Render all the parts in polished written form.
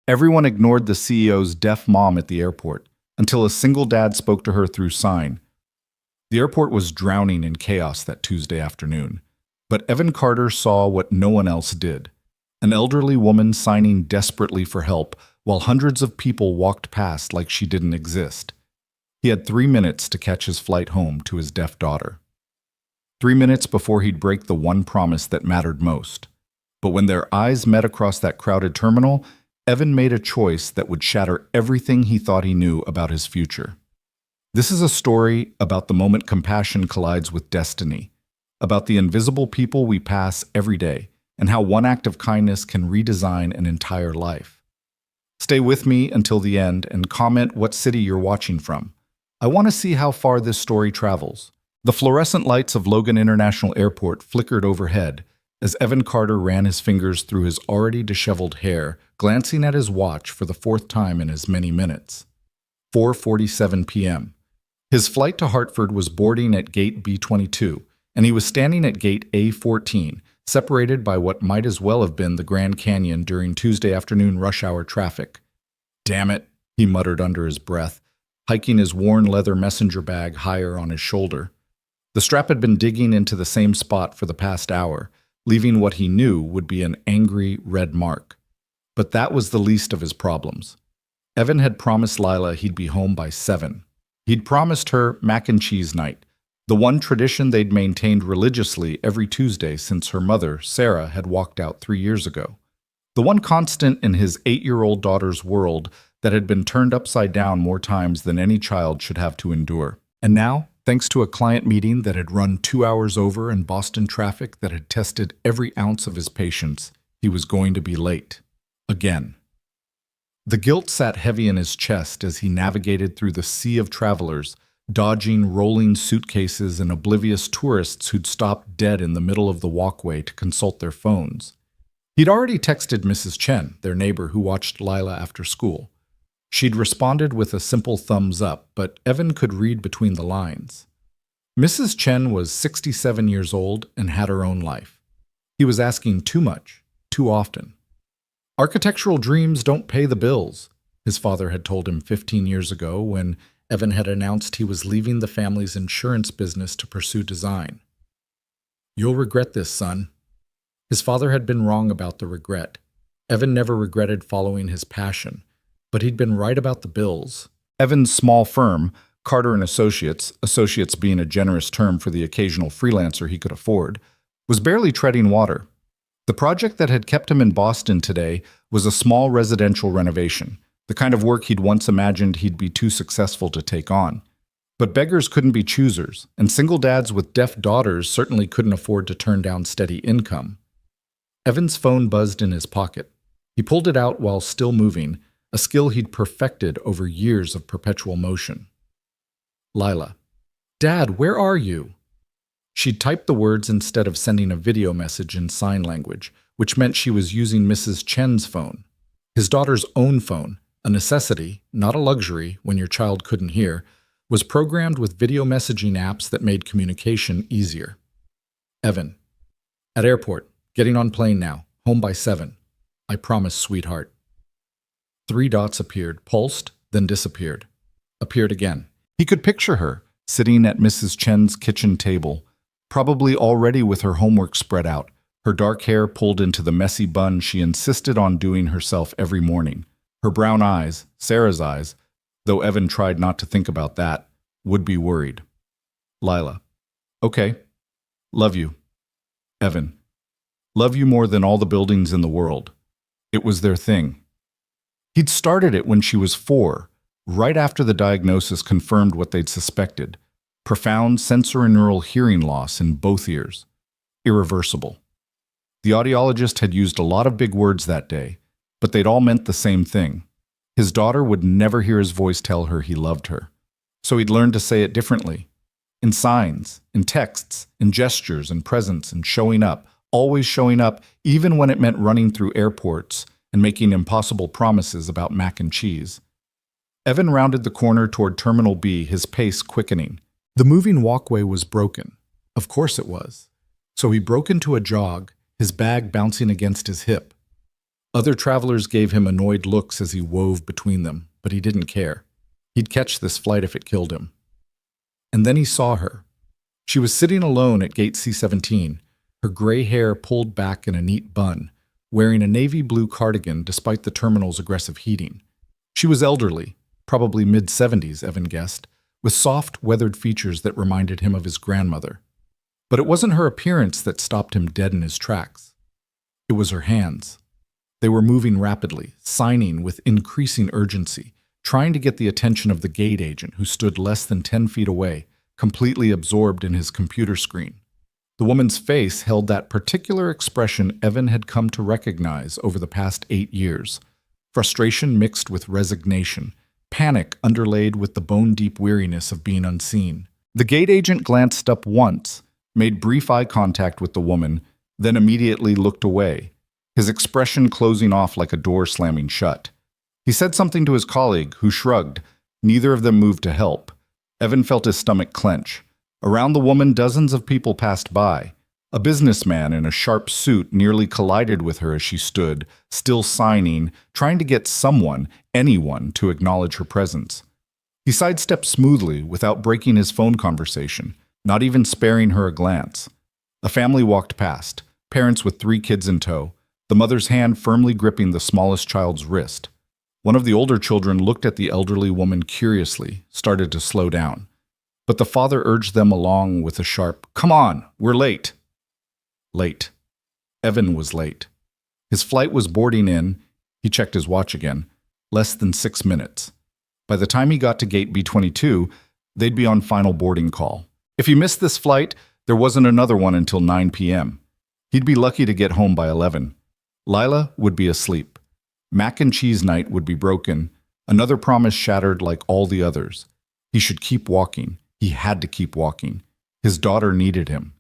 Everyone ignored the CEO's deaf mom at the airport, until a single dad spoke to her through sign. The airport was drowning in chaos that Tuesday afternoon, but Evan Carter saw what no one else did. An elderly woman signing desperately for help, while hundreds of people walked past like she didn't exist. He had 3 minutes to catch his flight home to his deaf daughter. 3 minutes before he'd break the one promise that mattered most. But when their eyes met across that crowded terminal, Evan made a choice that would shatter everything he thought he knew about his future. This is a story about the moment compassion collides with destiny, about the invisible people we pass every day, and how one act of kindness can redesign an entire life. Stay with me until the end and comment what city you're watching from. I want to see how far this story travels. The fluorescent lights of Logan International Airport flickered overhead as Evan Carter ran his fingers through his already disheveled hair, glancing at his watch for the 4th time in as many minutes. 4:47 p.m. His flight to Hartford was boarding at gate B22, and he was standing at gate A14, separated by what might as well have been the Grand Canyon during Tuesday afternoon rush hour traffic. "Damn it," he muttered under his breath, hiking his worn leather messenger bag higher on his shoulder. The strap had been digging into the same spot for the past hour, leaving what he knew would be an angry red mark. But that was the least of his problems. Evan had promised Lila he'd be home by 7. He'd promised her mac and cheese night, the one tradition they'd maintained religiously every Tuesday since her mother, Sarah, had walked out 3 years ago. The one constant in his 8-year-old daughter's world that had been turned upside down more times than any child should have to endure. And now, thanks to a client meeting that had run 2 hours over and Boston traffic that had tested every ounce of his patience, he was going to be late. Again. The guilt sat heavy in his chest as he navigated through the sea of travelers, dodging rolling suitcases and oblivious tourists who'd stopped dead in the middle of the walkway to consult their phones. He'd already texted Mrs. Chen, their neighbor who watched Lila after school. She'd responded with a simple thumbs up, but Evan could read between the lines. Mrs. Chen was 67 years old and had her own life. He was asking too much, too often. Architectural dreams don't pay the bills, his father had told him 15 years ago when Evan had announced he was leaving the family's insurance business to pursue design. "You'll regret this, son." His father had been wrong about the regret. Evan never regretted following his passion, but he'd been right about the bills. Evan's small firm, Carter & Associates, associates being a generous term for the occasional freelancer he could afford, was barely treading water. The project that had kept him in Boston today was a small residential renovation, the kind of work he'd once imagined he'd be too successful to take on. But beggars couldn't be choosers, and single dads with deaf daughters certainly couldn't afford to turn down steady income. Evan's phone buzzed in his pocket. He pulled it out while still moving, a skill he'd perfected over years of perpetual motion. Lila. "Dad, where are you?" She'd typed the words instead of sending a video message in sign language, which meant she was using Mrs. Chen's phone. His daughter's own phone, a necessity, not a luxury when your child couldn't hear, was programmed with video messaging apps that made communication easier. Evan. "At airport. Getting on plane now. Home by 7. I promise, sweetheart." 3 dots appeared, pulsed, then disappeared. Appeared again. He could picture her, sitting at Mrs. Chen's kitchen table, probably already with her homework spread out, her dark hair pulled into the messy bun she insisted on doing herself every morning. Her brown eyes, Sarah's eyes, though Evan tried not to think about that, would be worried. Lila. "Okay. Love you." Evan. "Love you more than all the buildings in the world." It was their thing. He'd started it when she was 4, right after the diagnosis confirmed what they'd suspected: profound sensorineural hearing loss in both ears. Irreversible. The audiologist had used a lot of big words that day, but they'd all meant the same thing. His daughter would never hear his voice tell her he loved her. So he'd learned to say it differently. In signs, in texts, in gestures, in presence, and showing up, always showing up, even when it meant running through airports and making impossible promises about mac and cheese. Evan rounded the corner toward Terminal B, his pace quickening. The moving walkway was broken. Of course it was. So he broke into a jog, his bag bouncing against his hip. Other travelers gave him annoyed looks as he wove between them, but he didn't care. He'd catch this flight if it killed him. And then he saw her. She was sitting alone at gate C-17, her gray hair pulled back in a neat bun, wearing a navy blue cardigan despite the terminal's aggressive heating. She was elderly, probably mid-70s, Evan guessed, with soft, weathered features that reminded him of his grandmother. But it wasn't her appearance that stopped him dead in his tracks. It was her hands. They were moving rapidly, signing with increasing urgency, trying to get the attention of the gate agent who stood less than 10 feet away, completely absorbed in his computer screen. The woman's face held that particular expression Evan had come to recognize over the past 8 years. Frustration mixed with resignation, panic underlaid with the bone-deep weariness of being unseen. The gate agent glanced up once, made brief eye contact with the woman, then immediately looked away, his expression closing off like a door slamming shut. He said something to his colleague, who shrugged. Neither of them moved to help. Evan felt his stomach clench. Around the woman, dozens of people passed by. A businessman in a sharp suit nearly collided with her as she stood, still signing, trying to get someone, anyone, to acknowledge her presence. He sidestepped smoothly without breaking his phone conversation, not even sparing her a glance. A family walked past, parents with 3 kids in tow, the mother's hand firmly gripping the smallest child's wrist. One of the older children looked at the elderly woman curiously, started to slow down. But the father urged them along with a sharp, "Come on, we're late." Late. Evan was late. His flight was boarding in, he checked his watch again, less than 6 minutes. By the time he got to gate B-22, they'd be on final boarding call. If he missed this flight, there wasn't another one until 9 p.m. He'd be lucky to get home by 11. Lila would be asleep. Mac and cheese night would be broken, another promise shattered like all the others. He should keep walking. He had to keep walking. His daughter needed him.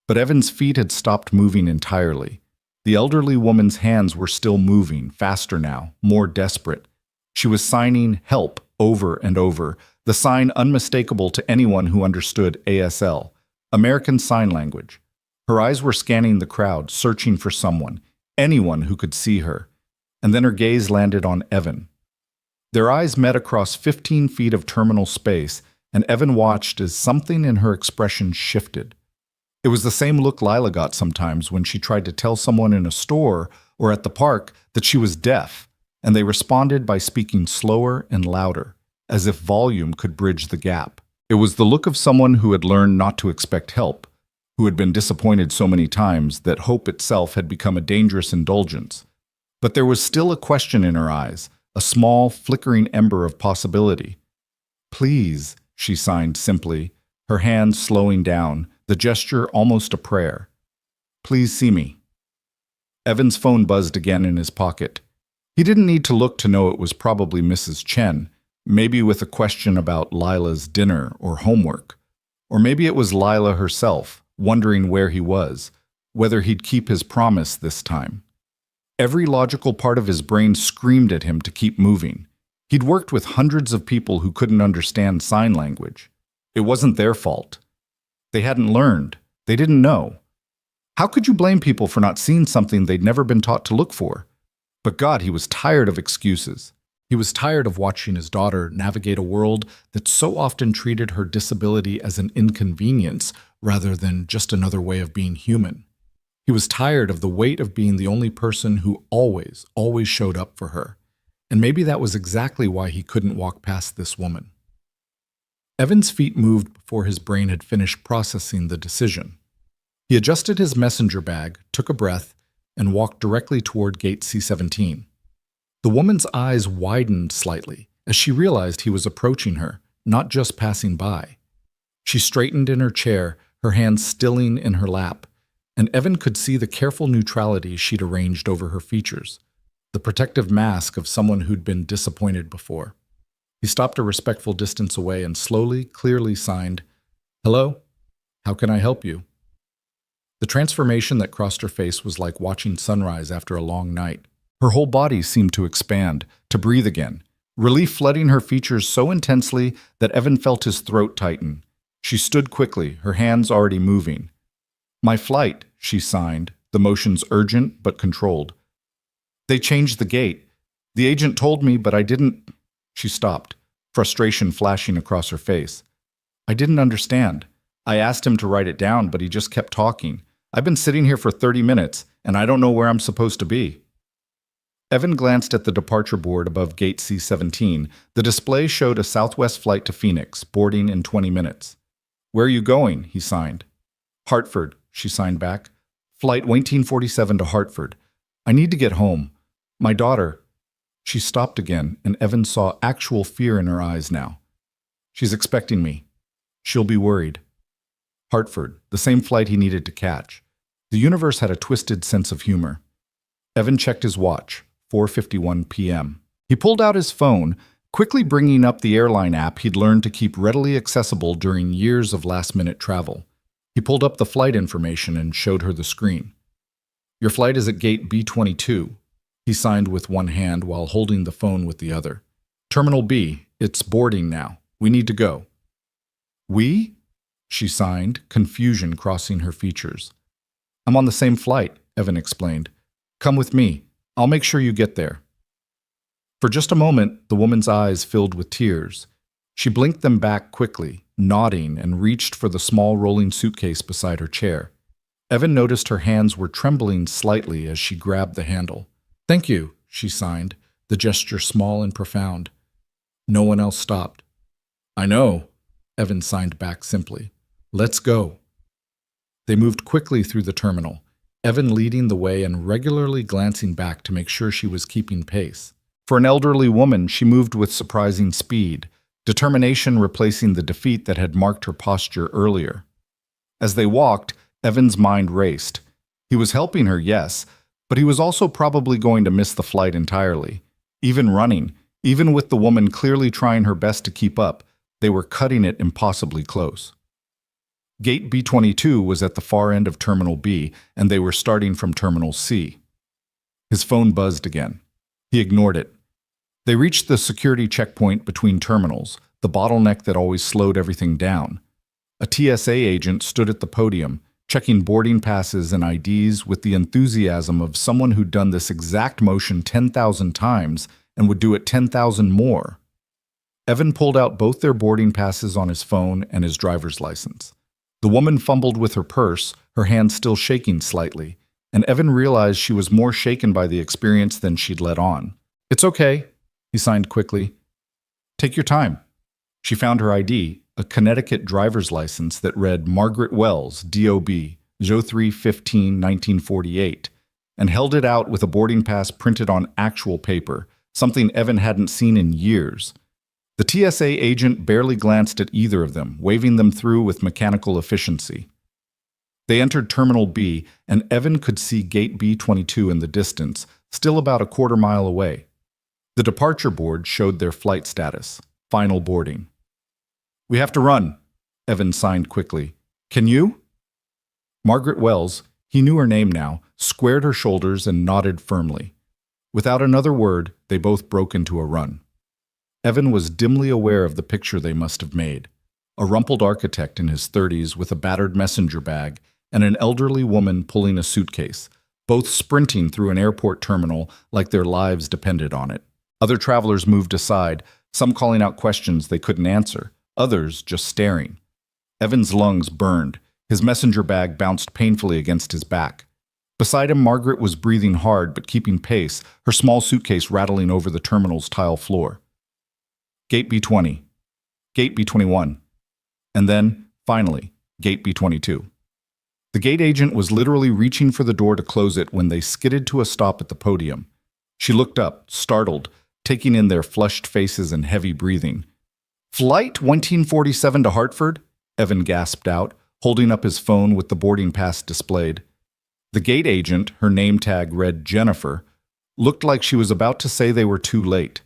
But Evan's feet had stopped moving entirely. The elderly woman's hands were still moving, faster now, more desperate. She was signing help over and over, the sign unmistakable to anyone who understood ASL, American Sign Language. Her eyes were scanning the crowd, searching for someone, anyone who could see her. And then her gaze landed on Evan. Their eyes met across 15 feet of terminal space, and Evan watched as something in her expression shifted. It was the same look Lila got sometimes when she tried to tell someone in a store or at the park that she was deaf, and they responded by speaking slower and louder, as if volume could bridge the gap. It was the look of someone who had learned not to expect help, who had been disappointed so many times that hope itself had become a dangerous indulgence. But there was still a question in her eyes, a small, flickering ember of possibility. "Please," she signed simply, her hands slowing down, the gesture almost a prayer. "Please see me." Evan's phone buzzed again in his pocket. He didn't need to look to know it was probably Mrs. Chen, maybe with a question about Lila's dinner or homework. Or maybe it was Lila herself, wondering where he was, whether he'd keep his promise this time. Every logical part of his brain screamed at him to keep moving. He'd worked with hundreds of people who couldn't understand sign language. It wasn't their fault. They hadn't learned. They didn't know. How could you blame people for not seeing something they'd never been taught to look for? But God, he was tired of excuses. He was tired of watching his daughter navigate a world that so often treated her disability as an inconvenience rather than just another way of being human. He was tired of the weight of being the only person who always showed up for her. And maybe that was exactly why he couldn't walk past this woman. Evan's feet moved before his brain had finished processing the decision. He adjusted his messenger bag, took a breath, and walked directly toward gate C-17. The woman's eyes widened slightly as she realized he was approaching her, not just passing by. She straightened in her chair, her hands stilling in her lap, and Evan could see the careful neutrality she'd arranged over her features, the protective mask of someone who'd been disappointed before. He stopped a respectful distance away and slowly, clearly signed, "Hello? How can I help you?" The transformation that crossed her face was like watching sunrise after a long night. Her whole body seemed to expand, to breathe again, relief flooding her features so intensely that Evan felt his throat tighten. She stood quickly, her hands already moving. "My flight," she signed, the motions urgent but controlled. They changed the gate. The agent told me, but I didn't. She stopped, frustration flashing across her face. I didn't understand. I asked him to write it down, but he just kept talking. I've been sitting here for 30 minutes, and I don't know where I'm supposed to be. Evan glanced at the departure board above gate C-17. The display showed a Southwest flight to Phoenix, boarding in 20 minutes. Where are you going? He signed. Hartford, she signed back. Flight 1947 to Hartford. I need to get home. My daughter. She stopped again, and Evan saw actual fear in her eyes now. She's expecting me. She'll be worried. Hartford, the same flight he needed to catch. The universe had a twisted sense of humor. Evan checked his watch, 4:51 p.m. He pulled out his phone, quickly bringing up the airline app he'd learned to keep readily accessible during years of last-minute travel. He pulled up the flight information and showed her the screen. Your flight is at gate B-22. He signed with one hand while holding the phone with the other. Terminal B, it's boarding now. We need to go. We? She signed, confusion crossing her features. I'm on the same flight, Evan explained. Come with me. I'll make sure you get there. For just a moment, the woman's eyes filled with tears. She blinked them back quickly, nodding, and reached for the small rolling suitcase beside her chair. Evan noticed her hands were trembling slightly as she grabbed the handle. Thank you, she signed, the gesture small and profound. No one else stopped. I know, Evan signed back simply. Let's go. They moved quickly through the terminal, Evan leading the way and regularly glancing back to make sure she was keeping pace. For an elderly woman, she moved with surprising speed, determination replacing the defeat that had marked her posture earlier. As they walked, Evan's mind raced. He was helping her, yes, but he was also probably going to miss the flight entirely. Even running, even with the woman clearly trying her best to keep up, they were cutting it impossibly close. Gate B-22 was at the far end of Terminal B, and they were starting from Terminal C. His phone buzzed again. He ignored it. They reached the security checkpoint between terminals, the bottleneck that always slowed everything down. A TSA agent stood at the podium, checking boarding passes and IDs with the enthusiasm of someone who'd done this exact motion 10,000 times and would do it 10,000 more. Evan pulled out both their boarding passes on his phone and his driver's license. The woman fumbled with her purse, her hand still shaking slightly, and Evan realized she was more shaken by the experience than she'd let on. It's okay, he signed quickly. Take your time. She found her ID, a Connecticut driver's license that read Margaret Wells, D.O.B., 03/15/1948, and held it out with a boarding pass printed on actual paper, something Evan hadn't seen in years. The TSA agent barely glanced at either of them, waving them through with mechanical efficiency. They entered Terminal B, and Evan could see Gate B-22 in the distance, still about a quarter mile away. The departure board showed their flight status, final boarding. We have to run, Evan signed quickly. Can you? Margaret Wells, he knew her name now, squared her shoulders and nodded firmly. Without another word, they both broke into a run. Evan was dimly aware of the picture they must have made. A rumpled architect in his 30s with a battered messenger bag and an elderly woman pulling a suitcase, both sprinting through an airport terminal like their lives depended on it. Other travelers moved aside, some calling out questions they couldn't answer, others just staring. Evan's lungs burned. His messenger bag bounced painfully against his back. Beside him, Margaret was breathing hard but keeping pace, her small suitcase rattling over the terminal's tile floor. Gate B-20, Gate B-21, and then, finally, Gate B-22. The gate agent was literally reaching for the door to close it when they skidded to a stop at the podium. She looked up, startled, taking in their flushed faces and heavy breathing. Flight 1947 to Hartford? Evan gasped out, holding up his phone with the boarding pass displayed. The gate agent, her name tag read Jennifer, looked like she was about to say they were too late.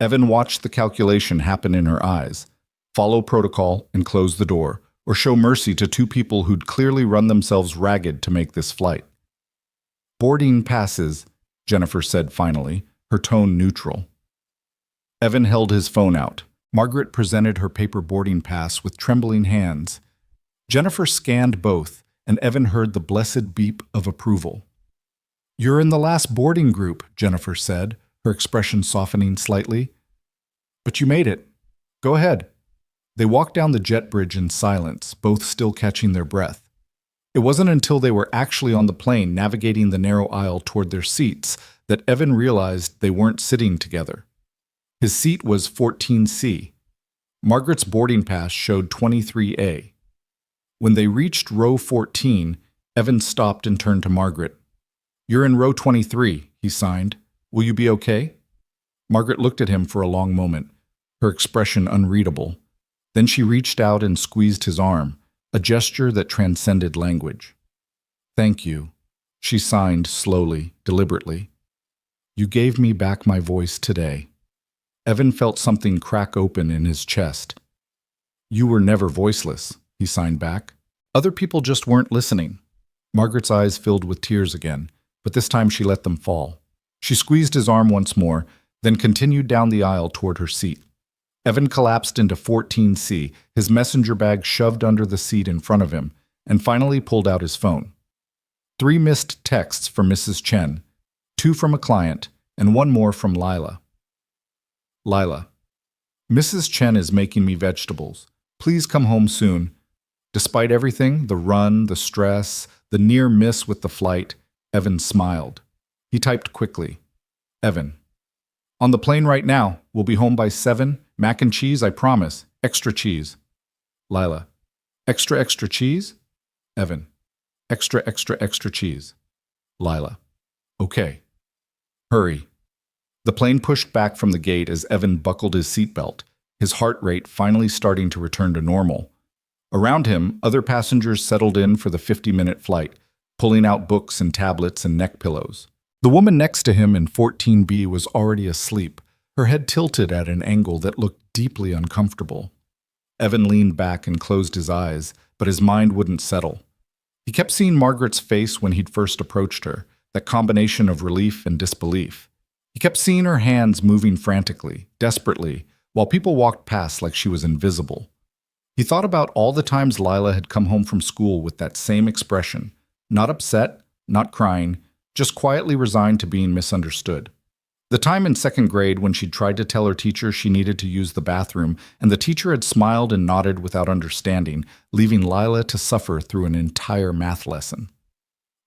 Evan watched the calculation happen in her eyes. Follow protocol and close the door, or show mercy to two people who'd clearly run themselves ragged to make this flight. Boarding passes, Jennifer said finally, her tone neutral. Evan held his phone out. Margaret presented her paper boarding pass with trembling hands. Jennifer scanned both, and Evan heard the blessed beep of approval. "You're in the last boarding group," Jennifer said, her expression softening slightly. "But you made it. Go ahead." They walked down the jet bridge in silence, both still catching their breath. It wasn't until they were actually on the plane navigating the narrow aisle toward their seats that Evan realized they weren't sitting together. His seat was 14C. Margaret's boarding pass showed 23A. When they reached row 14, Evan stopped and turned to Margaret. "You're in row 23, he signed. "Will you be okay?" Margaret looked at him for a long moment, her expression unreadable. Then she reached out and squeezed his arm, a gesture that transcended language. "Thank you," she signed slowly, deliberately. "You gave me back my voice today." Evan felt something crack open in his chest. "You were never voiceless," he signed back. "Other people just weren't listening." Margaret's eyes filled with tears again, but this time she let them fall. She squeezed his arm once more, then continued down the aisle toward her seat. Evan collapsed into 14C, his messenger bag shoved under the seat in front of him, and finally pulled out his phone. 3 missed texts from Mrs. Chen, 2 from a client, and 1 more from Lila. Lila: "Mrs. Chen is making me vegetables. Please come home soon." Despite everything, the run, the stress, the near miss with the flight, Evan smiled. He typed quickly. Evan: "On the plane right now. We'll be home by 7. Mac and cheese, I promise. Extra cheese." Lila: "Extra, extra cheese?" Evan: "Extra, extra, extra cheese." Lila: "Okay. Hurry." The plane pushed back from the gate as Evan buckled his seatbelt, his heart rate finally starting to return to normal. Around him, other passengers settled in for the 50-minute flight, pulling out books and tablets and neck pillows. The woman next to him in 14B was already asleep, her head tilted at an angle that looked deeply uncomfortable. Evan leaned back and closed his eyes, but his mind wouldn't settle. He kept seeing Margaret's face when he'd first approached her, that combination of relief and disbelief. He kept seeing her hands moving frantically, desperately, while people walked past like she was invisible. He thought about all the times Lila had come home from school with that same expression, not upset, not crying, just quietly resigned to being misunderstood. The time in 2nd grade when she'd tried to tell her teacher she needed to use the bathroom, and the teacher had smiled and nodded without understanding, leaving Lila to suffer through an entire math lesson.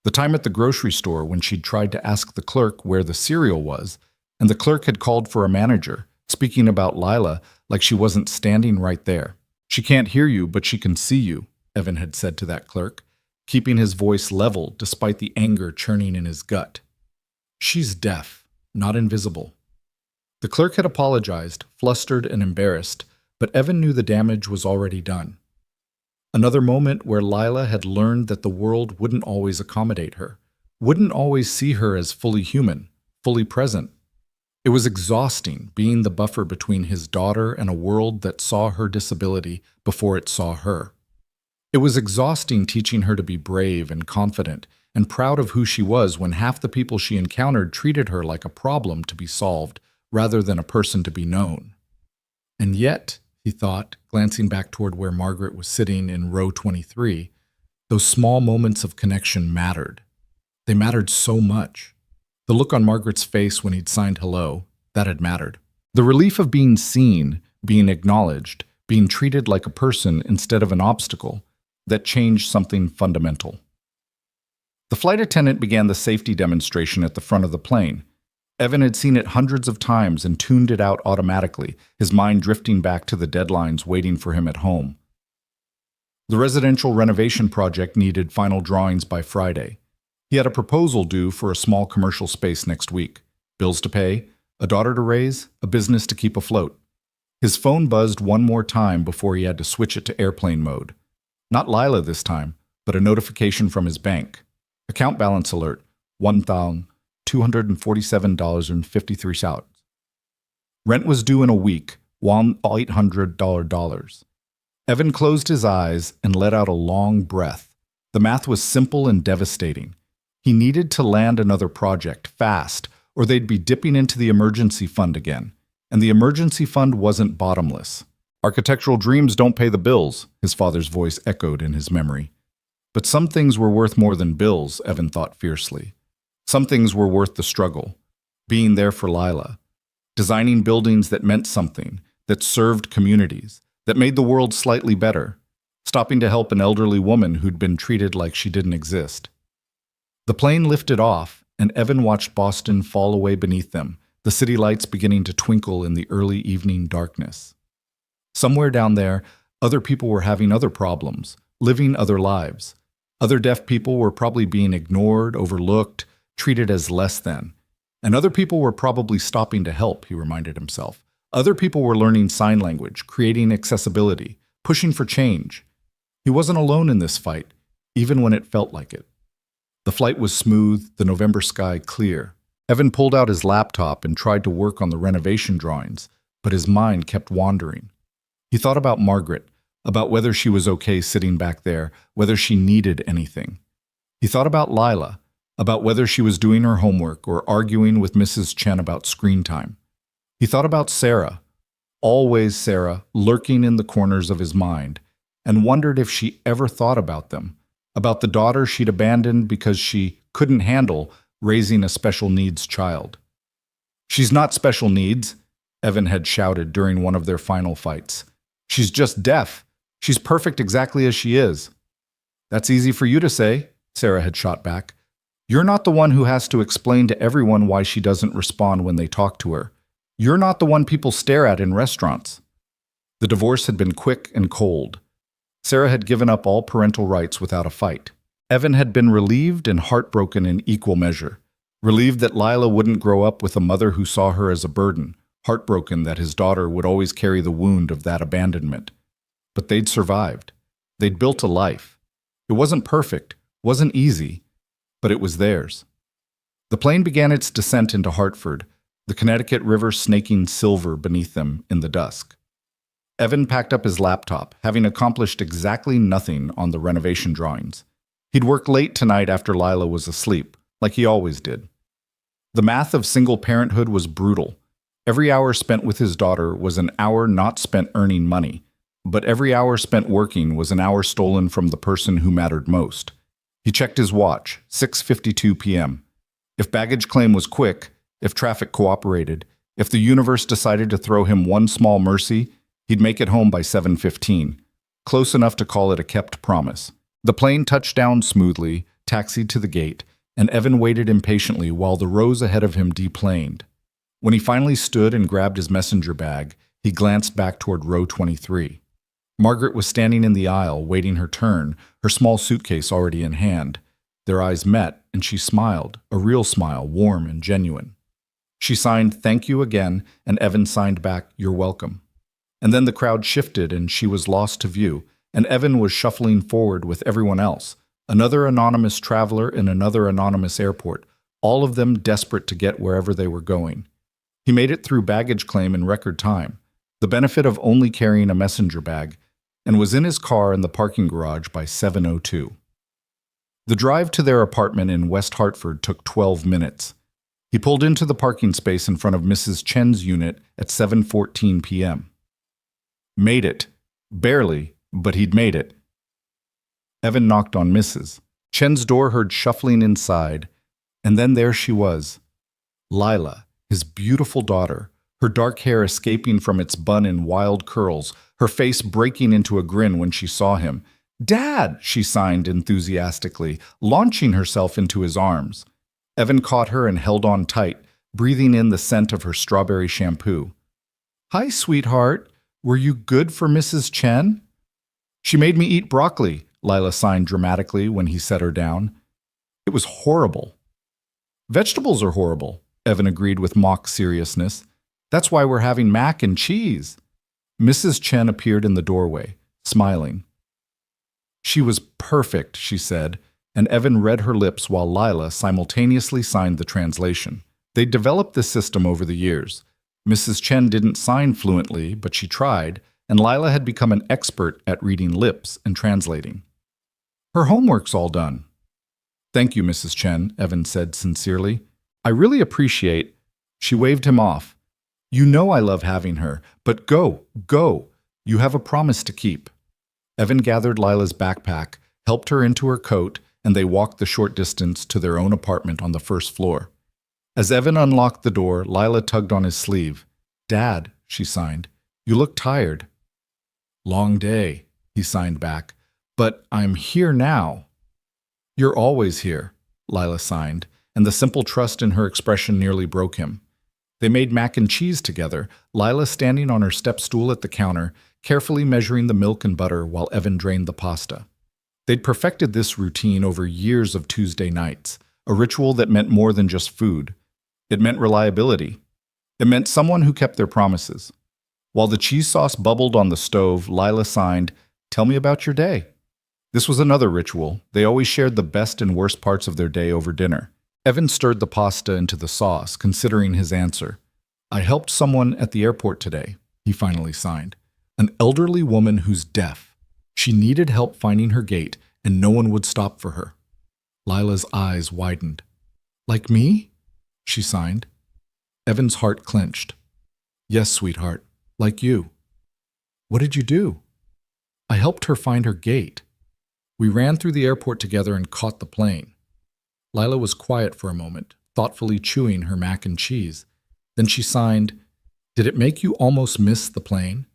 The time at the grocery store when she'd tried to ask the clerk where the cereal was, and the clerk had called for a manager, speaking about Lila like she wasn't standing right there. "She can't hear you, but she can see you," Evan had said to that clerk, keeping his voice level despite the anger churning in his gut. "She's deaf, not invisible." The clerk had apologized, flustered and embarrassed, but Evan knew the damage was already done. Another moment where Lila had learned that the world wouldn't always accommodate her, wouldn't always see her as fully human, fully present. It was exhausting being the buffer between his daughter and a world that saw her disability before it saw her. It was exhausting teaching her to be brave and confident and proud of who she was when half the people she encountered treated her like a problem to be solved rather than a person to be known. And yet, he thought, glancing back toward where Margaret was sitting in row 23, those small moments of connection mattered. They mattered so much. The look on Margaret's face when he'd signed hello, that had mattered. The relief of being seen, being acknowledged, being treated like a person instead of an obstacle, that changed something fundamental. The flight attendant began the safety demonstration at the front of the plane. Evan had seen it hundreds of times and tuned it out automatically, his mind drifting back to the deadlines waiting for him at home. The residential renovation project needed final drawings by Friday. He had a proposal due for a small commercial space next week, bills to pay, a daughter to raise, a business to keep afloat. His phone buzzed one more time before he had to switch it to airplane mode. Not Lila this time, but a notification from his bank. Account balance alert, $1,247.53. Rent was due in a week, $1,800. Evan closed his eyes and let out a long breath. The math was simple and devastating. He needed to land another project, fast, or they'd be dipping into the emergency fund again. And the emergency fund wasn't bottomless. "Architectural dreams don't pay the bills," his father's voice echoed in his memory. But some things were worth more than bills, Evan thought fiercely. Some things were worth the struggle. Being there for Lila. Designing buildings that meant something, that served communities, that made the world slightly better. Stopping to help an elderly woman who'd been treated like she didn't exist. The plane lifted off, and Evan watched Boston fall away beneath them, the city lights beginning to twinkle in the early evening darkness. Somewhere down there, other people were having other problems, living other lives. Other deaf people were probably being ignored, overlooked, treated as less than. And other people were probably stopping to help, he reminded himself. Other people were learning sign language, creating accessibility, pushing for change. He wasn't alone in this fight, even when it felt like it. The flight was smooth, the November sky clear. Evan pulled out his laptop and tried to work on the renovation drawings, but his mind kept wandering. He thought about Margaret, about whether she was okay sitting back there, whether she needed anything. He thought about Lila, about whether she was doing her homework or arguing with Mrs. Chen about screen time. He thought about Sarah, always Sarah, lurking in the corners of his mind, and wondered if she ever thought about them, about the daughter she'd abandoned because she couldn't handle raising a special needs child. "She's not special needs," Evan had shouted during one of their final fights. "She's just deaf. She's perfect exactly as she is." "That's easy for you to say," Sarah had shot back. "You're not the one who has to explain to everyone why she doesn't respond when they talk to her. You're not the one people stare at in restaurants." The divorce had been quick and cold. Sarah had given up all parental rights without a fight. Evan had been relieved and heartbroken in equal measure. Relieved that Lila wouldn't grow up with a mother who saw her as a burden. Heartbroken that his daughter would always carry the wound of that abandonment. But they'd survived. They'd built a life. It wasn't perfect, wasn't easy, but it was theirs. The plane began its descent into Hartford, the Connecticut River snaking silver beneath them in the dusk. Evan packed up his laptop, having accomplished exactly nothing on the renovation drawings. He'd work late tonight after Lila was asleep, like he always did. The math of single parenthood was brutal. Every hour spent with his daughter was an hour not spent earning money, but every hour spent working was an hour stolen from the person who mattered most. He checked his watch, 6:52 p.m. If baggage claim was quick, if traffic cooperated, if the universe decided to throw him one small mercy, he'd make it home by 7:15, close enough to call it a kept promise. The plane touched down smoothly, taxied to the gate, and Evan waited impatiently while the rows ahead of him deplaned. When he finally stood and grabbed his messenger bag, he glanced back toward row 23. Margaret was standing in the aisle, waiting her turn, her small suitcase already in hand. Their eyes met, and she smiled, a real smile, warm and genuine. She signed, "Thank you again," and Evan signed back, "You're welcome." And then the crowd shifted, and she was lost to view, and Evan was shuffling forward with everyone else, another anonymous traveler in another anonymous airport, all of them desperate to get wherever they were going. He made it through baggage claim in record time, the benefit of only carrying a messenger bag, and was in his car in the parking garage by 7:02. The drive to their apartment in West Hartford took 12 minutes. He pulled into the parking space in front of Mrs. Chen's unit at 7:14 p.m. Made it. Barely, but he'd made it. Evan knocked on Mrs. Chen's door, heard shuffling inside, and then there she was. Lila, his beautiful daughter, her dark hair escaping from its bun in wild curls, her face breaking into a grin when she saw him. "Dad!" she signed enthusiastically, launching herself into his arms. Evan caught her and held on tight, breathing in the scent of her strawberry shampoo. "Hi, sweetheart. Were you good for Mrs. Chen?" "She made me eat broccoli," Lila signed dramatically when he set her down. "It was horrible." "Vegetables are horrible," Evan agreed with mock seriousness. "That's why we're having mac and cheese." Mrs. Chen appeared in the doorway, smiling. "She was perfect," she said, and Evan read her lips while Lila simultaneously signed the translation. They'd developed this system over the years. Mrs. Chen didn't sign fluently, but she tried, and Lila had become an expert at reading lips and translating. "Her homework's all done." "Thank you, Mrs. Chen," Evan said sincerely. "I really appreciate—" She waved him off. "You know I love having her, but go. You have a promise to keep." Evan gathered Lila's backpack, helped her into her coat, and they walked the short distance to their own apartment on the first floor. As Evan unlocked the door, Lila tugged on his sleeve. "Dad," she signed, "you look tired." "Long day," he signed back. "But I'm here now." "You're always here," Lila signed, and the simple trust in her expression nearly broke him. They made mac and cheese together, Lila standing on her step stool at the counter, carefully measuring the milk and butter while Evan drained the pasta. They'd perfected this routine over years of Tuesday nights, a ritual that meant more than just food. It meant reliability. It meant someone who kept their promises. While the cheese sauce bubbled on the stove, Lila signed, "Tell me about your day." This was another ritual. They always shared the best and worst parts of their day over dinner. Evan stirred the pasta into the sauce, considering his answer. "I helped someone at the airport today," he finally signed. "An elderly woman who's deaf. She needed help finding her gate, and no one would stop for her." Lila's eyes widened. "Like me?" she signed. Evan's heart clenched. "Yes, sweetheart, like you." "What did you do?" "I helped her find her gate. We ran through the airport together and caught the plane." Lila was quiet for a moment, thoughtfully chewing her mac and cheese. Then she signed, "Did it make you almost miss the plane?"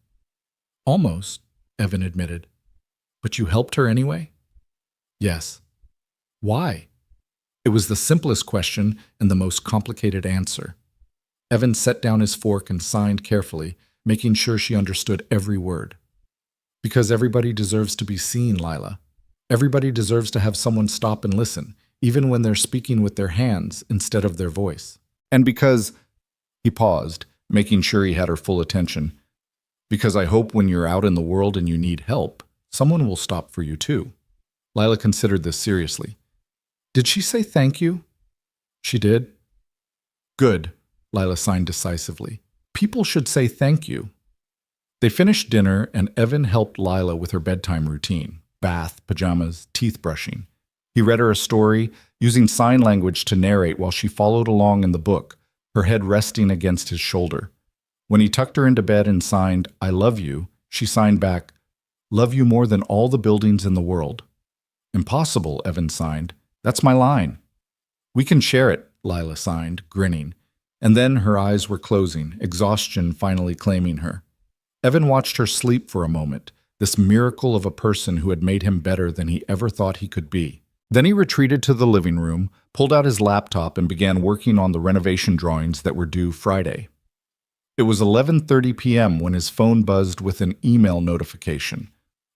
"Almost," Evan admitted. "But you helped her anyway?" "Yes." "Why?" It was the simplest question and the most complicated answer. Evan set down his fork and signed carefully, making sure she understood every word. "Because everybody deserves to be seen, Lila. Everybody deserves to have someone stop and listen, even when they're speaking with their hands instead of their voice. And because," he paused, making sure he had her full attention, "because I hope when you're out in the world and you need help, someone will stop for you too." Lila considered this seriously. "Did she say thank you?" "She did." "Good," Lila signed decisively. "People should say thank you." They finished dinner, and Evan helped Lila with her bedtime routine: bath, pajamas, teeth brushing. He read her a story, using sign language to narrate while she followed along in the book, her head resting against his shoulder. When he tucked her into bed and signed, "I love you," she signed back, "Love you more than all the buildings in the world." "Impossible," Evan signed. "That's my line." "We can share it," Lila signed, grinning. And then her eyes were closing, exhaustion finally claiming her. Evan watched her sleep for a moment, this miracle of a person who had made him better than he ever thought he could be. Then he retreated to the living room, pulled out his laptop, and began working on the renovation drawings that were due Friday. It was 11:30 p.m. when his phone buzzed with an email notification.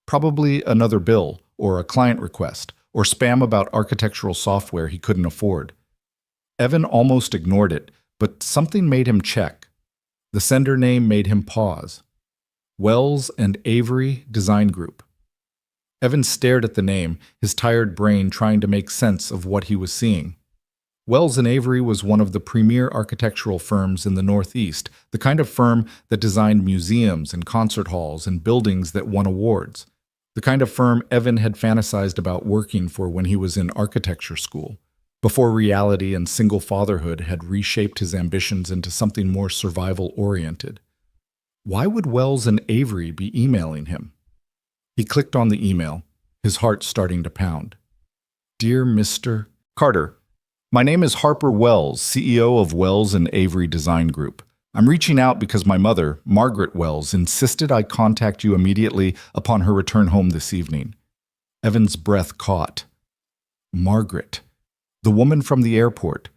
Probably another bill, or a client request, or spam about architectural software he couldn't afford. Evan almost ignored it, but something made him check. The sender name made him pause. Wells and Avery Design Group. Evan stared at the name, his tired brain trying to make sense of what he was seeing. Wells and Avery was one of the premier architectural firms in the Northeast, the kind of firm that designed museums and concert halls and buildings that won awards. The kind of firm Evan had fantasized about working for when he was in architecture school, before reality and single fatherhood had reshaped his ambitions into something more survival-oriented. Why would Wells and Avery be emailing him? He clicked on the email, his heart starting to pound. "Dear Mr. Carter, my name is Harper Wells, CEO of Wells and Avery Design Group. I'm reaching out because my mother, Margaret Wells, insisted I contact you immediately upon her return home this evening." Evan's breath caught. Margaret, the woman from the airport.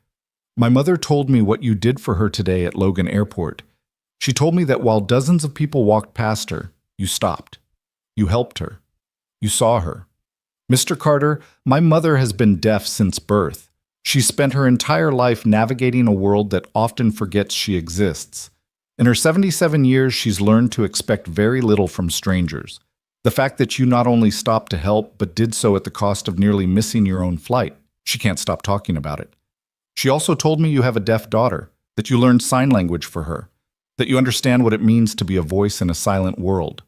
"My mother told me what you did for her today at Logan Airport. She told me that while dozens of people walked past her, you stopped. You helped her. You saw her. Mr. Carter, my mother has been deaf since birth. She spent her entire life navigating a world that often forgets she exists. In her 77 years, she's learned to expect very little from strangers. The fact that you not only stopped to help, but did so at the cost of nearly missing your own flight, she can't stop talking about it. She also told me you have a deaf daughter, that you learned sign language for her, that you understand what it means to be a voice in a silent world.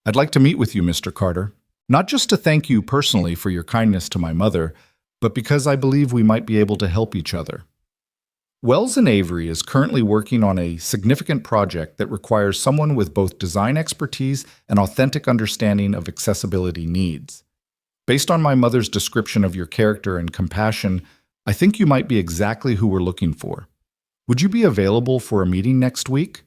I'd like to meet with you, Mr. Carter, not just to thank you personally for your kindness to my mother, but because I believe we might be able to help each other." Wells and Avery is currently working on a significant project that requires someone with both design expertise and authentic understanding of accessibility needs. Based on my mother's description of your character and compassion, I think you might be exactly who we're looking for. Would you be available for a meeting next week?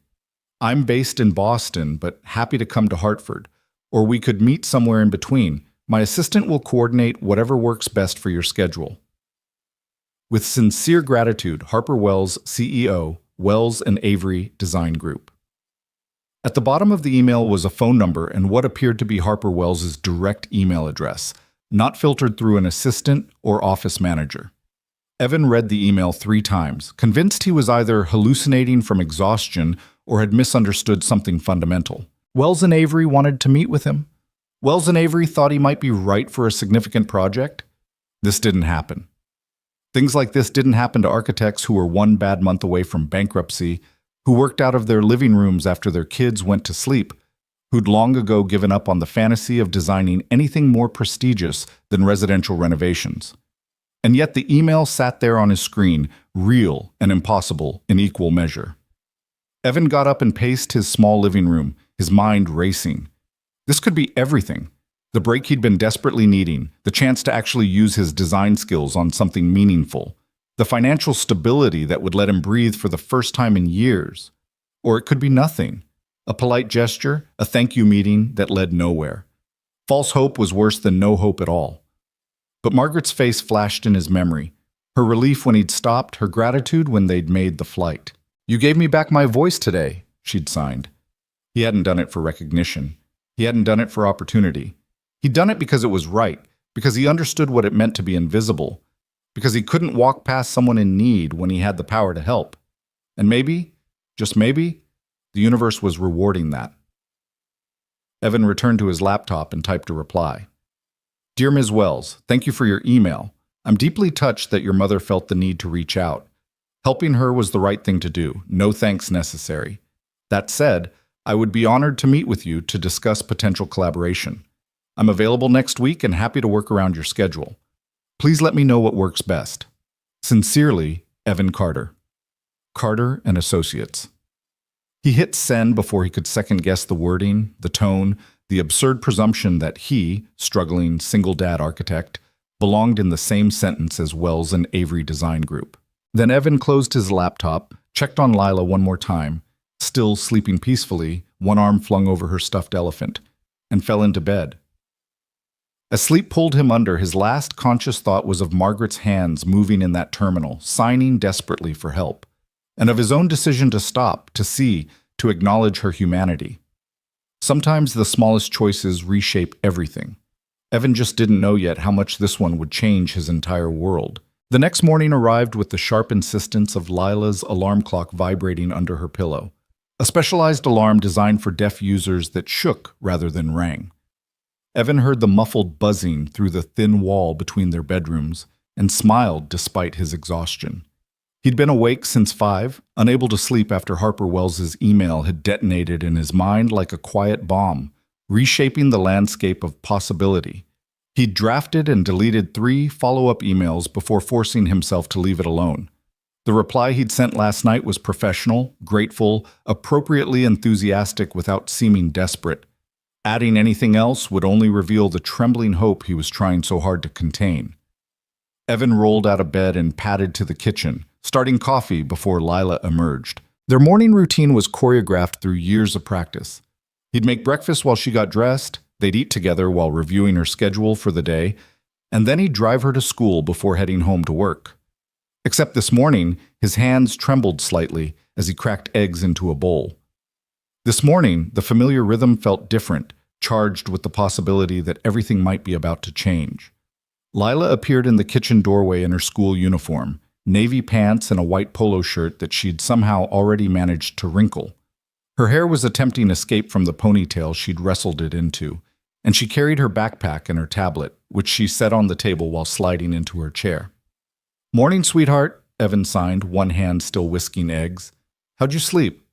I'm based in Boston, but happy to come to Hartford. Or we could meet somewhere in between. My assistant will coordinate whatever works best for your schedule. With sincere gratitude, Harper Wells, CEO, Wells and Avery Design Group. At the bottom of the email was a phone number and what appeared to be Harper Wells's direct email address, not filtered through an assistant or office manager. Evan read the email 3 times, convinced he was either hallucinating from exhaustion or had misunderstood something fundamental. Wells and Avery wanted to meet with him. Wells and Avery thought he might be right for a significant project. This didn't happen. Things like this didn't happen to architects who were one bad month away from bankruptcy, who worked out of their living rooms after their kids went to sleep, who'd long ago given up on the fantasy of designing anything more prestigious than residential renovations. And yet the email sat there on his screen, real and impossible in equal measure. Evan got up and paced his small living room, his mind racing. This could be everything. The break he'd been desperately needing, the chance to actually use his design skills on something meaningful, the financial stability that would let him breathe for the first time in years. Or it could be nothing. A polite gesture, a thank you meeting that led nowhere. False hope was worse than no hope at all. But Margaret's face flashed in his memory. Her relief when he'd stopped, her gratitude when they'd made the flight. "You gave me back my voice today," she'd signed. He hadn't done it for recognition. He hadn't done it for opportunity. He'd done it because it was right, because he understood what it meant to be invisible, because he couldn't walk past someone in need when he had the power to help. And maybe, just maybe, the universe was rewarding that. Evan returned to his laptop and typed a reply. "Dear Ms. Wells, thank you for your email. I'm deeply touched that your mother felt the need to reach out. Helping her was the right thing to do, no thanks necessary. That said, I would be honored to meet with you to discuss potential collaboration. I'm available next week and happy to work around your schedule. Please let me know what works best. Sincerely, Evan Carter." Carter and Associates. He hit send before he could second-guess the wording, the tone, the absurd presumption that he, struggling single-dad architect, belonged in the same sentence as Wells and Avery Design Group. Then Evan closed his laptop, checked on Lila one more time, still sleeping peacefully, one arm flung over her stuffed elephant, and fell into bed. As sleep pulled him under, his last conscious thought was of Margaret's hands moving in that terminal, signing desperately for help, and of his own decision to stop, to see, to acknowledge her humanity. Sometimes the smallest choices reshape everything. Evan just didn't know yet how much this one would change his entire world. The next morning arrived with the sharp insistence of Lila's alarm clock vibrating under her pillow, a specialized alarm designed for deaf users that shook rather than rang. Evan heard the muffled buzzing through the thin wall between their bedrooms and smiled despite his exhaustion. He'd been awake since 5, unable to sleep after Harper Wells's email had detonated in his mind like a quiet bomb, reshaping the landscape of possibility. He'd drafted and deleted 3 follow-up emails before forcing himself to leave it alone. The reply he'd sent last night was professional, grateful, appropriately enthusiastic without seeming desperate. Adding anything else would only reveal the trembling hope he was trying so hard to contain. Evan rolled out of bed and padded to the kitchen, starting coffee before Lila emerged. Their morning routine was choreographed through years of practice. He'd make breakfast while she got dressed, they'd eat together while reviewing her schedule for the day, and then he'd drive her to school before heading home to work. Except this morning, his hands trembled slightly as he cracked eggs into a bowl. This morning, the familiar rhythm felt different, charged with the possibility that everything might be about to change. Lila appeared in the kitchen doorway in her school uniform, navy pants and a white polo shirt that she'd somehow already managed to wrinkle. Her hair was attempting escape from the ponytail she'd wrestled it into, and she carried her backpack and her tablet, which she set on the table while sliding into her chair. "Morning, sweetheart," Evan signed, one hand still whisking eggs. "How'd you sleep?"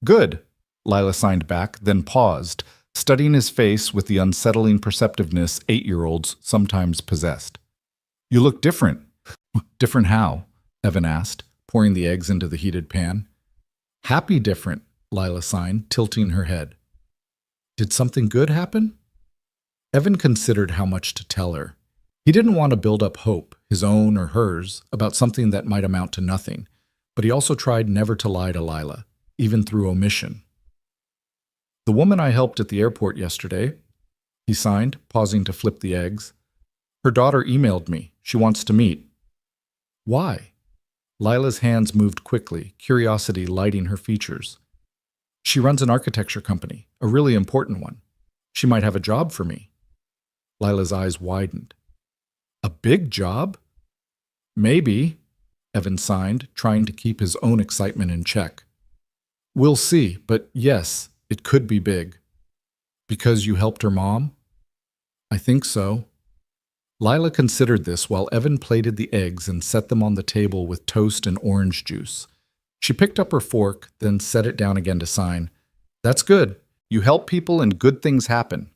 "Good," Lila signed back, then paused, studying his face with the unsettling perceptiveness 8-year-olds sometimes possessed. "You look different." "Different how?" Evan asked, pouring the eggs into the heated pan. "Happy different," Lila signed, tilting her head. "Did something good happen?" Evan considered how much to tell her. He didn't want to build up hope, his own or hers, about something that might amount to nothing, but he also tried never to lie to Lila, even through omission. "The woman I helped at the airport yesterday," he signed, pausing to flip the eggs. "Her daughter emailed me. She wants to meet." "Why?" Lila's hands moved quickly, curiosity lighting her features. "She runs an architecture company, a really important one. She might have a job for me." Lila's eyes widened. "A big job?" "Maybe," Evan signed, trying to keep his own excitement in check. "We'll see, but yes, it could be big." "Because you helped her mom?" "I think so." Lila considered this while Evan plated the eggs and set them on the table with toast and orange juice. She picked up her fork, then set it down again to sign. "That's good. You help people and good things happen."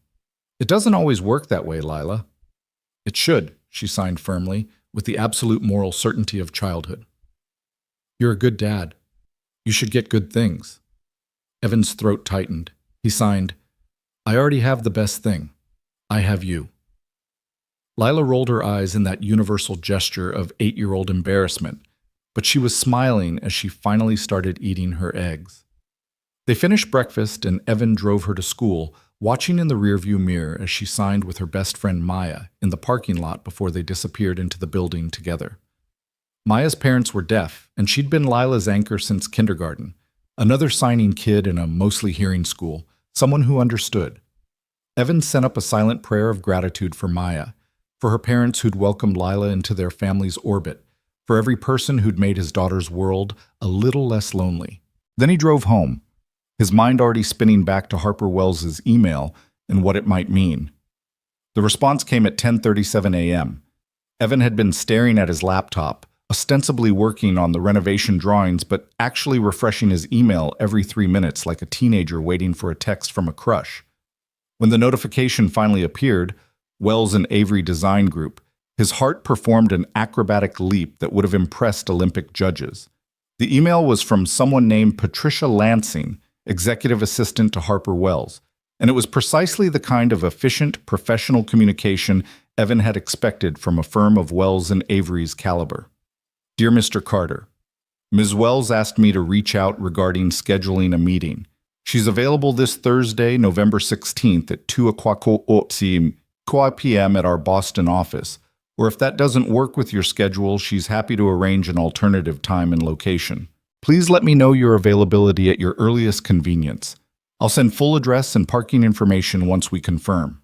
"It doesn't always work that way, Lila." "It should," she signed firmly, with the absolute moral certainty of childhood. "You're a good dad. You should get good things." Evan's throat tightened. He signed, "I already have the best thing. I have you." Lila rolled her eyes in that universal gesture of 8-year-old embarrassment, but she was smiling as she finally started eating her eggs. They finished breakfast and Evan drove her to school, watching in the rearview mirror as she signed with her best friend Maya in the parking lot before they disappeared into the building together. Maya's parents were deaf, and she'd been Lila's anchor since kindergarten, another signing kid in a mostly hearing school, someone who understood. Evan sent up a silent prayer of gratitude for Maya, for her parents who'd welcomed Lila into their family's orbit, for every person who'd made his daughter's world a little less lonely. Then he drove home, his mind already spinning back to Harper Wells's email and what it might mean. The response came at 10:37 a.m. Evan had been staring at his laptop, ostensibly working on the renovation drawings, but actually refreshing his email every 3 minutes like a teenager waiting for a text from a crush. When the notification finally appeared, Wells and Avery Design Group, his heart performed an acrobatic leap that would have impressed Olympic judges. The email was from someone named Patricia Lansing, executive assistant to Harper Wells, and it was precisely the kind of efficient, professional communication Evan had expected from a firm of Wells and Avery's caliber. "Dear Mr. Carter, Ms. Wells asked me to reach out regarding scheduling a meeting. She's available this Thursday, November 16th at 2 p.m. at our Boston office, or if that doesn't work with your schedule, she's happy to arrange an alternative time and location. Please let me know your availability at your earliest convenience. I'll send full address and parking information once we confirm.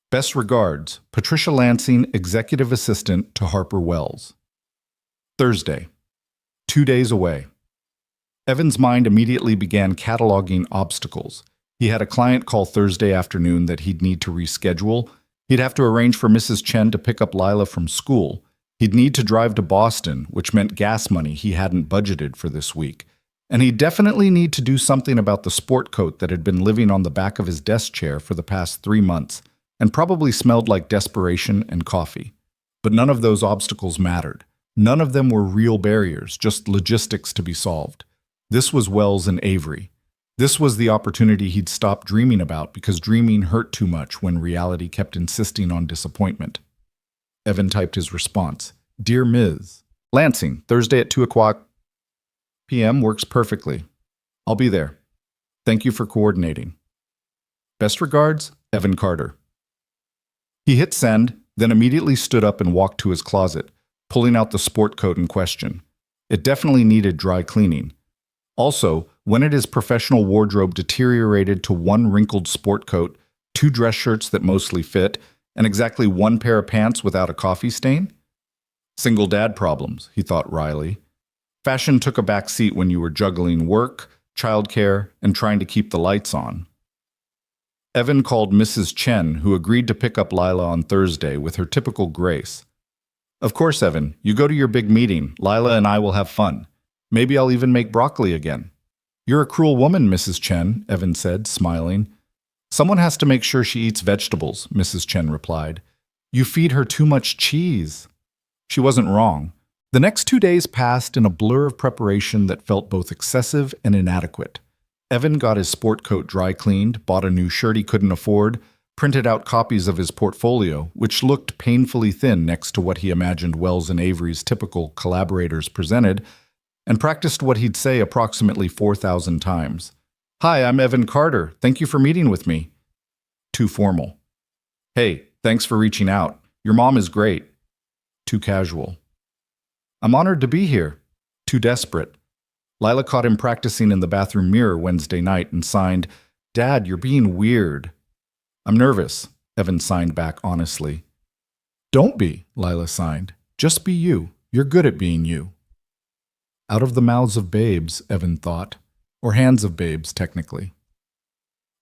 Best regards, Patricia Lansing, Executive Assistant to Harper Wells." Thursday, 2 days away. Evan's mind immediately began cataloging obstacles. He had a client call Thursday afternoon that he'd need to reschedule. He'd have to arrange for Mrs. Chen to pick up Lila from school. He'd need to drive to Boston, which meant gas money he hadn't budgeted for this week. And he'd definitely need to do something about the sport coat that had been living on the back of his desk chair for the past 3 months and probably smelled like desperation and coffee. But none of those obstacles mattered. None of them were real barriers, just logistics to be solved. This was Wells and Avery. This was the opportunity he'd stopped dreaming about because dreaming hurt too much when reality kept insisting on disappointment. Evan typed his response. "Dear Ms. Lansing, Thursday at 2 p.m. works perfectly. I'll be there. Thank you for coordinating. Best regards, Evan Carter." He hit send, then immediately stood up and walked to his closet, pulling out the sport coat in question. It definitely needed dry cleaning. Also, when had his professional wardrobe deteriorated to one wrinkled sport coat, 2 dress shirts that mostly fit, and exactly 1 pair of pants without a coffee stain? Single dad problems, he thought wryly. Fashion took a back seat when you were juggling work, childcare, and trying to keep the lights on. Evan called Mrs. Chen, who agreed to pick up Lila on Thursday with her typical grace. "Of course, Evan, you go to your big meeting. Lila and I will have fun. Maybe I'll even make broccoli again." "You're a cruel woman, Mrs. Chen," Evan said, smiling. "Someone has to make sure she eats vegetables," Mrs. Chen replied. "You feed her too much cheese." She wasn't wrong. The next 2 days passed in a blur of preparation that felt both excessive and inadequate. Evan got his sport coat dry cleaned, bought a new shirt he couldn't afford, printed out copies of his portfolio, which looked painfully thin next to what he imagined Wells and Avery's typical collaborators presented, and practiced what he'd say approximately 4,000 times. "Hi, I'm Evan Carter. Thank you for meeting with me." Too formal. "Hey, thanks for reaching out. Your mom is great." Too casual. "I'm honored to be here." Too desperate. Lila caught him practicing in the bathroom mirror Wednesday night and signed, "Dad, you're being weird." "I'm nervous," Evan signed back honestly. "Don't be," Lila signed. "Just be you. You're good at being you." Out of the mouths of babes, Evan thought. Or hands of babes, technically.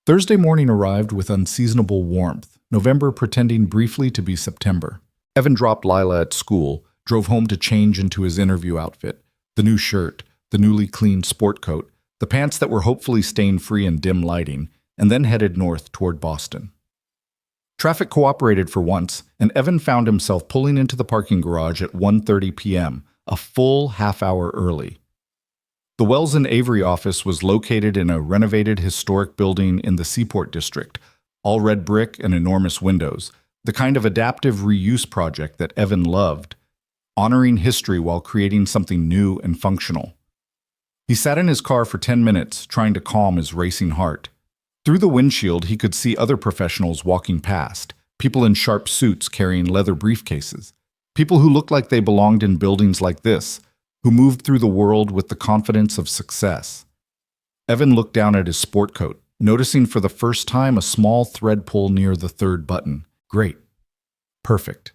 Thursday morning arrived with unseasonable warmth, November pretending briefly to be September. Evan dropped Lila at school, drove home to change into his interview outfit, the new shirt, the newly cleaned sport coat, the pants that were hopefully stain-free in dim lighting, and then headed north toward Boston. Traffic cooperated for once, and Evan found himself pulling into the parking garage at 1:30 p.m., a full half-hour early. The Wells and Avery office was located in a renovated historic building in the Seaport District, all red brick and enormous windows, the kind of adaptive reuse project that Evan loved, honoring history while creating something new and functional. He sat in his car for 10 minutes, trying to calm his racing heart. Through the windshield, he could see other professionals walking past, people in sharp suits carrying leather briefcases, people who looked like they belonged in buildings like this, who moved through the world with the confidence of success. Evan looked down at his sport coat, noticing for the first time a small thread pull near the third button. Great. Perfect.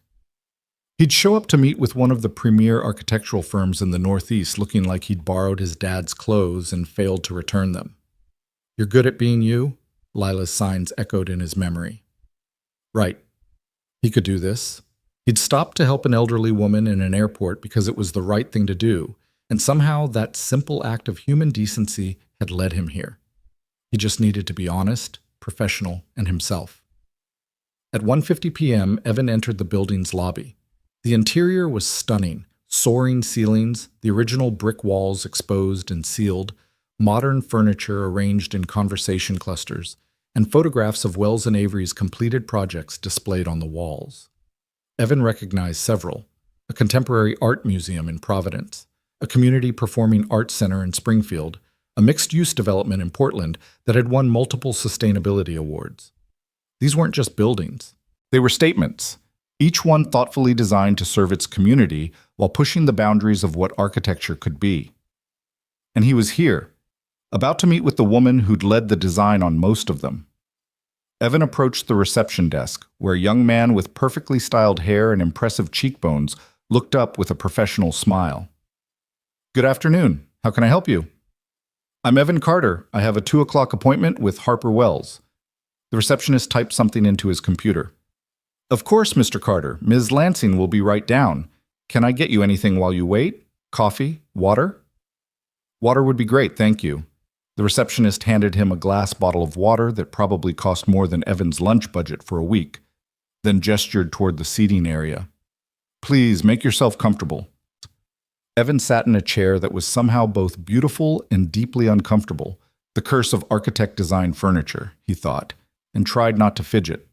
He'd show up to meet with one of the premier architectural firms in the Northeast looking like he'd borrowed his dad's clothes and failed to return them. "You're good at being you?" Lila's signs echoed in his memory. Right. He could do this. He'd stopped to help an elderly woman in an airport because it was the right thing to do, and somehow that simple act of human decency had led him here. He just needed to be honest, professional, and himself. At 1:50 p.m., Evan entered the building's lobby. The interior was stunning, soaring ceilings, the original brick walls exposed and sealed, modern furniture arranged in conversation clusters, and photographs of Wells and Avery's completed projects displayed on the walls. Evan recognized several: a contemporary art museum in Providence, a community performing arts center in Springfield, a mixed-use development in Portland that had won multiple sustainability awards. These weren't just buildings. They were statements, each one thoughtfully designed to serve its community while pushing the boundaries of what architecture could be. And he was here, about to meet with the woman who'd led the design on most of them. Evan approached the reception desk, where a young man with perfectly styled hair and impressive cheekbones looked up with a professional smile. "Good afternoon. How can I help you?" "I'm Evan Carter. I have a 2 o'clock appointment with Harper Wells." The receptionist typed something into his computer. "Of course, Mr. Carter. Ms. Lansing will be right down. Can I get you anything while you wait? Coffee? Water?" "Water would be great, thank you." The receptionist handed him a glass bottle of water that probably cost more than Evan's lunch budget for a week, then gestured toward the seating area. "Please, make yourself comfortable." Evan sat in a chair that was somehow both beautiful and deeply uncomfortable, the curse of architect-designed furniture, he thought, and tried not to fidget.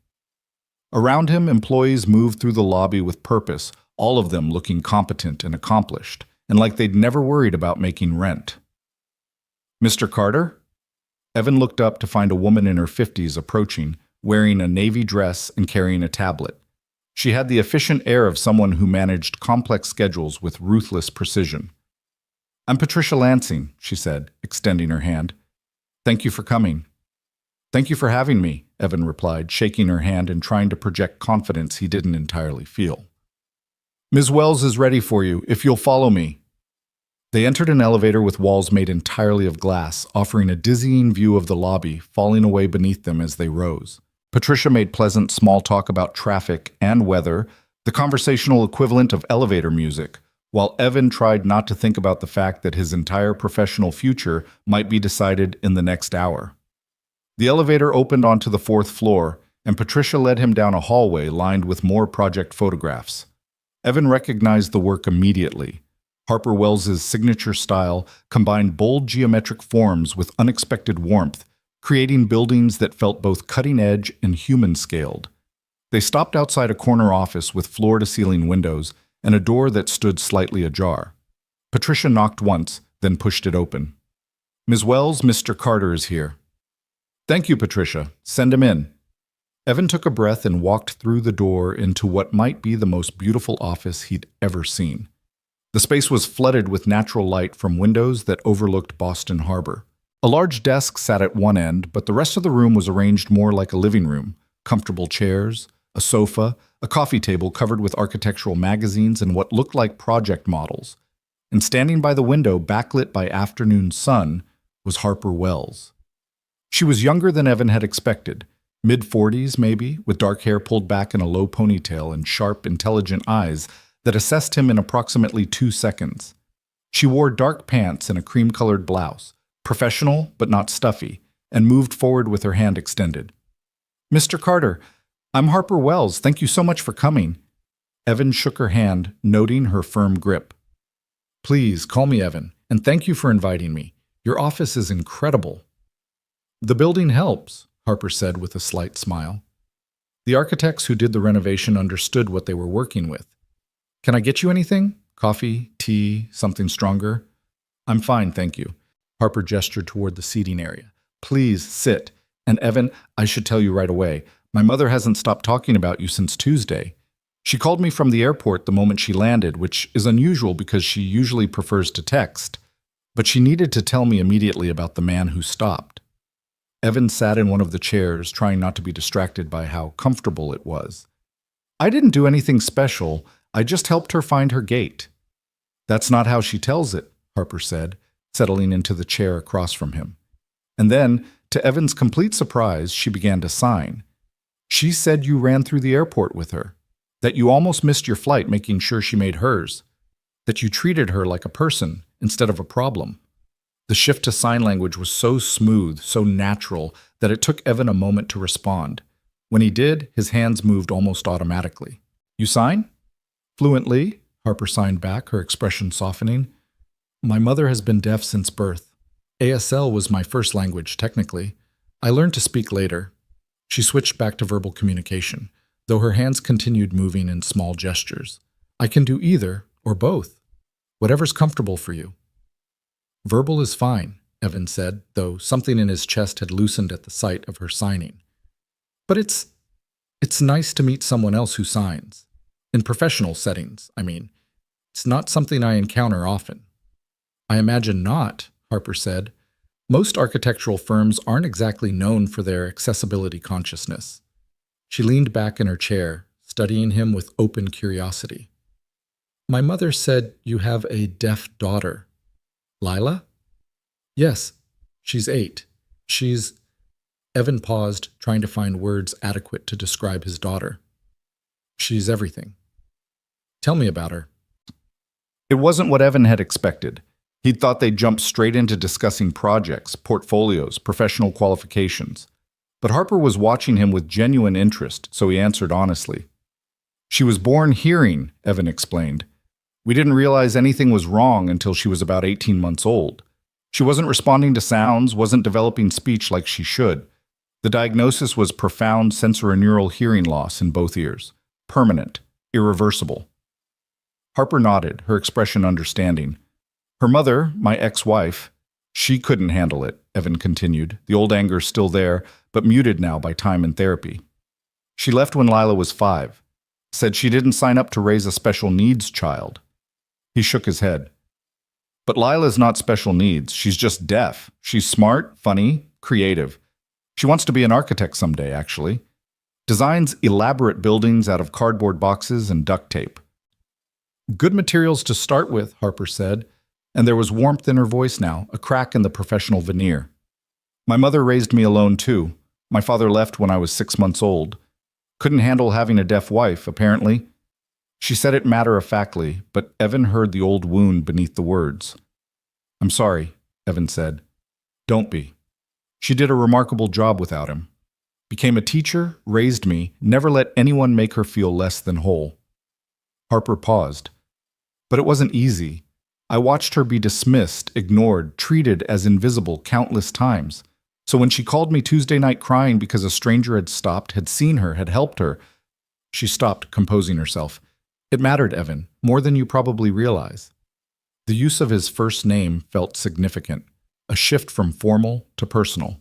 Around him, employees moved through the lobby with purpose, all of them looking competent and accomplished, and like they'd never worried about making rent. "Mr. Carter?" Evan looked up to find a woman in her 50s approaching, wearing a navy dress and carrying a tablet. She had the efficient air of someone who managed complex schedules with ruthless precision. "I'm Patricia Lansing," she said, extending her hand. "Thank you for coming." "Thank you for having me," Evan replied, shaking her hand and trying to project confidence he didn't entirely feel. "Ms. Wells is ready for you, if you'll follow me." They entered an elevator with walls made entirely of glass, offering a dizzying view of the lobby, falling away beneath them as they rose. Patricia made pleasant small talk about traffic and weather, the conversational equivalent of elevator music, while Evan tried not to think about the fact that his entire professional future might be decided in the next hour. The elevator opened onto the 4th floor, and Patricia led him down a hallway lined with more project photographs. Evan recognized the work immediately. Harper Wells's signature style combined bold geometric forms with unexpected warmth, creating buildings that felt both cutting-edge and human-scaled. They stopped outside a corner office with floor-to-ceiling windows and a door that stood slightly ajar. Patricia knocked once, then pushed it open. "Ms. Wells, Mr. Carter is here." "Thank you, Patricia. Send him in." Evan took a breath and walked through the door into what might be the most beautiful office he'd ever seen. The space was flooded with natural light from windows that overlooked Boston Harbor. A large desk sat at one end, but the rest of the room was arranged more like a living room. Comfortable chairs, a sofa, a coffee table covered with architectural magazines and what looked like project models. And standing by the window, backlit by afternoon sun, was Harper Wells. She was younger than Evan had expected, mid-40s maybe, with dark hair pulled back in a low ponytail and sharp, intelligent eyes that assessed him in approximately 2 seconds. She wore dark pants and a cream-colored blouse, professional but not stuffy, and moved forward with her hand extended. "Mr. Carter, I'm Harper Wells. Thank you so much for coming." Evan shook her hand, noting her firm grip. "Please, call me Evan, and thank you for inviting me. Your office is incredible." "The building helps," Harper said with a slight smile. The architects who did the renovation understood what they were working with. "Can I get you anything? Coffee, tea, something stronger?" "I'm fine, thank you." Harper gestured toward the seating area. "Please, sit. And Evan, I should tell you right away, my mother hasn't stopped talking about you since Tuesday. She called me from the airport the moment she landed, which is unusual because she usually prefers to text. But she needed to tell me immediately about the man who stopped." Evan sat in one of the chairs, trying not to be distracted by how comfortable it was. "I didn't do anything special. I just helped her find her gate." "That's not how she tells it," Harper said, settling into the chair across from him. And then, to Evan's complete surprise, she began to sign. "She said you ran through the airport with her, that you almost missed your flight making sure she made hers, that you treated her like a person instead of a problem." The shift to sign language was so smooth, so natural, that it took Evan a moment to respond. When he did, his hands moved almost automatically. "You sign?" "Fluently," Harper signed back, her expression softening. "My mother has been deaf since birth. ASL was my first language, technically. I learned to speak later." She switched back to verbal communication, though her hands continued moving in small gestures. "I can do either, or both. Whatever's comfortable for you." "Verbal is fine," Evan said, though something in his chest had loosened at the sight of her signing. "But it's nice to meet someone else who signs. In professional settings, I mean. It's not something I encounter often." "I imagine not," Harper said. "Most architectural firms aren't exactly known for their accessibility consciousness." She leaned back in her chair, studying him with open curiosity. "My mother said you have a deaf daughter. Lila?" "Yes, she's 8. She's—" Evan paused, trying to find words adequate to describe his daughter. "She's everything." "Tell me about her." It wasn't what Evan had expected. He'd thought they'd jump straight into discussing projects, portfolios, professional qualifications. But Harper was watching him with genuine interest, so he answered honestly. "She was born hearing," Evan explained. "We didn't realize anything was wrong until she was about 18 months old. She wasn't responding to sounds, wasn't developing speech like she should. The diagnosis was profound sensorineural hearing loss in both ears. Permanent, irreversible." Harper nodded, her expression understanding. "Her mother, my ex-wife, she couldn't handle it," Evan continued, the old anger still there, but muted now by time and therapy. "She left when Lila was 5. Said she didn't sign up to raise a special needs child." He shook his head. "But Lila's not special needs. She's just deaf. She's smart, funny, creative. She wants to be an architect someday, actually. Designs elaborate buildings out of cardboard boxes and duct tape." "Good materials to start with," Harper said, and there was warmth in her voice now, a crack in the professional veneer. "My mother raised me alone, too. My father left when I was 6 months old. Couldn't handle having a deaf wife, apparently." She said it matter-of-factly, but Evan heard the old wound beneath the words. "I'm sorry," Evan said. "Don't be. She did a remarkable job without him. Became a teacher, raised me, never let anyone make her feel less than whole." Harper paused. "But it wasn't easy. I watched her be dismissed, ignored, treated as invisible countless times. So when she called me Tuesday night crying because a stranger had stopped, had seen her, had helped her, she stopped, composing herself. It mattered, Evan, more than you probably realize. The use of his first name felt significant, a shift from formal to personal.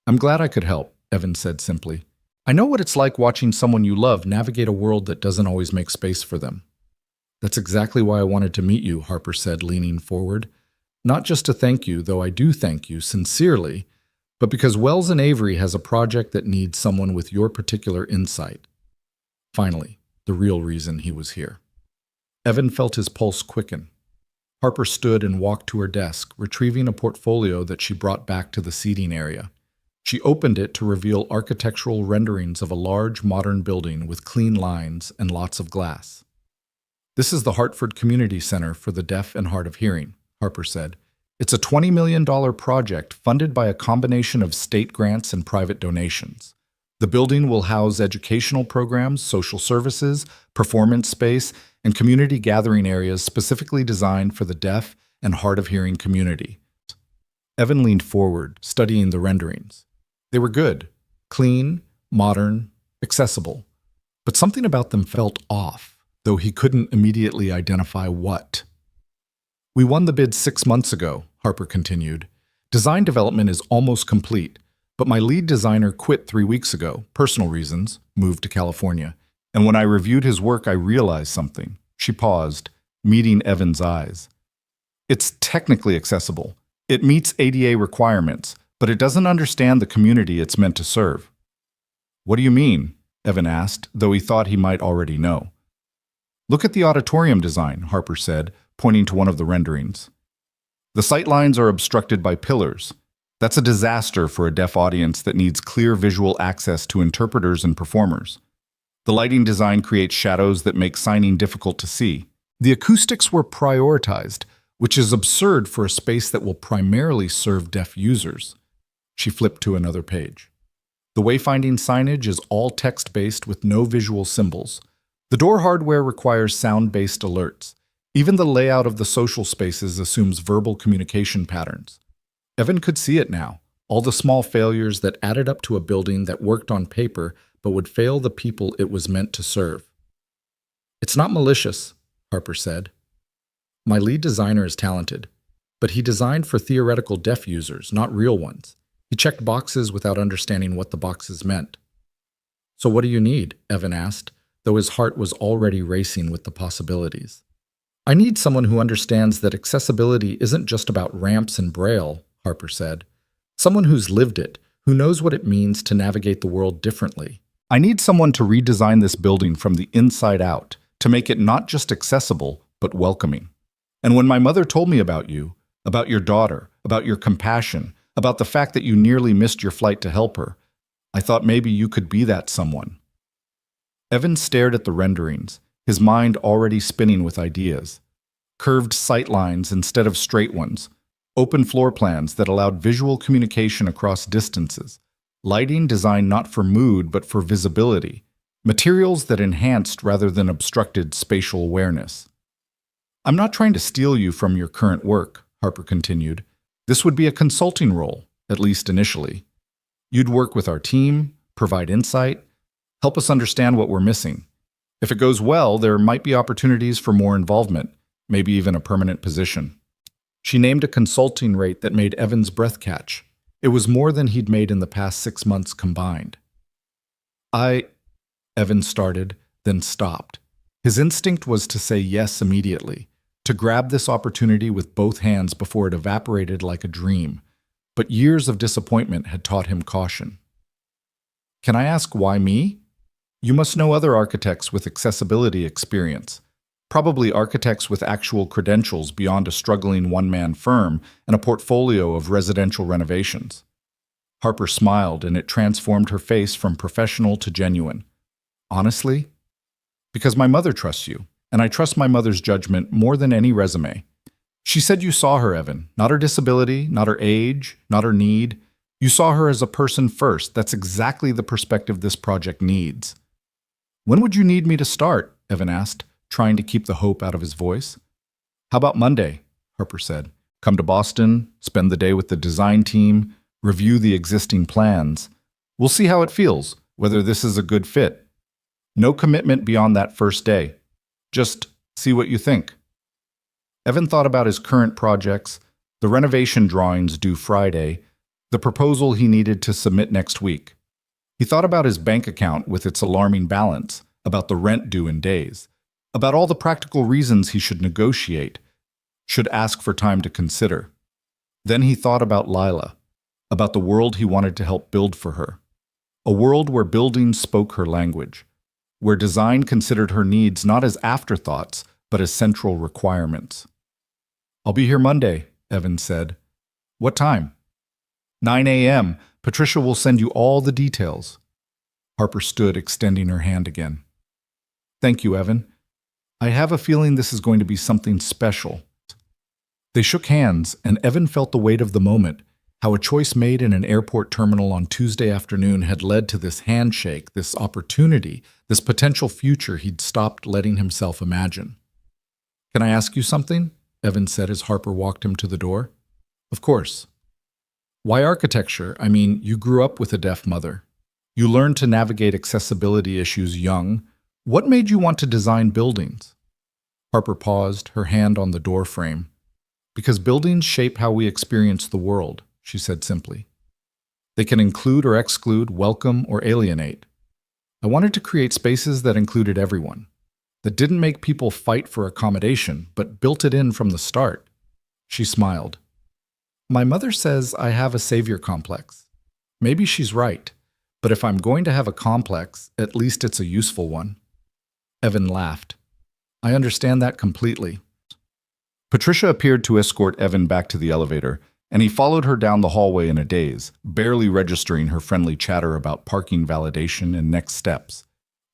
I'm glad I could help, Evan said simply. I know what it's like watching someone you love navigate a world that doesn't always make space for them. That's exactly why I wanted to meet you, Harper said, leaning forward. Not just to thank you, though I do thank you sincerely, but because Wells and Avery has a project that needs someone with your particular insight. Finally, the real reason he was here. Evan felt his pulse quicken. Harper stood and walked to her desk, retrieving a portfolio that she brought back to the seating area. She opened it to reveal architectural renderings of a large modern building with clean lines and lots of glass. This is the Hartford Community Center for the Deaf and Hard of Hearing, Harper said. It's a $20 million project funded by a combination of state grants and private donations. The building will house educational programs, social services, performance space, and community gathering areas specifically designed for the deaf and hard of hearing community. Evan leaned forward, studying the renderings. They were good, clean, modern, accessible, but something about them felt off, though he couldn't immediately identify what. We won the bid 6 months ago, Harper continued. Design development is almost complete, but my lead designer quit 3 weeks ago, personal reasons, moved to California. And when I reviewed his work, I realized something. She paused, meeting Evan's eyes. It's technically accessible. It meets ADA requirements, but it doesn't understand the community it's meant to serve. What do you mean? Evan asked, though he thought he might already know. Look at the auditorium design, Harper said, pointing to one of the renderings. The sightlines are obstructed by pillars. That's a disaster for a deaf audience that needs clear visual access to interpreters and performers. The lighting design creates shadows that make signing difficult to see. The acoustics were prioritized, which is absurd for a space that will primarily serve deaf users. She flipped to another page. The wayfinding signage is all text-based with no visual symbols. The door hardware requires sound-based alerts. Even the layout of the social spaces assumes verbal communication patterns. Evan could see it now, all the small failures that added up to a building that worked on paper but would fail the people it was meant to serve. It's not malicious, Harper said. My lead designer is talented, but he designed for theoretical deaf users, not real ones. He checked boxes without understanding what the boxes meant. So what do you need? Evan asked, though his heart was already racing with the possibilities. I need someone who understands that accessibility isn't just about ramps and braille, Harper said. Someone who's lived it, who knows what it means to navigate the world differently. I need someone to redesign this building from the inside out, to make it not just accessible, but welcoming. And when my mother told me about you, about your daughter, about your compassion, about the fact that you nearly missed your flight to help her, I thought maybe you could be that someone. Evan stared at the renderings, his mind already spinning with ideas. Curved sight lines instead of straight ones, open floor plans that allowed visual communication across distances, lighting designed not for mood but for visibility, materials that enhanced rather than obstructed spatial awareness. I'm not trying to steal you from your current work, Harper continued. This would be a consulting role, at least initially. You'd work with our team, provide insight, help us understand what we're missing. If it goes well, there might be opportunities for more involvement, maybe even a permanent position. She named a consulting rate that made Evan's breath catch. It was more than he'd made in the past 6 months combined. Evan started, then stopped. His instinct was to say yes immediately, to grab this opportunity with both hands before it evaporated like a dream. But years of disappointment had taught him caution. Can I ask why me? You must know other architects with accessibility experience, probably architects with actual credentials beyond a struggling one-man firm and a portfolio of residential renovations. Harper smiled, and it transformed her face from professional to genuine. Honestly? Because my mother trusts you, and I trust my mother's judgment more than any resume. She said you saw her, Evan, not her disability, not her age, not her need. You saw her as a person first. That's exactly the perspective this project needs. When would you need me to start? Evan asked, trying to keep the hope out of his voice. How about Monday? Harper said. Come to Boston, spend the day with the design team. review the existing plans. We'll see how it feels, whether this is a good fit. No commitment beyond that first day. Just see what you think. Evan thought about his current projects, the renovation drawings due Friday, the proposal he needed to submit next week. He thought about his bank account with its alarming balance, about the rent due in days, about all the practical reasons he should negotiate, should ask for time to consider. Then he thought about Lila, about the world he wanted to help build for her. A world where buildings spoke her language, where design considered her needs not as afterthoughts, but as central requirements. "I'll be here Monday," Evan said. "What time?" 9 a.m. Patricia will send you all the details." Harper stood, extending her hand again. "Thank you, Evan. I have a feeling this is going to be something special." They shook hands, and Evan felt the weight of the moment, how a choice made in an airport terminal on Tuesday afternoon had led to this handshake, this opportunity, this potential future he'd stopped letting himself imagine. "Can I ask you something?" Evan said as Harper walked him to the door. "Of course." "Why architecture? I mean, you grew up with a deaf mother. You learned to navigate accessibility issues young. What made you want to design buildings?" Harper paused, her hand on the door frame. "Because buildings shape how we experience the world," she said simply. "They can include or exclude, welcome or alienate. I wanted to create spaces that included everyone, that didn't make people fight for accommodation, but built it in from the start." She smiled. "My mother says I have a savior complex. Maybe she's right, but if I'm going to have a complex, at least it's a useful one." Evan laughed. "I understand that completely." Patricia appeared to escort Evan back to the elevator, and he followed her down the hallway in a daze, barely registering her friendly chatter about parking validation and next steps.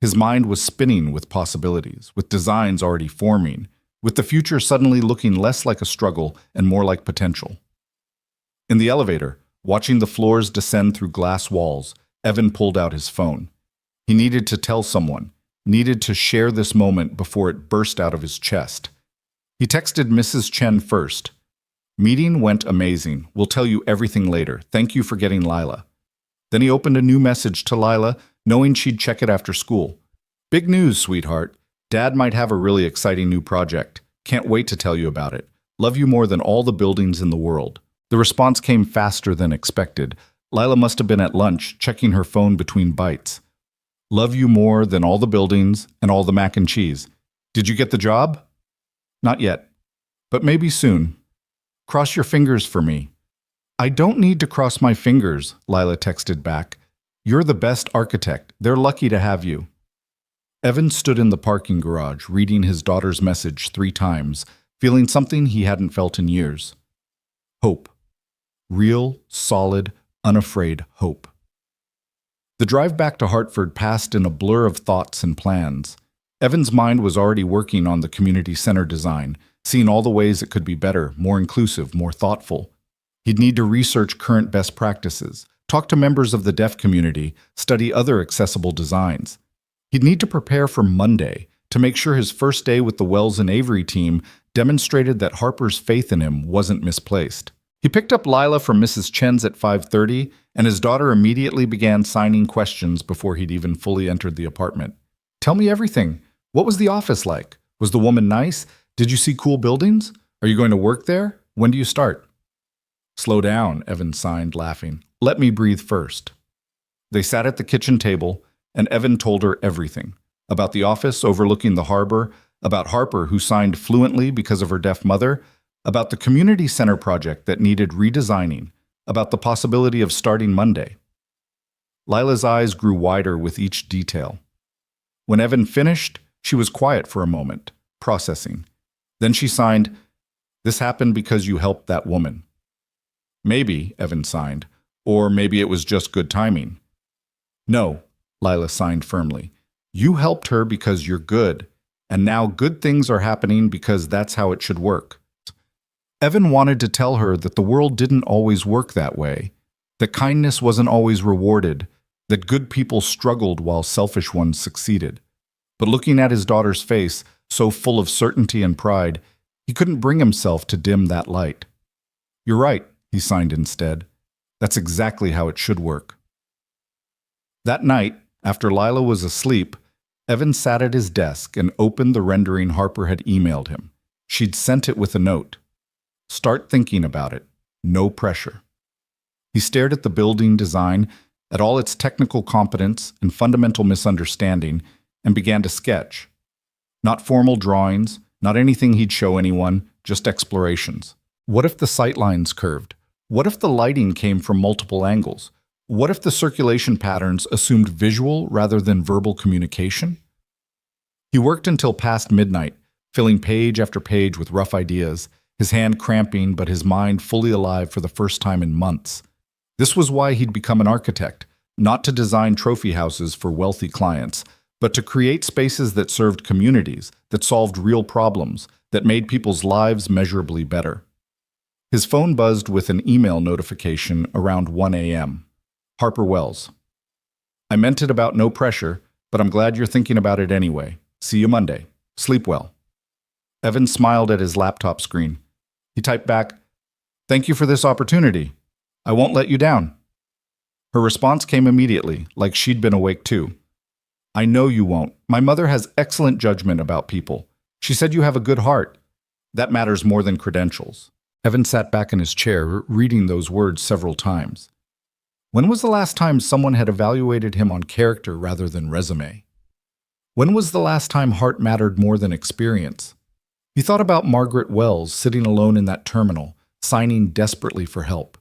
His mind was spinning with possibilities, with designs already forming, with the future suddenly looking less like a struggle and more like potential. In the elevator, watching the floors descend through glass walls, Evan pulled out his phone. He needed to tell someone, needed to share this moment before it burst out of his chest. He texted Mrs. Chen first. "Meeting went amazing. We'll tell you everything later. Thank you for getting Lila." Then he opened a new message to Lila, knowing she'd check it after school. "Big news, sweetheart. Dad might have a really exciting new project. Can't wait to tell you about it. Love you more than all the buildings in the world." The response came faster than expected. Lila must have been at lunch, checking her phone between bites. "Love you more than all the buildings and all the mac and cheese. Did you get the job?" "Not yet, but maybe soon. Cross your fingers for me." "I don't need to cross my fingers," Lila texted back. "You're the best architect. They're lucky to have you." Evan stood in the parking garage, reading his daughter's message 3 times, feeling something he hadn't felt in years. Hope. Real, solid, unafraid hope. The drive back to Hartford passed in a blur of thoughts and plans. Evan's mind was already working on the community center design, seeing all the ways it could be better, more inclusive, more thoughtful. He'd need to research current best practices, talk to members of the deaf community, study other accessible designs. He'd need to prepare for Monday to make sure his first day with the Wells and Avery team demonstrated that Harper's faith in him wasn't misplaced. He picked up Lila from Mrs. Chen's at 5:30, and his daughter immediately began signing questions before he'd even fully entered the apartment. "Tell me everything. What was the office like? Was the woman nice? Did you see cool buildings? Are you going to work there? When do you start?" "Slow down," Evan signed, laughing. "Let me breathe first." They sat at the kitchen table, and Evan told her everything. About the office overlooking the harbor, about Harper, who signed fluently because of her deaf mother, about the community center project that needed redesigning, about the possibility of starting Monday. Lila's eyes grew wider with each detail. When Evan finished, she was quiet for a moment, processing. Then she signed, "This happened because you helped that woman." "Maybe," Evan signed, "or maybe it was just good timing." "No," Lila signed firmly. "You helped her because you're good, and now good things are happening because that's how it should work." Evan wanted to tell her that the world didn't always work that way, that kindness wasn't always rewarded, that good people struggled while selfish ones succeeded. But looking at his daughter's face, so full of certainty and pride, he couldn't bring himself to dim that light. "You're right," he signed instead. That's exactly how it should work. That night, after Lila was asleep, Evan sat at his desk and opened the rendering Harper had emailed him. She'd sent it with a note. Start thinking about it. No pressure. He stared at the building design, at all its technical competence and fundamental misunderstanding, and began to sketch. Not formal drawings, not anything he'd show anyone, just explorations. What if the sightlines curved? What if the lighting came from multiple angles? What if the circulation patterns assumed visual rather than verbal communication? He worked until past midnight, filling page after page with rough ideas, his hand cramping but his mind fully alive for the first time in months. This was why he'd become an architect, not to design trophy houses for wealthy clients, but to create spaces that served communities, that solved real problems, that made people's lives measurably better. His phone buzzed with an email notification around 1 a.m. Harper Wells. I meant it about no pressure, but I'm glad you're thinking about it anyway. See you Monday. Sleep well. Evan smiled at his laptop screen. He typed back, "Thank you for this opportunity. I won't let you down." Her response came immediately, like she'd been awake too. "I know you won't. My mother has excellent judgment about people. She said you have a good heart. That matters more than credentials." Evan sat back in his chair, reading those words several times. When was the last time someone had evaluated him on character rather than resume? When was the last time heart mattered more than experience? He thought about Margaret Wells sitting alone in that terminal, signing desperately for help.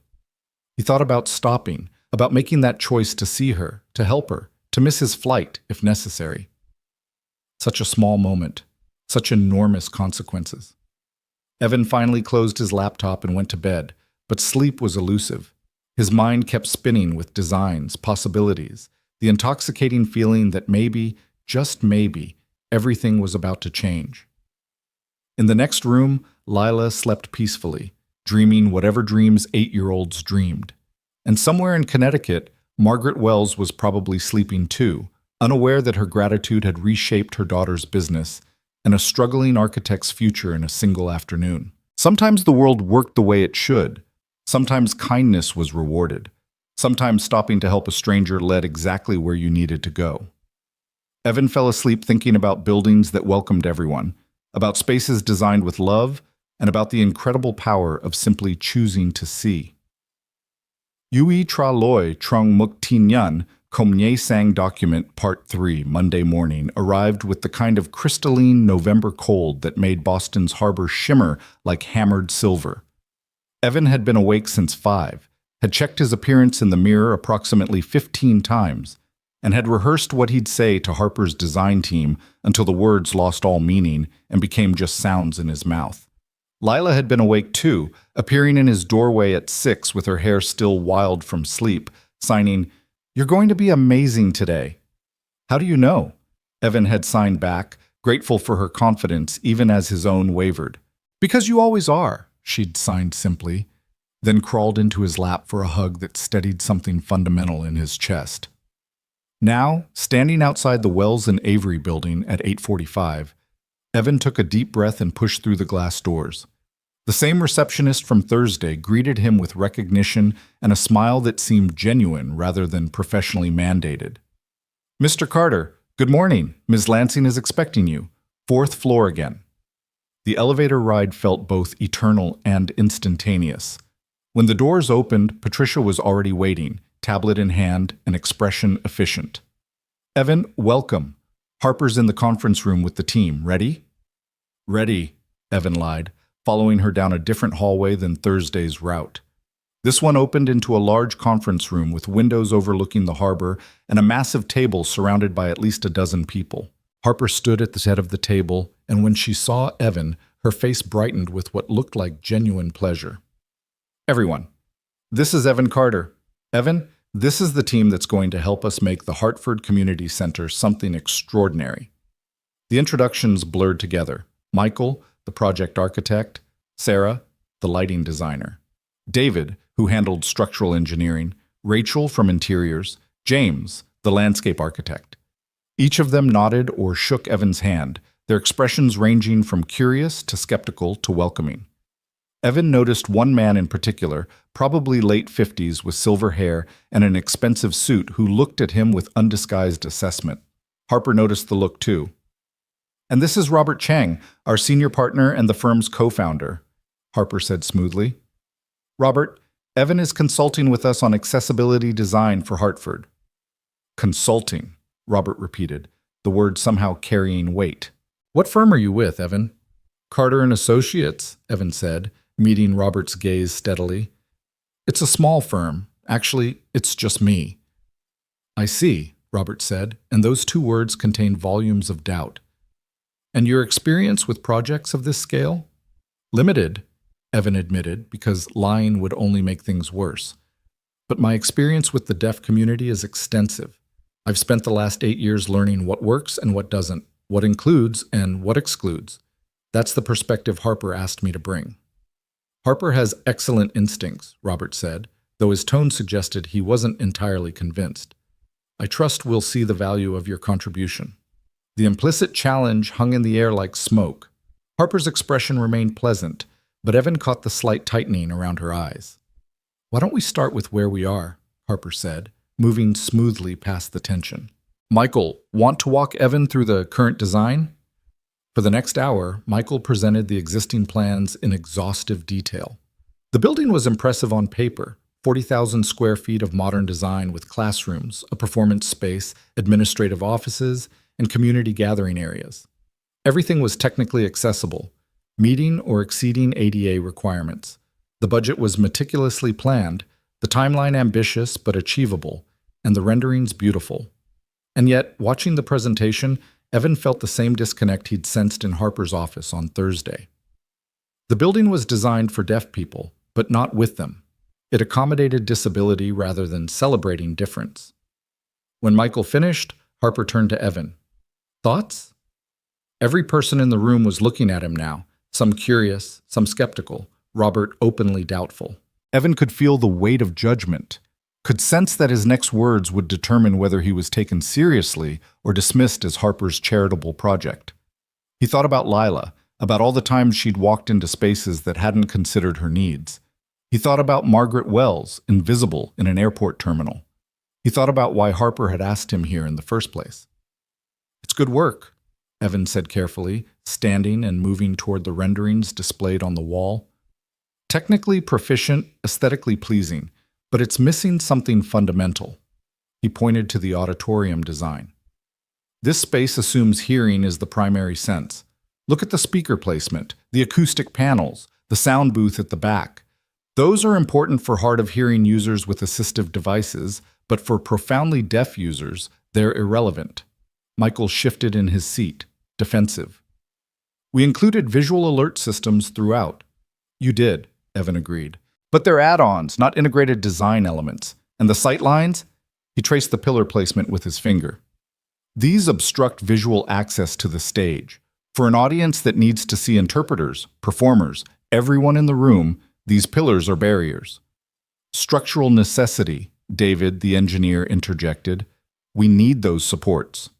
He thought about stopping, about making that choice to see her, to help her, to miss his flight if necessary. Such a small moment, such enormous consequences. Evan finally closed his laptop and went to bed, but sleep was elusive. His mind kept spinning with designs, possibilities, the intoxicating feeling that maybe, just maybe, everything was about to change. In the next room, Lila slept peacefully, dreaming whatever dreams 8-year-olds dreamed. And somewhere in Connecticut, Margaret Wells was probably sleeping too, unaware that her gratitude had reshaped her daughter's business and a struggling architect's future in a single afternoon. Sometimes the world worked the way it should. Sometimes kindness was rewarded. Sometimes stopping to help a stranger led exactly where you needed to go. Evan fell asleep thinking about buildings that welcomed everyone, about spaces designed with love, and about the incredible power of simply choosing to see. Yui Tra Loi Trong Muk Tin Yun Kom Nye Sang Document Part 3 Monday morning arrived with the kind of crystalline November cold that made Boston's harbor shimmer like hammered silver. Evan had been awake since 5, had checked his appearance in the mirror approximately 15 times, and had rehearsed what he'd say to Harper's design team until the words lost all meaning and became just sounds in his mouth. Lila had been awake too, appearing in his doorway at 6 with her hair still wild from sleep, signing, "You're going to be amazing today." "How do you know?" Evan had signed back, grateful for her confidence even as his own wavered. "Because you always are," she'd signed simply, then crawled into his lap for a hug that steadied something fundamental in his chest. Now, standing outside the Wells and Avery building at 8:45, Evan took a deep breath and pushed through the glass doors. The same receptionist from Thursday greeted him with recognition and a smile that seemed genuine rather than professionally mandated. "Mr. Carter, good morning. Ms. Lansing is expecting you. 4th floor again." The elevator ride felt both eternal and instantaneous. When the doors opened, Patricia was already waiting, tablet in hand, an expression efficient. "Evan, welcome. Harper's in the conference room with the team. Ready?" "Ready," Evan lied, following her down a different hallway than Thursday's route. This one opened into a large conference room with windows overlooking the harbor and a massive table surrounded by at least a dozen people. Harper stood at the head of the table, and when she saw Evan, her face brightened with what looked like genuine pleasure. "Everyone, this is Evan Carter. Evan, this is the team that's going to help us make the Hartford Community Center something extraordinary." The introductions blurred together. Michael, the project architect; Sarah, the lighting designer; David, who handled structural engineering; Rachel from interiors; James, the landscape architect. Each of them nodded or shook Evan's hand, their expressions ranging from curious to skeptical to welcoming. Evan noticed one man in particular, probably late 50s with silver hair and an expensive suit, who looked at him with undisguised assessment. Harper noticed the look too. "And this is Robert Chang, our senior partner and the firm's co-founder," Harper said smoothly. "Robert, Evan is consulting with us on accessibility design for Hartford." "Consulting," Robert repeated, the word somehow carrying weight. "What firm are you with, Evan?" "Carter and Associates," Evan said, meeting Robert's gaze steadily. "It's a small firm. Actually, it's just me." "I see," Robert said, and those two words contained volumes of doubt. "And your experience with projects of this scale?" "Limited," Evan admitted, because lying would only make things worse. "But my experience with the deaf community is extensive. I've spent the last 8 years learning what works and what doesn't, what includes and what excludes. That's the perspective Harper asked me to bring." "Harper has excellent instincts," Robert said, though his tone suggested he wasn't entirely convinced. "I trust we'll see the value of your contribution." The implicit challenge hung in the air like smoke. Harper's expression remained pleasant, but Evan caught the slight tightening around her eyes. "Why don't we start with where we are?" Harper said, moving smoothly past the tension. "Michael, want to walk Evan through the current design?" For the next hour, Michael presented the existing plans in exhaustive detail. The building was impressive on paper, 40,000 square feet of modern design with classrooms, a performance space, administrative offices, and community gathering areas. Everything was technically accessible, meeting or exceeding ADA requirements. The budget was meticulously planned, the timeline ambitious but achievable, and the renderings beautiful. And yet, watching the presentation, Evan felt the same disconnect he'd sensed in Harper's office on Thursday. The building was designed for deaf people, but not with them. It accommodated disability rather than celebrating difference. When Michael finished, Harper turned to Evan. "Thoughts?" Every person in the room was looking at him now, some curious, some skeptical, Robert openly doubtful. Evan could feel the weight of judgment, could sense that his next words would determine whether he was taken seriously or dismissed as Harper's charitable project. He thought about Lila, about all the times she'd walked into spaces that hadn't considered her needs. He thought about Margaret Wells, invisible in an airport terminal. He thought about why Harper had asked him here in the first place. "It's good work," Evan said carefully, standing and moving toward the renderings displayed on the wall. "Technically proficient, aesthetically pleasing, but it's missing something fundamental." He pointed to the auditorium design. "This space assumes hearing is the primary sense. Look at the speaker placement, the acoustic panels, the sound booth at the back. Those are important for hard-of-hearing users with assistive devices, but for profoundly deaf users, they're irrelevant." Michael shifted in his seat, defensive. "We included visual alert systems throughout." "You did," Evan agreed. "But they're add-ons, not integrated design elements. And the sight lines?" He traced the pillar placement with his finger. "These obstruct visual access to the stage. For an audience that needs to see interpreters, performers, everyone in the room, these pillars are barriers." "Structural necessity," David, the engineer, interjected. "We need those supports."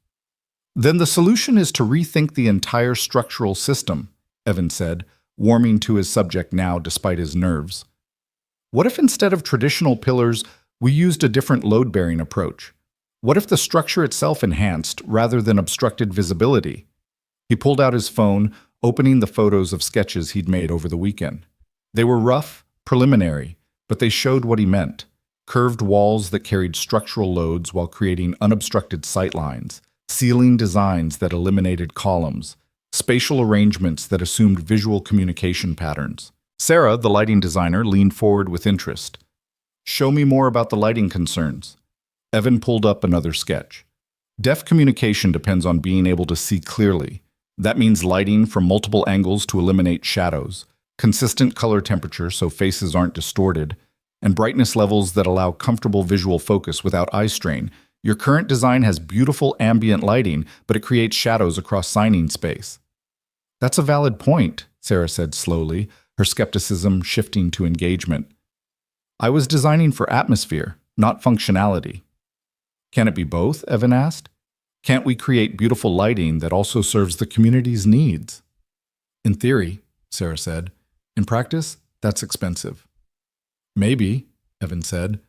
"Then the solution is to rethink the entire structural system," Evan said, warming to his subject now despite his nerves. "What if instead of traditional pillars, we used a different load-bearing approach? What if the structure itself enhanced rather than obstructed visibility?" He pulled out his phone, opening the photos of sketches he'd made over the weekend. They were rough, preliminary, but they showed what he meant. Curved walls that carried structural loads while creating unobstructed sightlines, ceiling designs that eliminated columns, spatial arrangements that assumed visual communication patterns. Sarah, the lighting designer, leaned forward with interest. "Show me more about the lighting concerns." Evan pulled up another sketch. "Deaf communication depends on being able to see clearly. That means lighting from multiple angles to eliminate shadows, consistent color temperature so faces aren't distorted, and brightness levels that allow comfortable visual focus without eye strain. Your current design has beautiful ambient lighting, but it creates shadows across signing space." "That's a valid point," Sarah said slowly, her skepticism shifting to engagement. "I was designing for atmosphere, not functionality." "Can it be both?" Evan asked. "Can't we create beautiful lighting that also serves the community's needs?" "In theory," Sarah said. "In practice, That's expensive. Maybe, Evan said.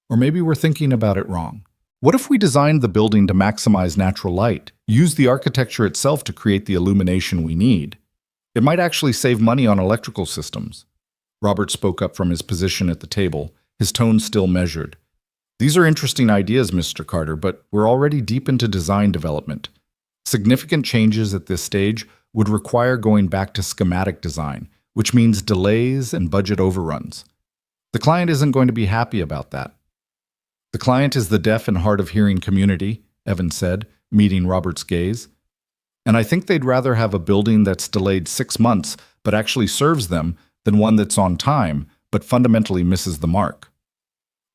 Or maybe we're thinking about it wrong. What if we designed the building to maximize natural light, use the architecture itself to create the illumination we need? It might actually save money on electrical systems. Robert spoke up from his position at the table, his tone still measured. These are interesting ideas, Mr. Carter, but we're already deep into design development. Significant changes at this stage would require going back to schematic design, which means delays and budget overruns. The client isn't going to be happy about that. The client is the deaf and hard of hearing community, Evan said, meeting Robert's gaze. And I think they'd rather have a building that's delayed 6 months but actually serves them than one that's on time but fundamentally misses the mark.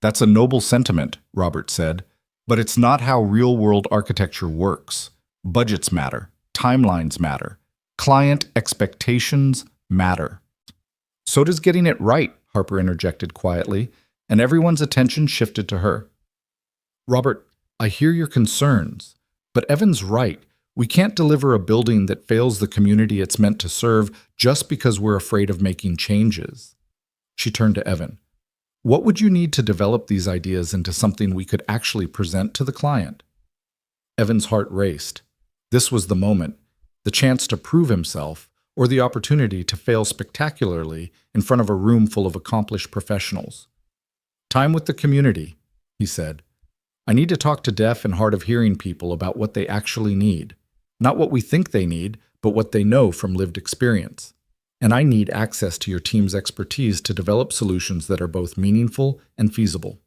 That's a noble sentiment, Robert said, but it's not how real-world architecture works. Budgets matter. Timelines matter. Client expectations matter. So does getting it right, Harper interjected quietly, and everyone's attention shifted to her. Robert, I hear your concerns, but Evan's right. We can't deliver a building that fails the community it's meant to serve just because we're afraid of making changes. She turned to Evan. What would you need to develop these ideas into something we could actually present to the client? Evan's heart raced. This was the moment, the chance to prove himself, or the opportunity to fail spectacularly in front of a room full of accomplished professionals. Time with the community, he said. I need to talk to deaf and hard of hearing people about what they actually need. Not what we think they need, but what they know from lived experience. And I need access to your team's expertise to develop solutions that are both meaningful and feasible.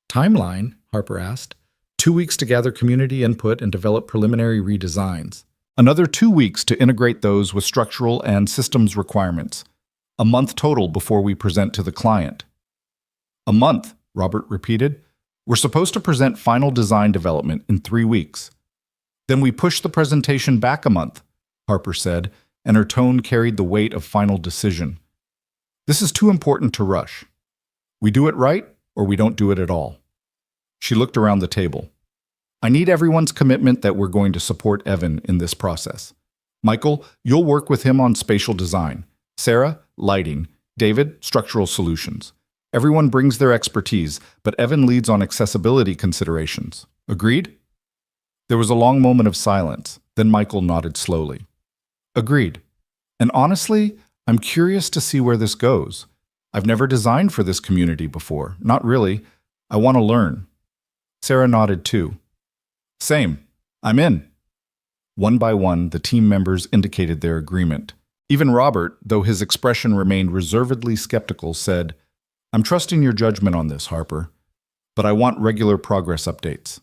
Timeline? Harper asked. 2 weeks to gather community input and develop preliminary redesigns. Another 2 weeks to integrate those with structural and systems requirements. A month total before we present to the client. A month, Robert repeated. We're supposed to present final design development in 3 weeks. Then we push the presentation back a month, Harper said, and her tone carried the weight of final decision. This is too important to rush. We do it right, or we don't do it at all. She looked around the table. I need everyone's commitment that we're going to support Evan in this process. Michael, you'll work with him on spatial design. Sarah, lighting. David, structural solutions. Everyone brings their expertise, but Evan leads on accessibility considerations. Agreed? There was a long moment of silence. Then Michael nodded slowly. Agreed. And honestly, I'm curious to see where this goes. I've never designed for this community before. Not really. I want to learn. Sarah nodded too. Same. I'm in. One by one, the team members indicated their agreement. Even Robert, though his expression remained reservedly skeptical, said, I'm trusting your judgment on this, Harper, but I want regular progress updates.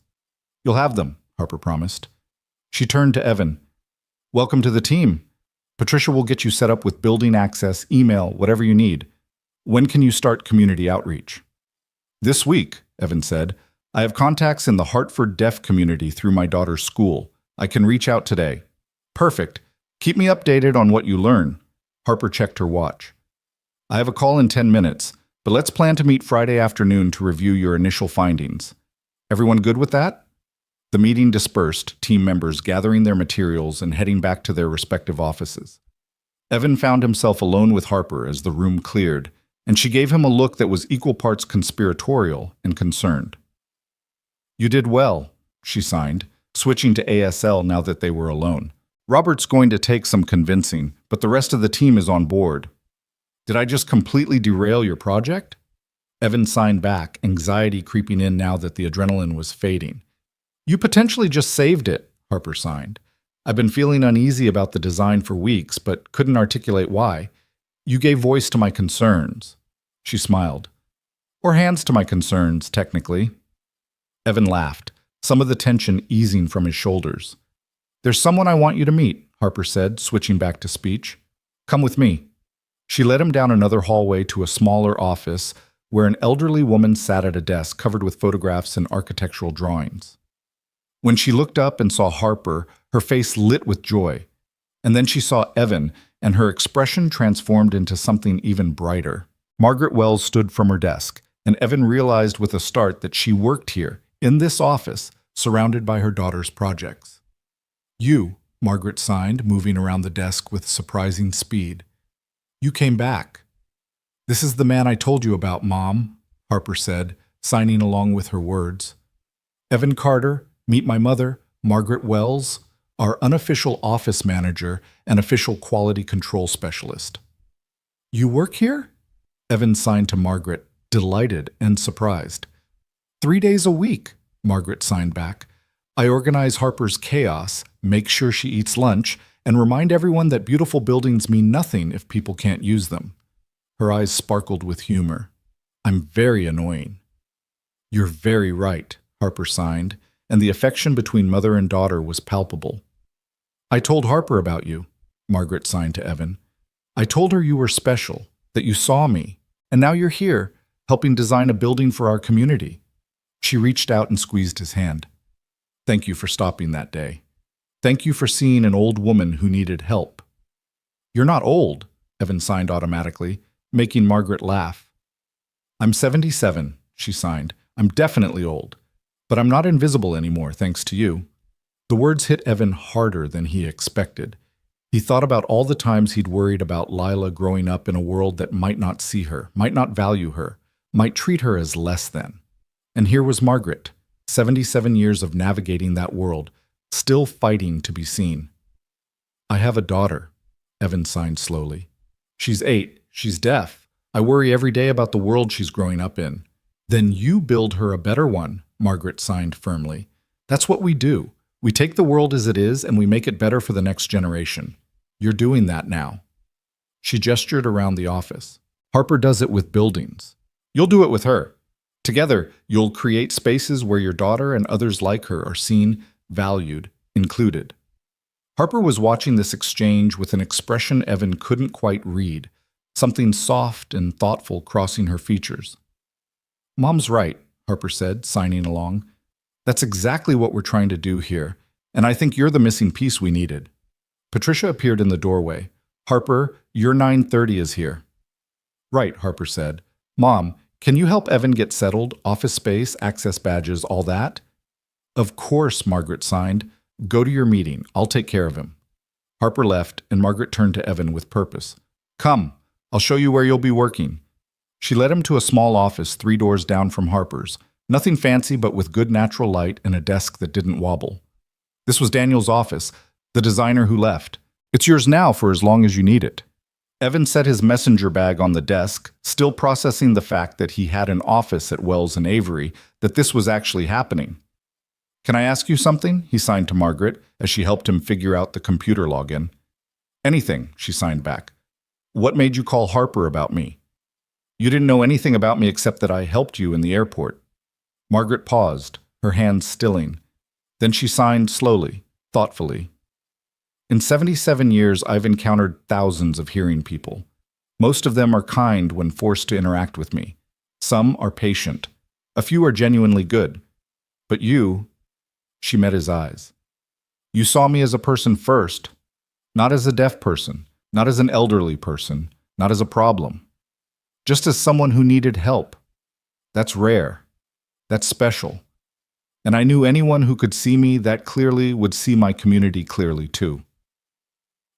You'll have them, Harper promised. She turned to Evan. Welcome to the team. Patricia will get you set up with building access, email, whatever you need. When can you start community outreach? This week, Evan said. I have contacts in the Hartford deaf community through my daughter's school. I can reach out today. Perfect. Keep me updated on what you learn. Harper checked her watch. I have a call in 10 minutes, but let's plan to meet Friday afternoon to review your initial findings. Everyone good with that? The meeting dispersed, team members gathering their materials and heading back to their respective offices. Evan found himself alone with Harper as the room cleared, and she gave him a look that was equal parts conspiratorial and concerned. You did well, she signed, switching to ASL now that they were alone. Robert's going to take some convincing, but the rest of the team is on board. Did I just completely derail your project? Evan signed back, anxiety creeping in now that the adrenaline was fading. You potentially just saved it, Harper signed. I've been feeling uneasy about the design for weeks, but couldn't articulate why. You gave voice to my concerns. She smiled. Or hands to my concerns, technically. Evan laughed, some of the tension easing from his shoulders. There's someone I want you to meet, Harper said, switching back to speech. Come with me. She led him down another hallway to a smaller office where an elderly woman sat at a desk covered with photographs and architectural drawings. When she looked up and saw Harper, her face lit with joy. And then she saw Evan, and her expression transformed into something even brighter. Margaret Wells stood from her desk, and Evan realized with a start that she worked here, in this office, surrounded by her daughter's projects. You, Margaret signed, moving around the desk with surprising speed. You came back. "This is the man I told you about, Mom," Harper said, signing along with her words. "Evan Carter, meet my mother, Margaret Wells, our unofficial office manager and official quality control specialist." "You work here?" Evan signed to Margaret, delighted and surprised. "3 days a week," Margaret signed back. "I organize Harper's chaos, make sure she eats lunch, and remind everyone that beautiful buildings mean nothing if people can't use them." Her eyes sparkled with humor. "I'm very annoying." "You're very right," Harper signed, and the affection between mother and daughter was palpable. "I told Harper about you," Margaret signed to Evan. "I told her you were special, that you saw me, and now you're here, helping design a building for our community." She reached out and squeezed his hand. "Thank you for stopping that day. Thank you for seeing an old woman who needed help." "You're not old," Evan signed automatically, making Margaret laugh. "I'm 77, she signed. "I'm definitely old. But I'm not invisible anymore, thanks to you." The words hit Evan harder than he expected. He thought about all the times he'd worried about Lila growing up in a world that might not see her, might not value her, might treat her as less than. And here was Margaret, 77 years of navigating that world, still fighting to be seen. "I have a daughter," Evan signed slowly. "She's 8. She's deaf. I worry every day about the world she's growing up in." "Then you build her a better one," Margaret signed firmly. "That's what we do. We take the world as it is and we make it better for the next generation. You're doing that now." She gestured around the office. "Harper does it with buildings. You'll do it with her. Together, you'll create spaces where your daughter and others like her are seen, valued, included." Harper was watching this exchange with an expression Evan couldn't quite read, something soft and thoughtful crossing her features. "Mom's right," Harper said, signing along. "That's exactly what we're trying to do here, and I think you're the missing piece we needed." Patricia appeared in the doorway. "Harper, your 9:30 is here." "Right," Harper said. "Mom, can you help Evan get settled, office space, access badges, all that?" "Of course," Margaret signed. "Go to your meeting. I'll take care of him." Harper left, and Margaret turned to Evan with purpose. "Come, I'll show you where you'll be working." She led him to a small office 3 doors down from Harper's. Nothing fancy, but with good natural light and a desk that didn't wobble. This was Daniel's office, the designer who left. "It's yours now for as long as you need it." Evan set his messenger bag on the desk, still processing the fact that he had an office at Wells and Avery, that this was actually happening. "Can I ask you something?" he signed to Margaret as she helped him figure out the computer login. "Anything," she signed back. "What made you call Harper about me?" "You didn't know anything about me except that I helped you in the airport." Margaret paused, her hands stilling. Then she signed slowly, thoughtfully. "In 77 years, I've encountered thousands of hearing people. Most of them are kind when forced to interact with me. Some are patient. A few are genuinely good. But you," she met his eyes, "you saw me as a person first, not as a deaf person, not as an elderly person, not as a problem. Just as someone who needed help. That's rare. That's special. And I knew anyone who could see me that clearly would see my community clearly too."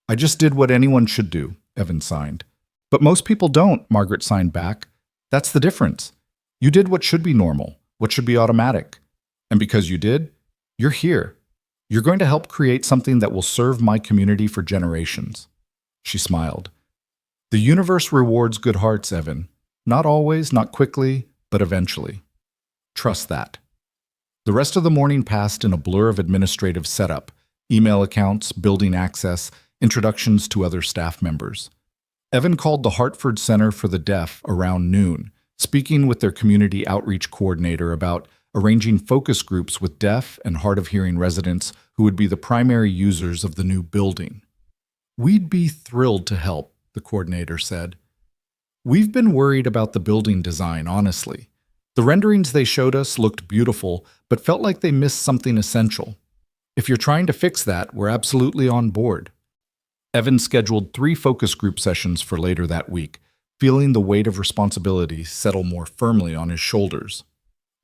"I just did what anyone should do," Evan signed. "But most people don't," Margaret signed back. "That's the difference. You did what should be normal, what should be automatic. And because you did, you're here. You're going to help create something that will serve my community for generations." She smiled. "The universe rewards good hearts, Evan. Not always, not quickly, but eventually. Trust that." The rest of the morning passed in a blur of administrative setup, email accounts, building access, introductions to other staff members. Evan called the Hartford Center for the Deaf around noon, speaking with their community outreach coordinator about arranging focus groups with deaf and hard-of-hearing residents who would be the primary users of the new building. "We'd be thrilled to help," the coordinator said. "We've been worried about the building design, honestly. The renderings they showed us looked beautiful, but felt like they missed something essential. If you're trying to fix that, we're absolutely on board." Evan scheduled 3 focus group sessions for later that week, feeling the weight of responsibility settle more firmly on his shoulders.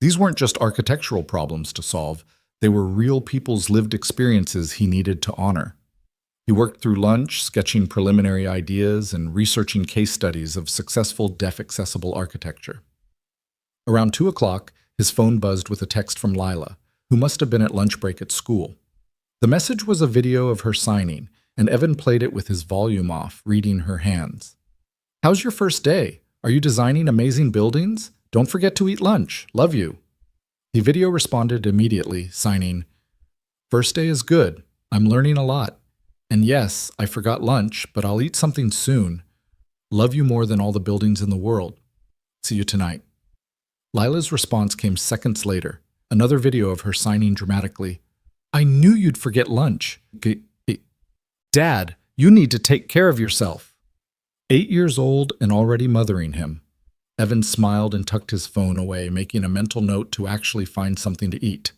These weren't just architectural problems to solve, they were real people's lived experiences he needed to honor. He worked through lunch, sketching preliminary ideas and researching case studies of successful deaf-accessible architecture. Around 2 o'clock, his phone buzzed with a text from Lila, who must have been at lunch break at school. The message was a video of her signing, and Evan played it with his volume off, reading her hands. "How's your first day? Are you designing amazing buildings? Don't forget to eat lunch. Love you." The video responded immediately, signing, "First day is good. I'm learning a lot. And yes, I forgot lunch, but I'll eat something soon. Love you more than all the buildings in the world. See you tonight." Lila's response came seconds later, another video of her signing dramatically, "I knew you'd forget lunch. Dad, you need to take care of yourself." 8 years old and already mothering him. Evan smiled and tucked his phone away, making a mental note to actually find something to eat.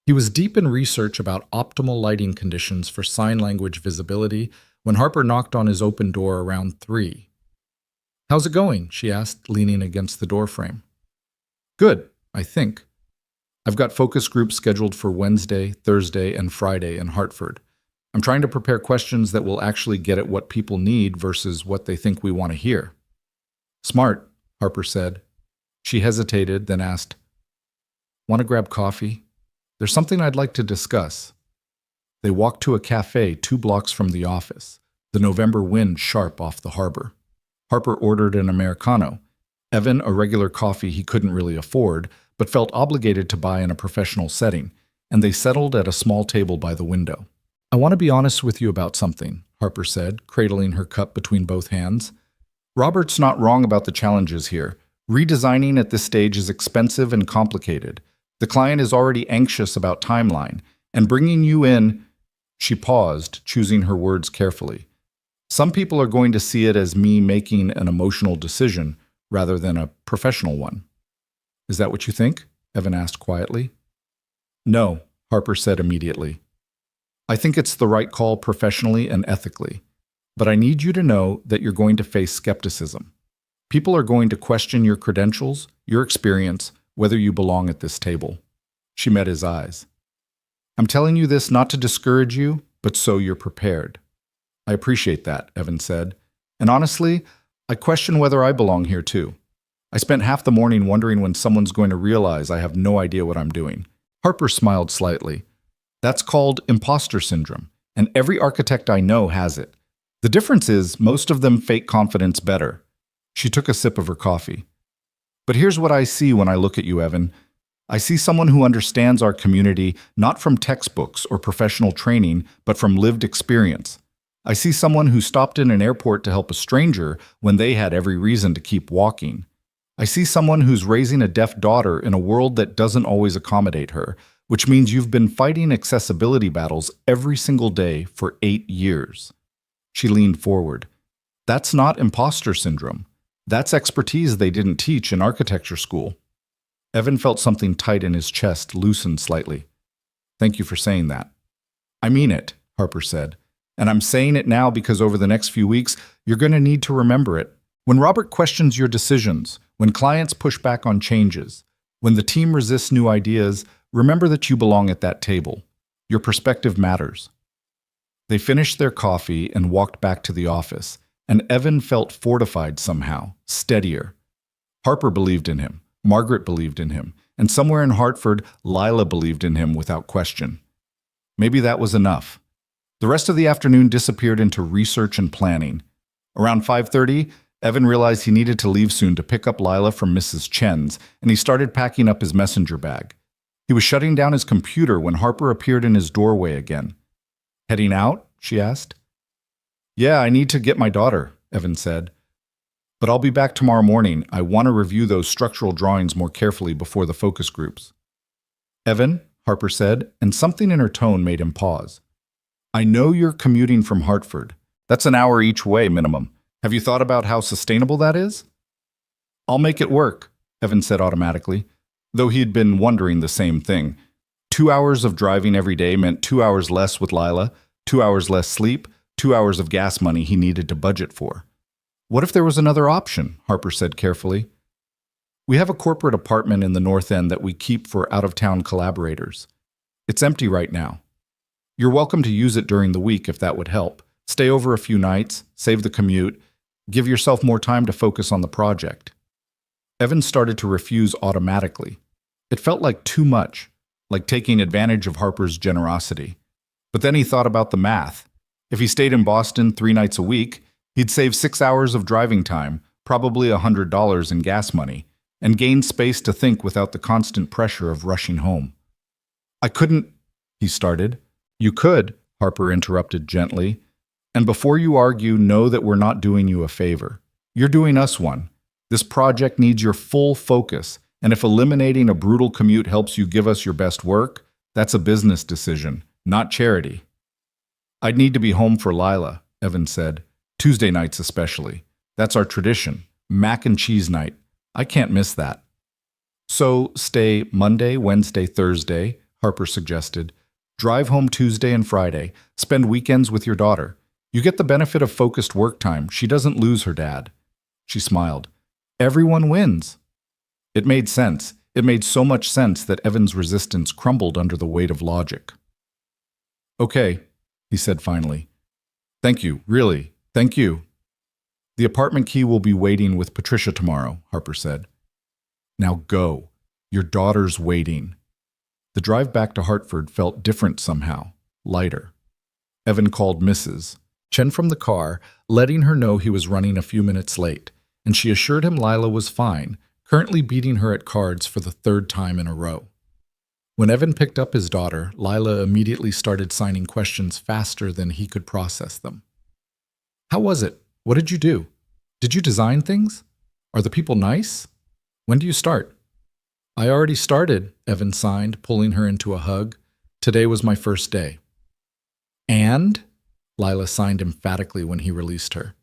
He was deep in research about optimal lighting conditions for sign language visibility when Harper knocked on his open door around 3. "How's it going?" she asked, leaning against the doorframe. "Good, I think. I've got focus groups scheduled for Wednesday, Thursday, and Friday in Hartford. I'm trying to prepare questions that will actually get at what people need versus what they think we want to hear." "Smart," Harper said. She hesitated, then asked, "Want to grab coffee? There's something I'd like to discuss." They walked to a cafe 2 blocks from the office, the November wind sharp off the harbor. Harper ordered an Americano. Evan, a regular coffee he couldn't really afford, but felt obligated to buy in a professional setting, and they settled at a small table by the window. "I want to be honest with you about something," Harper said, cradling her cup between both hands. "Robert's not wrong about the challenges here. Redesigning at this stage is expensive and complicated. The client is already anxious about timeline, and bringing you in—" She paused, choosing her words carefully. "Some people are going to see it as me making an emotional decision rather than a professional one." "Is that what you think?" Evan asked quietly. "No," Harper said immediately. "I think it's the right call professionally and ethically. But I need you to know that you're going to face skepticism. People are going to question your credentials, your experience, whether you belong at this table." She met his eyes. "I'm telling you this not to discourage you, but so you're prepared." "I appreciate that," Evan said. "And honestly, I question whether I belong here too. I spent half the morning wondering when someone's going to realize I have no idea what I'm doing." Harper smiled slightly. "That's called imposter syndrome, and every architect I know has it. The difference is most of them fake confidence better." She took a sip of her coffee. "But here's what I see when I look at you, Evan. I see someone who understands our community not from textbooks or professional training, but from lived experience. I see someone who stopped in an airport to help a stranger when they had every reason to keep walking. I see someone who's raising a deaf daughter in a world that doesn't always accommodate her, which means you've been fighting accessibility battles every single day for 8 years. She leaned forward. "That's not imposter syndrome. That's expertise they didn't teach in architecture school." Evan felt something tight in his chest loosen slightly. "Thank you for saying that." "I mean it," Harper said. "And I'm saying it now because over the next few weeks, you're going to need to remember it. When Robert questions your decisions, when clients push back on changes, when the team resists new ideas, remember that you belong at that table. Your perspective matters." They finished their coffee and walked back to the office, and Evan felt fortified somehow, steadier. Harper believed in him, Margaret believed in him, and somewhere in Hartford, Lila believed in him without question. Maybe that was enough. The rest of the afternoon disappeared into research and planning. Around 5:30, Evan realized he needed to leave soon to pick up Lila from Mrs. Chen's, and he started packing up his messenger bag. He was shutting down his computer when Harper appeared in his doorway again. "Heading out?" she asked. "Yeah, I need to get my daughter," Evan said. "But I'll be back tomorrow morning. I want to review those structural drawings more carefully before the focus groups." "Evan," Harper said, and something in her tone made him pause. "I know you're commuting from Hartford. That's an hour each way minimum. Have you thought about how sustainable that is?" "I'll make it work," Evan said automatically, though he had been wondering the same thing. 2 hours of driving every day meant 2 hours less with Lila, 2 hours less sleep, 2 hours of gas money he needed to budget for. "What if there was another option?" Harper said carefully. "We have a corporate apartment in the North End that we keep for out-of-town collaborators. It's empty right now." You're welcome to use it during the week if that would help. Stay over a few nights, save the commute, give yourself more time to focus on the project. Evan started to refuse automatically. It felt like too much, like taking advantage of Harper's generosity. But then he thought about the math. If he stayed in Boston 3 nights a week, he'd save 6 hours of driving time, probably $100 in gas money, and gain space to think without the constant pressure of rushing home. I couldn't, he started. You could, Harper interrupted gently. And before you argue, know that we're not doing you a favor. You're doing us one. This project needs your full focus, and if eliminating a brutal commute helps you give us your best work, that's a business decision, not charity. I'd need to be home for Lila, Evan said. Tuesday nights especially. That's our tradition. Mac and cheese night. I can't miss that. So stay Monday, Wednesday, Thursday, Harper suggested. Drive home Tuesday and Friday. Spend weekends with your daughter. You get the benefit of focused work time. She doesn't lose her dad. She smiled. Everyone wins. It made sense. It made so much sense that Evan's resistance crumbled under the weight of logic. Okay, he said finally. Thank you, really. Thank you. The apartment key will be waiting with Patricia tomorrow, Harper said. Now go. Your daughter's waiting. The drive back to Hartford felt different somehow, lighter. Evan called Mrs. Chen from the car, letting her know he was running a few minutes late, and she assured him Lila was fine, currently beating her at cards for the 3rd time in a row. When Evan picked up his daughter, Lila immediately started signing questions faster than he could process them. How was it? What did you do? Did you design things? Are the people nice? When do you start? I already started, Evan signed, pulling her into a hug. Today was my first day. And? Lila signed emphatically when he released her.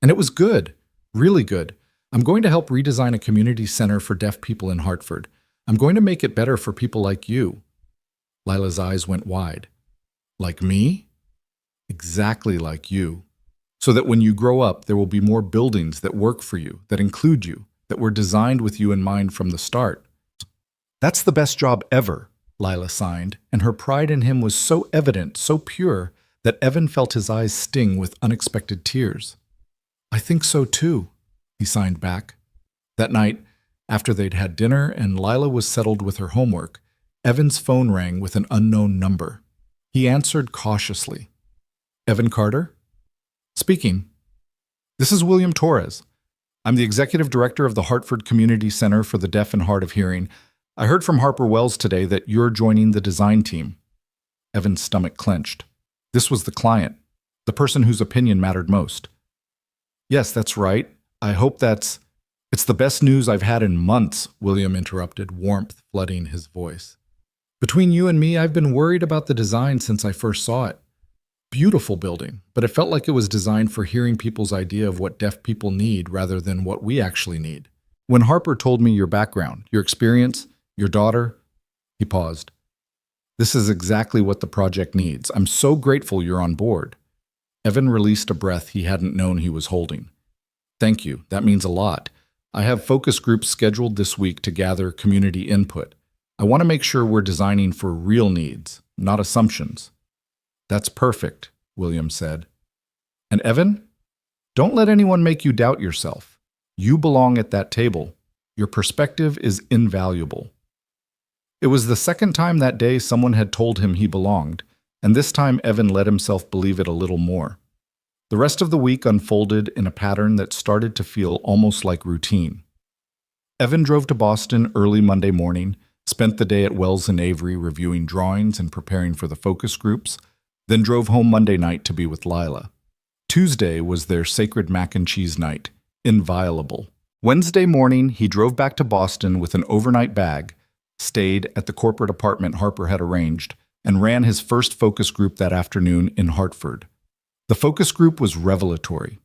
And it was good. Really good. I'm going to help redesign a community center for deaf people in Hartford. I'm going to make it better for people like you. Lila's eyes went wide. Like me? Exactly like you. So that when you grow up, there will be more buildings that work for you, that include you, that were designed with you in mind from the start. That's the best job ever, Lila signed, and her pride in him was so evident, so pure, that Evan felt his eyes sting with unexpected tears. I think so too, he signed back. That night, after they'd had dinner and Lila was settled with her homework, Evan's phone rang with an unknown number. He answered cautiously. Evan Carter? Speaking. This is William Torres. I'm the executive director of the Hartford Community Center for the Deaf and Hard of Hearing. I heard from Harper Wells today that you're joining the design team. Evan's stomach clenched. This was the client, the person whose opinion mattered most. Yes, that's right. I hope it's the best news I've had in months, William interrupted, warmth flooding his voice. Between you and me, I've been worried about the design since I first saw it. Beautiful building, but it felt like it was designed for hearing people's idea of what deaf people need rather than what we actually need. When Harper told me your background, your experience, your daughter, he paused. This is exactly what the project needs. I'm so grateful you're on board. Evan released a breath he hadn't known he was holding. Thank you. That means a lot. I have focus groups scheduled this week to gather community input. I want to make sure we're designing for real needs, not assumptions. That's perfect, William said. And Evan, don't let anyone make you doubt yourself. You belong at that table. Your perspective is invaluable. It was the second time that day someone had told him he belonged, and this time Evan let himself believe it a little more. The rest of the week unfolded in a pattern that started to feel almost like routine. Evan drove to Boston early Monday morning, spent the day at Wells and Avery reviewing drawings and preparing for the focus groups, then drove home Monday night to be with Lila. Tuesday was their sacred mac and cheese night, inviolable. Wednesday morning, he drove back to Boston with an overnight bag, stayed at the corporate apartment Harper had arranged, and ran his first focus group that afternoon in Hartford. The focus group was revelatory.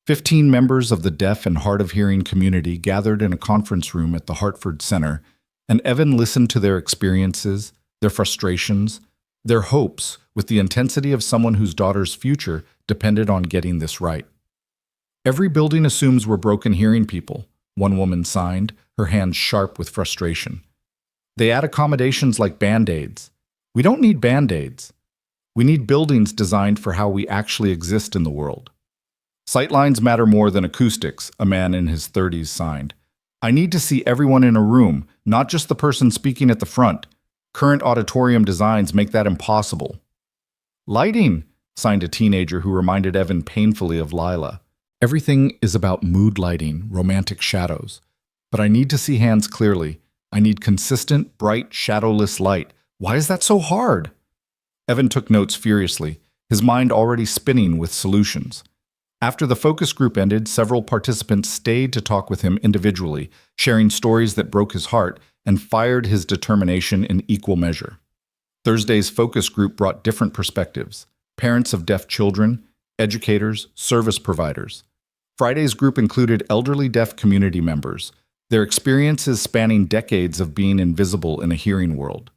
15 members of the deaf and hard of hearing community gathered in a conference room at the Hartford Center, and Evan listened to their experiences, their frustrations, their hopes with the intensity of someone whose daughter's future depended on getting this right. Every building assumes we're broken hearing people, one woman signed, her hands sharp with frustration. They add accommodations like Band-Aids. We don't need Band-Aids. We need buildings designed for how we actually exist in the world. Sightlines matter more than acoustics, a man in his 30s signed. I need to see everyone in a room, not just the person speaking at the front. Current auditorium designs make that impossible. Lighting, signed a teenager who reminded Evan painfully of Lila. Everything is about mood lighting, romantic shadows. But I need to see hands clearly. I need consistent, bright, shadowless light. Why is that so hard? Evan took notes furiously, his mind already spinning with solutions. After the focus group ended, several participants stayed to talk with him individually, sharing stories that broke his heart and fired his determination in equal measure. Thursday's focus group brought different perspectives: parents of deaf children, educators, service providers. Friday's group included elderly deaf community members, their experiences spanning decades of being invisible in a hearing world.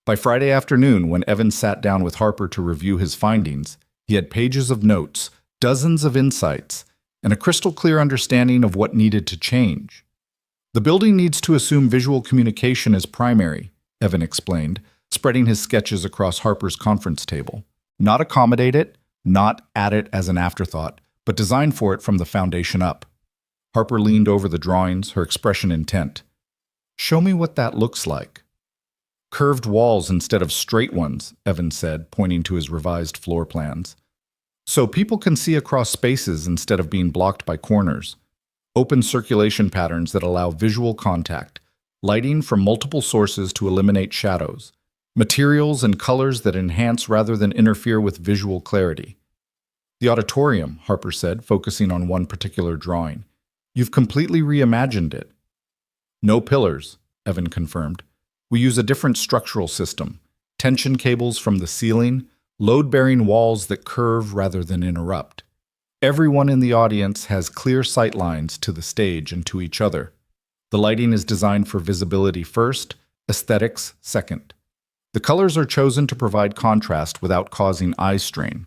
By Friday afternoon, when Evan sat down with Harper to review his findings, he had pages of notes, dozens of insights, and a crystal-clear understanding of what needed to change. The building needs to assume visual communication as primary, Evan explained, spreading his sketches across Harper's conference table. Not accommodate it, not add it as an afterthought, but design for it from the foundation up. Harper leaned over the drawings, her expression intent. Show me what that looks like. Curved walls instead of straight ones, Evan said, pointing to his revised floor plans. So people can see across spaces instead of being blocked by corners. Open circulation patterns that allow visual contact. Lighting from multiple sources to eliminate shadows. Materials and colors that enhance rather than interfere with visual clarity. The auditorium, Harper said, focusing on one particular drawing. You've completely reimagined it. No pillars, Evan confirmed. We use a different structural system. Tension cables from the ceiling, load-bearing walls that curve rather than interrupt. Everyone in the audience has clear sight lines to the stage and to each other. The lighting is designed for visibility first, aesthetics second. The colors are chosen to provide contrast without causing eye strain.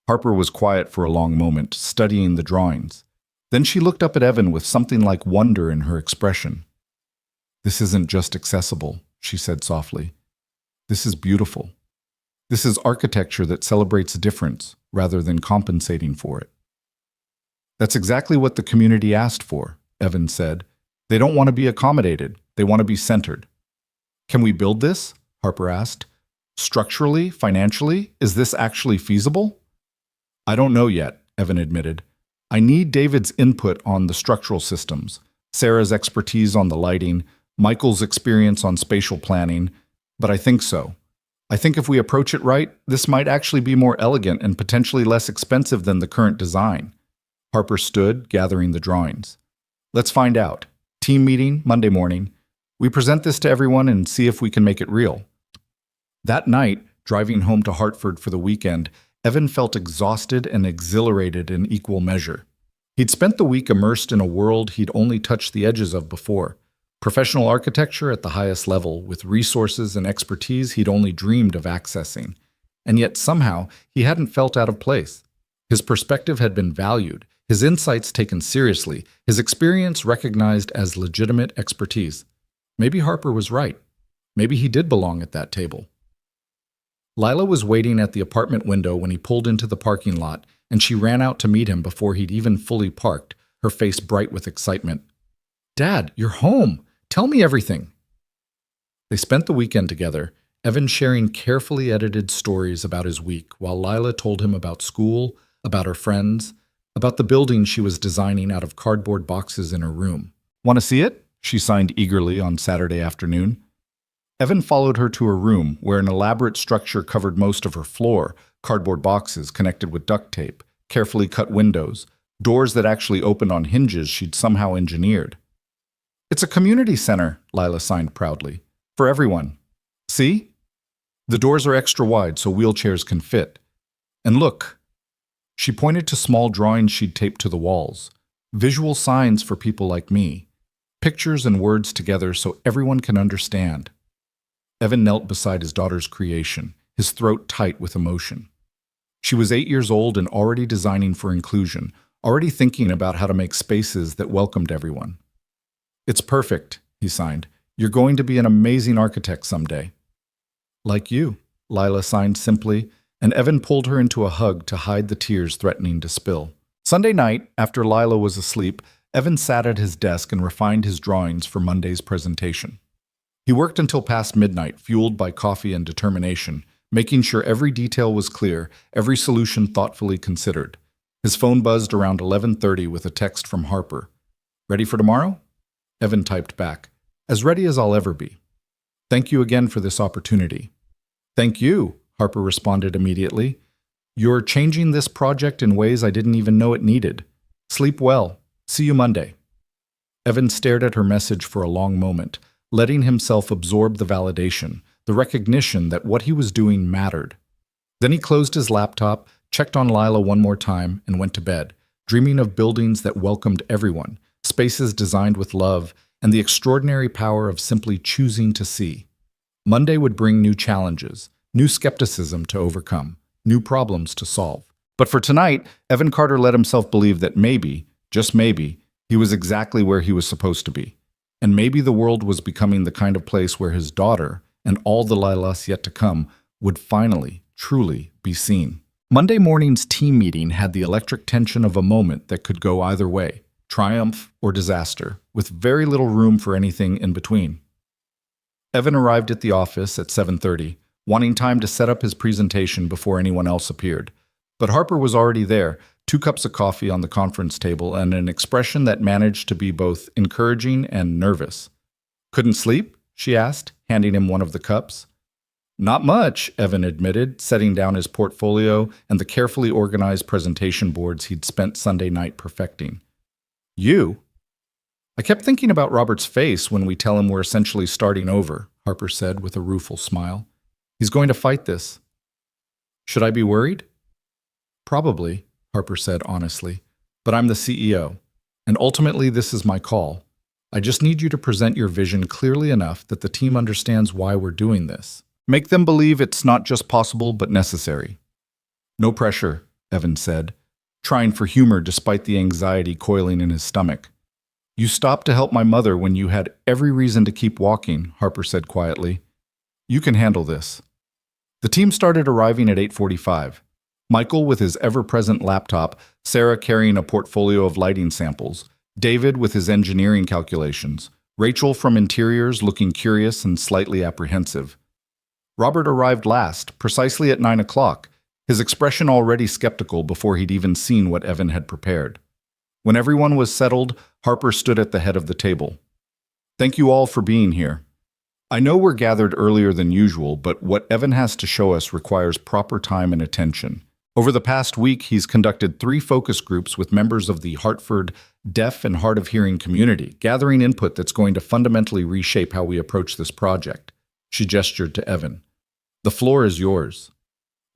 Harper was quiet for a long moment, studying the drawings. Then she looked up at Evan with something like wonder in her expression. This isn't just accessible, she said softly. This is beautiful. This is architecture that celebrates difference rather than compensating for it. That's exactly what the community asked for, Evan said. They don't want to be accommodated. They want to be centered. Can we build this? Harper asked. Structurally, financially, is this actually feasible? I don't know yet, Evan admitted. I need David's input on the structural systems, Sarah's expertise on the lighting, Michael's experience on spatial planning, but I think so. I think if we approach it right, this might actually be more elegant and potentially less expensive than the current design. Harper stood, gathering the drawings. Let's find out. Team meeting, Monday morning. We present this to everyone and see if we can make it real. That night, driving home to Hartford for the weekend, Evan felt exhausted and exhilarated in equal measure. He'd spent the week immersed in a world he'd only touched the edges of before. Professional architecture at the highest level, with resources and expertise he'd only dreamed of accessing. And yet somehow he hadn't felt out of place. His perspective had been valued, his insights taken seriously, his experience recognized as legitimate expertise. Maybe Harper was right. Maybe he did belong at that table. Lila was waiting at the apartment window when he pulled into the parking lot, and she ran out to meet him before he'd even fully parked, her face bright with excitement. Dad, you're home! Tell me everything! They spent the weekend together, Evan sharing carefully edited stories about his week, while Lila told him about school, about her friends, about the building she was designing out of cardboard boxes in her room. Want to see it? She signed eagerly on Saturday afternoon. Evan followed her to her room, where an elaborate structure covered most of her floor, cardboard boxes connected with duct tape, carefully cut windows, doors that actually opened on hinges she'd somehow engineered. It's a community center, Lila signed proudly. For everyone. See? The doors are extra wide so wheelchairs can fit. And look. She pointed to small drawings she'd taped to the walls. Visual signs for people like me. Pictures and words together so everyone can understand. Evan knelt beside his daughter's creation, his throat tight with emotion. She was 8 years old and already designing for inclusion, already thinking about how to make spaces that welcomed everyone. It's perfect, he signed. You're going to be an amazing architect someday. Like you, Lila signed simply, and Evan pulled her into a hug to hide the tears threatening to spill. Sunday night, after Lila was asleep, Evan sat at his desk and refined his drawings for Monday's presentation. He worked until past midnight, fueled by coffee and determination, making sure every detail was clear, every solution thoughtfully considered. His phone buzzed around 11:30 with a text from Harper. "Ready for tomorrow?" Evan typed back, "As ready as I'll ever be. Thank you again for this opportunity." "Thank you," Harper responded immediately. "You're changing this project in ways I didn't even know it needed. Sleep well. See you Monday." Evan stared at her message for a long moment, letting himself absorb the validation, the recognition that what he was doing mattered. Then he closed his laptop, checked on Lila one more time, and went to bed, dreaming of buildings that welcomed everyone, spaces designed with love, and the extraordinary power of simply choosing to see. Monday would bring new challenges, new skepticism to overcome, new problems to solve. But for tonight, Evan Carter let himself believe that maybe, just maybe, he was exactly where he was supposed to be. And maybe the world was becoming the kind of place where his daughter, and all the Lilas yet to come, would finally, truly be seen. Monday morning's team meeting had the electric tension of a moment that could go either way, triumph or disaster, with very little room for anything in between. Evan arrived at the office at 7:30, wanting time to set up his presentation before anyone else appeared. But Harper was already there, 2 cups of coffee on the conference table and an expression that managed to be both encouraging and nervous. "Couldn't sleep?" she asked, handing him one of the cups. "Not much," Evan admitted, setting down his portfolio and the carefully organized presentation boards he'd spent Sunday night perfecting. "You?" "I kept thinking about Robert's face when we tell him we're essentially starting over," Harper said with a rueful smile. "He's going to fight this." "Should I be worried?" "Probably," Harper said honestly, "but I'm the CEO, and ultimately this is my call. I just need you to present your vision clearly enough that the team understands why we're doing this. Make them believe it's not just possible but necessary." "No pressure," Evan said, trying for humor despite the anxiety coiling in his stomach. "You stopped to help my mother when you had every reason to keep walking," Harper said quietly. "You can handle this." The team started arriving at 8:45. Michael with his ever-present laptop, Sarah carrying a portfolio of lighting samples, David with his engineering calculations, Rachel from interiors looking curious and slightly apprehensive. Robert arrived last, precisely at 9 o'clock, his expression already skeptical before he'd even seen what Evan had prepared. When everyone was settled, Harper stood at the head of the table. "Thank you all for being here. I know we're gathered earlier than usual, but what Evan has to show us requires proper time and attention. Over the past week, he's conducted 3 focus groups with members of the Hartford deaf and hard of hearing community, gathering input that's going to fundamentally reshape how we approach this project." She gestured to Evan. "The floor is yours."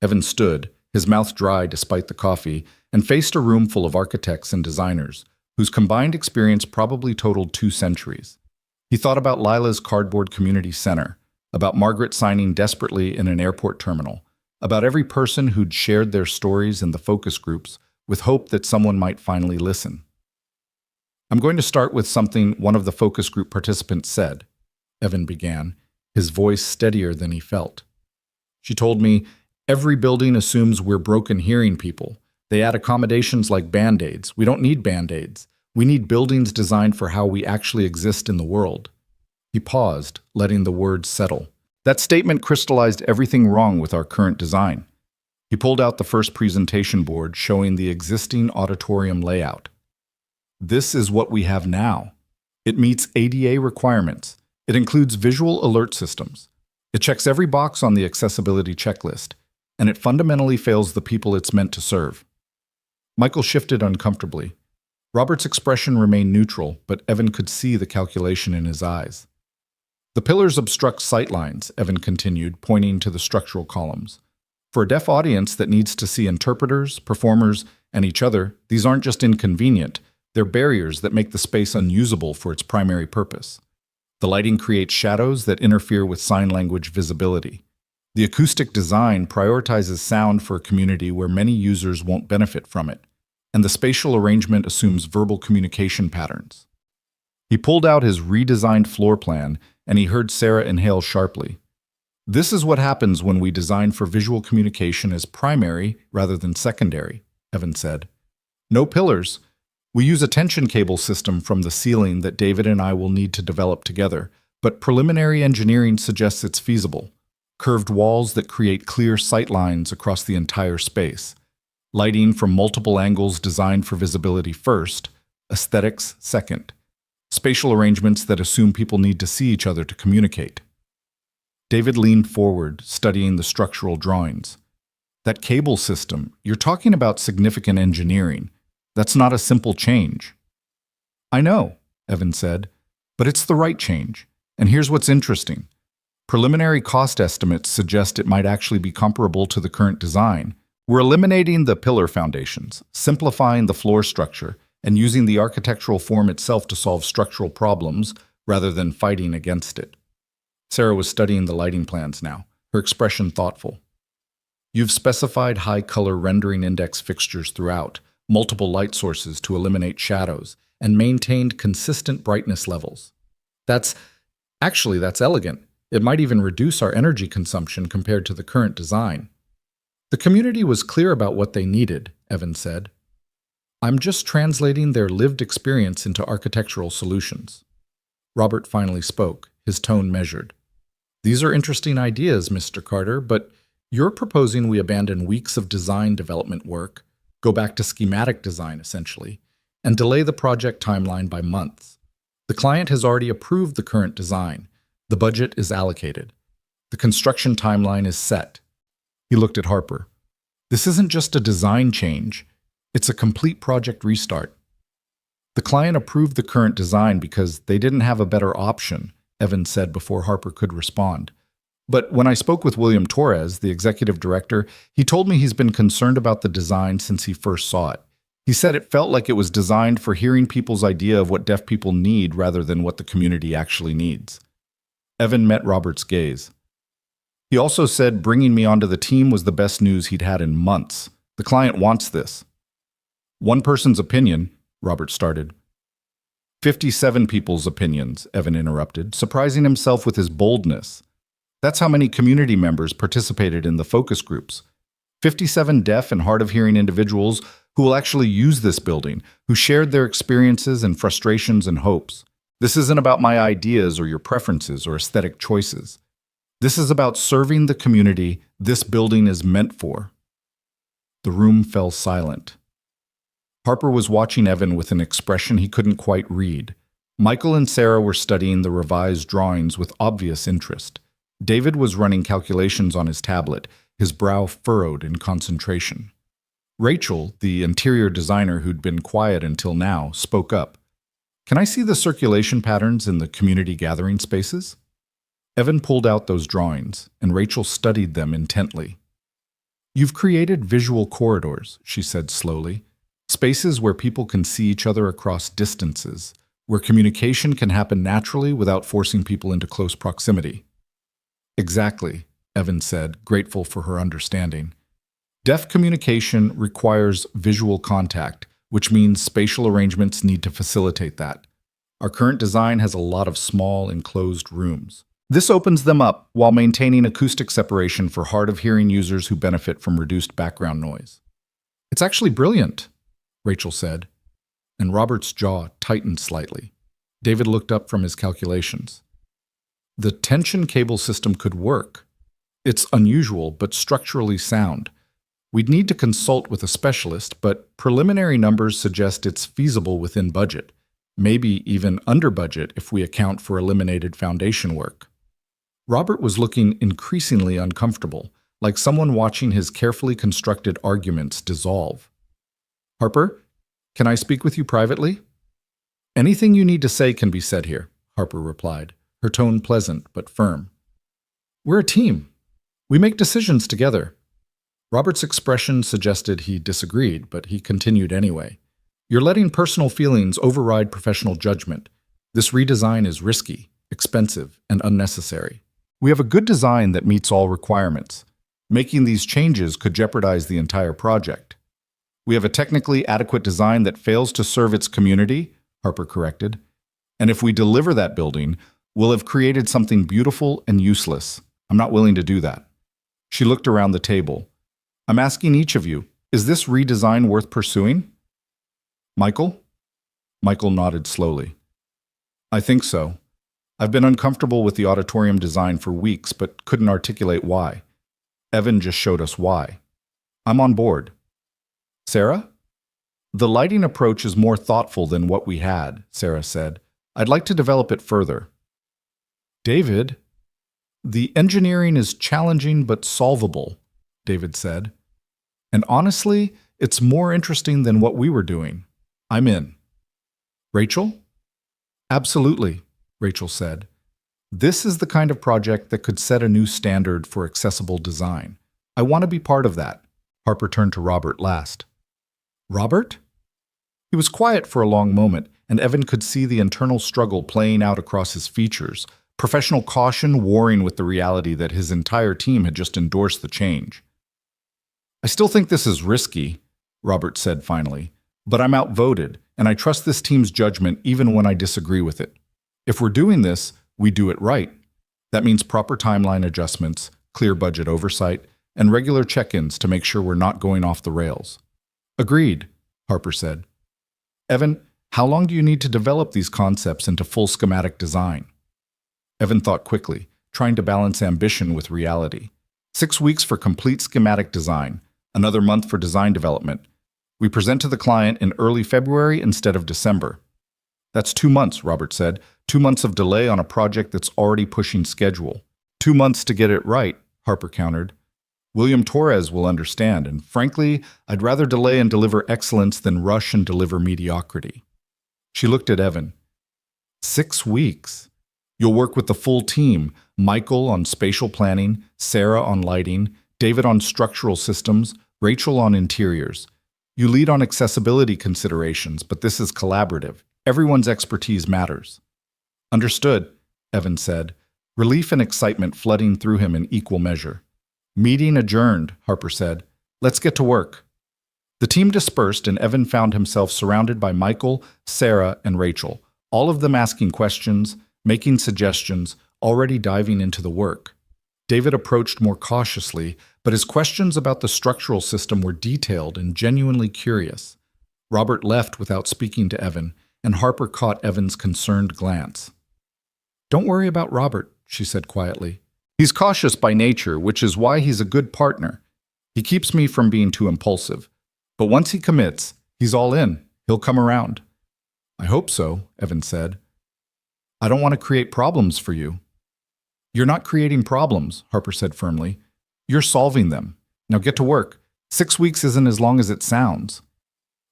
Evan stood, his mouth dry despite the coffee, and faced a room full of architects and designers, whose combined experience probably totaled 2 centuries. He thought about Lila's cardboard community center, about Margaret signing desperately in an airport terminal, about every person who'd shared their stories in the focus groups with hope that someone might finally listen. "I'm going to start with something one of the focus group participants said," Evan began, his voice steadier than he felt. "She told me, every building assumes we're broken hearing people. They add accommodations like Band-Aids. We don't need Band-Aids. We need buildings designed for how we actually exist in the world." He paused, letting the words settle. That statement crystallized everything wrong with our current design. He pulled out the first presentation board showing the existing auditorium layout. "This is what we have now. It meets ADA requirements. It includes visual alert systems. It checks every box on the accessibility checklist, and it fundamentally fails the people it's meant to serve." Michael shifted uncomfortably. Robert's expression remained neutral, but Evan could see the calculation in his eyes. "The pillars obstruct sightlines," Evan continued, pointing to the structural columns. "For a deaf audience that needs to see interpreters, performers, and each other, these aren't just inconvenient, they're barriers that make the space unusable for its primary purpose. The lighting creates shadows that interfere with sign language visibility. The acoustic design prioritizes sound for a community where many users won't benefit from it, and the spatial arrangement assumes verbal communication patterns." He pulled out his redesigned floor plan, and he heard Sarah inhale sharply. This is what happens when we design for visual communication as primary rather than secondary, Evan said. No pillars. We use a tension cable system from the ceiling that David and I will need to develop together, but preliminary engineering suggests it's feasible. Curved walls that create clear sight lines across the entire space. Lighting from multiple angles designed for visibility first, aesthetics second. Spatial arrangements that assume people need to see each other to communicate. David leaned forward, studying the structural drawings. That cable system, you're talking about significant engineering. That's not a simple change. I know, Evan said, but it's the right change. And here's what's interesting. Preliminary cost estimates suggest it might actually be comparable to the current design. We're eliminating the pillar foundations, simplifying the floor structure, and using the architectural form itself to solve structural problems rather than fighting against it. Sarah was studying the lighting plans now, her expression thoughtful. You've specified high color rendering index fixtures throughout, multiple light sources to eliminate shadows, and maintained consistent brightness levels. That's elegant. It might even reduce our energy consumption compared to the current design. The community was clear about what they needed, Evan said. I'm just translating their lived experience into architectural solutions. Robert finally spoke, his tone measured. These are interesting ideas, Mr. Carter, but you're proposing we abandon weeks of design development work, go back to schematic design essentially, and delay the project timeline by months. The client has already approved the current design. The budget is allocated. The construction timeline is set. He looked at Harper. This isn't just a design change. It's a complete project restart. The client approved the current design because they didn't have a better option, Evan said before Harper could respond. But when I spoke with William Torres, the executive director, he told me he's been concerned about the design since he first saw it. He said it felt like it was designed for hearing people's idea of what deaf people need rather than what the community actually needs. Evan met Robert's gaze. He also said bringing me onto the team was the best news he'd had in months. The client wants this. One person's opinion, Robert started. 57 people's opinions, Evan interrupted, surprising himself with his boldness. That's how many community members participated in the focus groups. 57 deaf and hard of hearing individuals who will actually use this building, who shared their experiences and frustrations and hopes. This isn't about my ideas or your preferences or aesthetic choices. This is about serving the community this building is meant for. The room fell silent. Harper was watching Evan with an expression he couldn't quite read. Michael and Sarah were studying the revised drawings with obvious interest. David was running calculations on his tablet, his brow furrowed in concentration. Rachel, the interior designer who'd been quiet until now, spoke up. Can I see the circulation patterns in the community gathering spaces? Evan pulled out those drawings, and Rachel studied them intently. You've created visual corridors, she said slowly. Spaces where people can see each other across distances, where communication can happen naturally without forcing people into close proximity. Exactly, Evan said, grateful for her understanding. Deaf communication requires visual contact, which means spatial arrangements need to facilitate that. Our current design has a lot of small, enclosed rooms. This opens them up while maintaining acoustic separation for hard-of-hearing users who benefit from reduced background noise. It's actually brilliant, Rachel said, and Robert's jaw tightened slightly. David looked up from his calculations. The tension cable system could work. It's unusual, but structurally sound. We'd need to consult with a specialist, but preliminary numbers suggest it's feasible within budget, maybe even under budget if we account for eliminated foundation work. Robert was looking increasingly uncomfortable, like someone watching his carefully constructed arguments dissolve. Harper, can I speak with you privately? Anything you need to say can be said here, Harper replied, her tone pleasant but firm. We're a team. We make decisions together. Robert's expression suggested he disagreed, but he continued anyway. You're letting personal feelings override professional judgment. This redesign is risky, expensive, and unnecessary. We have a good design that meets all requirements. Making these changes could jeopardize the entire project. We have a technically adequate design that fails to serve its community, Harper corrected. And if we deliver that building, we'll have created something beautiful and useless. I'm not willing to do that. She looked around the table. I'm asking each of you, is this redesign worth pursuing? Michael? Michael nodded slowly. I think so. I've been uncomfortable with the auditorium design for weeks, but couldn't articulate why. Evan just showed us why. I'm on board. Sarah? The lighting approach is more thoughtful than what we had, Sarah said. I'd like to develop it further. David? The engineering is challenging but solvable, David said. And honestly, it's more interesting than what we were doing. I'm in. Rachel? Absolutely, Rachel said. This is the kind of project that could set a new standard for accessible design. I want to be part of that. Harper turned to Robert last. Robert? He was quiet for a long moment, and Evan could see the internal struggle playing out across his features, professional caution warring with the reality that his entire team had just endorsed the change. I still think this is risky, Robert said finally, but I'm outvoted, and I trust this team's judgment even when I disagree with it. If we're doing this, we do it right. That means proper timeline adjustments, clear budget oversight, and regular check-ins to make sure we're not going off the rails. Agreed, Harper said. Evan, how long do you need to develop these concepts into full schematic design? Evan thought quickly, trying to balance ambition with reality. 6 weeks for complete schematic design, another month for design development. We present to the client in early February instead of December. That's 2 months, Robert said. 2 months of delay on a project that's already pushing schedule. 2 months to get it right, Harper countered. William Torres will understand, and frankly, I'd rather delay and deliver excellence than rush and deliver mediocrity. She looked at Evan. 6 weeks. You'll work with the full team, Michael on spatial planning, Sarah on lighting, David on structural systems, Rachel on interiors. You lead on accessibility considerations, but this is collaborative. Everyone's expertise matters. Understood, Evan said, relief and excitement flooding through him in equal measure. Meeting adjourned, Harper said. Let's get to work. The team dispersed and Evan found himself surrounded by Michael, Sarah, and Rachel, all of them asking questions, making suggestions, already diving into the work. David approached more cautiously, but his questions about the structural system were detailed and genuinely curious. Robert left without speaking to Evan, and Harper caught Evan's concerned glance. Don't worry about Robert, she said quietly. He's cautious by nature, which is why he's a good partner. He keeps me from being too impulsive. But once he commits, he's all in. He'll come around. I hope so, Evan said. I don't want to create problems for you. You're not creating problems, Harper said firmly. You're solving them. Now get to work. 6 weeks isn't as long as it sounds.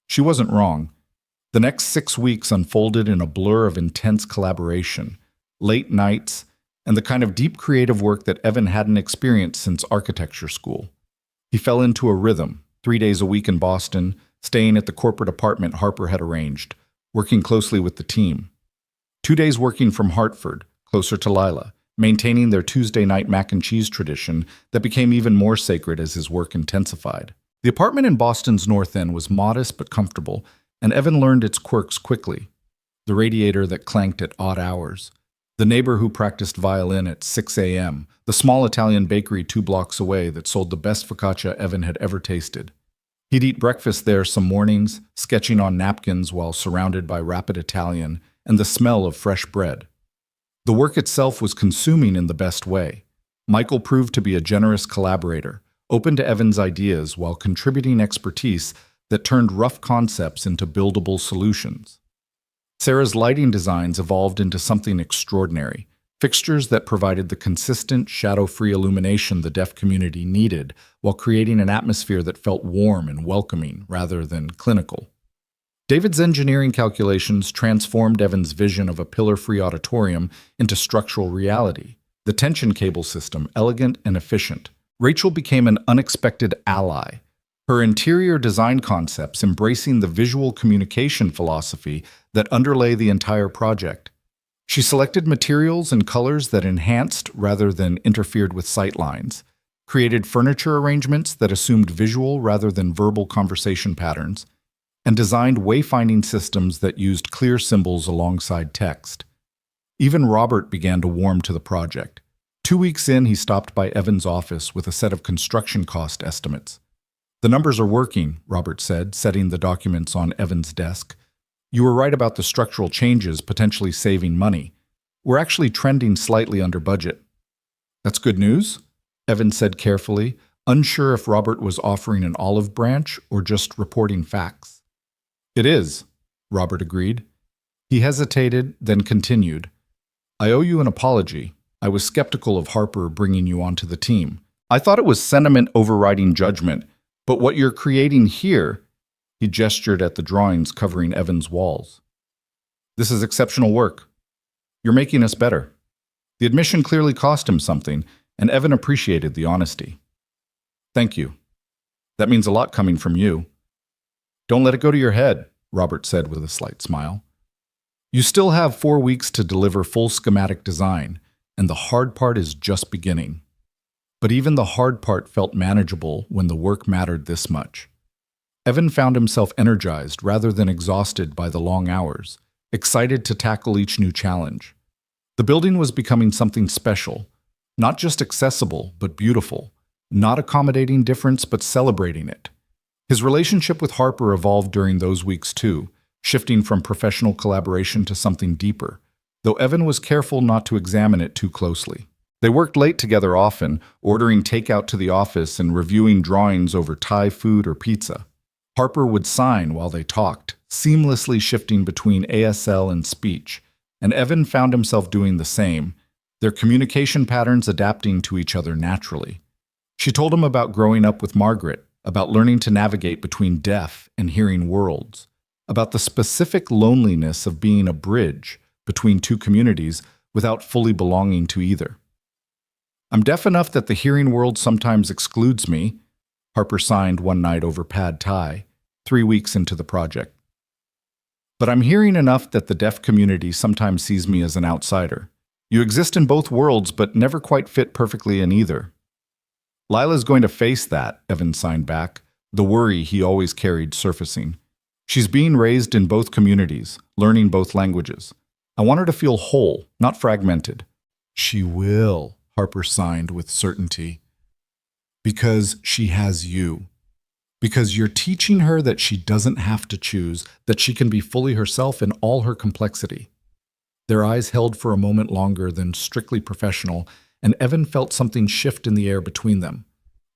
She wasn't wrong. The next 6 weeks unfolded in a blur of intense collaboration, late nights, and the kind of deep creative work that Evan hadn't experienced since architecture school. He fell into a rhythm, 3 days a week in Boston, staying at the corporate apartment Harper had arranged, working closely with the team. 2 days working from Hartford, closer to Lila, maintaining their Tuesday night mac and cheese tradition that became even more sacred as his work intensified. The apartment in Boston's North End was modest but comfortable, and Evan learned its quirks quickly. The radiator that clanked at odd hours, the neighbor who practiced violin at 6 a.m., the small Italian bakery 2 blocks away that sold the best focaccia Evan had ever tasted. He'd eat breakfast there some mornings, sketching on napkins while surrounded by rapid Italian and the smell of fresh bread. The work itself was consuming in the best way. Michael proved to be a generous collaborator, open to Evan's ideas while contributing expertise that turned rough concepts into buildable solutions. Sarah's lighting designs evolved into something extraordinary, fixtures that provided the consistent, shadow-free illumination the deaf community needed while creating an atmosphere that felt warm and welcoming rather than clinical. David's engineering calculations transformed Evan's vision of a pillar-free auditorium into structural reality, the tension cable system elegant and efficient. Rachel became an unexpected ally, her interior design concepts embracing the visual communication philosophy that underlay the entire project. She selected materials and colors that enhanced rather than interfered with sightlines, created furniture arrangements that assumed visual rather than verbal conversation patterns, and designed wayfinding systems that used clear symbols alongside text. Even Robert began to warm to the project. 2 weeks in, he stopped by Evan's office with a set of construction cost estimates. "The numbers are working," Robert said, setting the documents on Evan's desk. "You were right about the structural changes potentially saving money. We're actually trending slightly under budget." "That's good news," Evan said carefully, unsure if Robert was offering an olive branch or just reporting facts. "It is," Robert agreed. He hesitated, then continued. "I owe you an apology. I was skeptical of Harper bringing you onto the team. I thought it was sentiment overriding judgment, but what you're creating here," he gestured at the drawings covering Evan's walls. "This is exceptional work. You're making us better." The admission clearly cost him something, and Evan appreciated the honesty. "Thank you. That means a lot coming from you." "Don't let it go to your head," Robert said with a slight smile. "You still have 4 weeks to deliver full schematic design, and the hard part is just beginning." But even the hard part felt manageable when the work mattered this much. Evan found himself energized rather than exhausted by the long hours, excited to tackle each new challenge. The building was becoming something special, not just accessible, but beautiful, not accommodating difference, but celebrating it. His relationship with Harper evolved during those weeks too, shifting from professional collaboration to something deeper, though Evan was careful not to examine it too closely. They worked late together often, ordering takeout to the office and reviewing drawings over Thai food or pizza. Harper would sign while they talked, seamlessly shifting between ASL and speech, and Evan found himself doing the same, their communication patterns adapting to each other naturally. She told him about growing up with Margaret, about learning to navigate between deaf and hearing worlds, about the specific loneliness of being a bridge between two communities without fully belonging to either. "I'm deaf enough that the hearing world sometimes excludes me," Harper signed one night over pad thai, 3 weeks into the project. "But I'm hearing enough that the deaf community sometimes sees me as an outsider. You exist in both worlds, but never quite fit perfectly in either." "Lila's going to face that," Evan signed back, the worry he always carried surfacing. "She's being raised in both communities, learning both languages. I want her to feel whole, not fragmented." "She will," Harper signed with certainty. "Because she has you. Because you're teaching her that she doesn't have to choose, that she can be fully herself in all her complexity." Their eyes held for a moment longer than strictly professional, and Evan felt something shift in the air between them.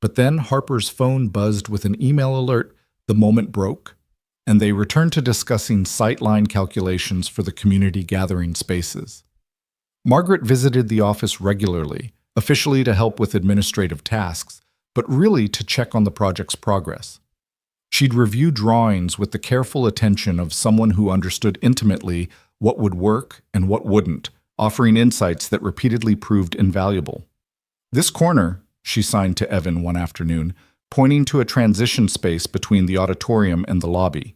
But then Harper's phone buzzed with an email alert, the moment broke, and they returned to discussing sightline calculations for the community gathering spaces. Margaret visited the office regularly, officially to help with administrative tasks, but really to check on the project's progress. She'd review drawings with the careful attention of someone who understood intimately what would work and what wouldn't, offering insights that repeatedly proved invaluable. "This corner," she signed to Evan one afternoon, pointing to a transition space between the auditorium and the lobby.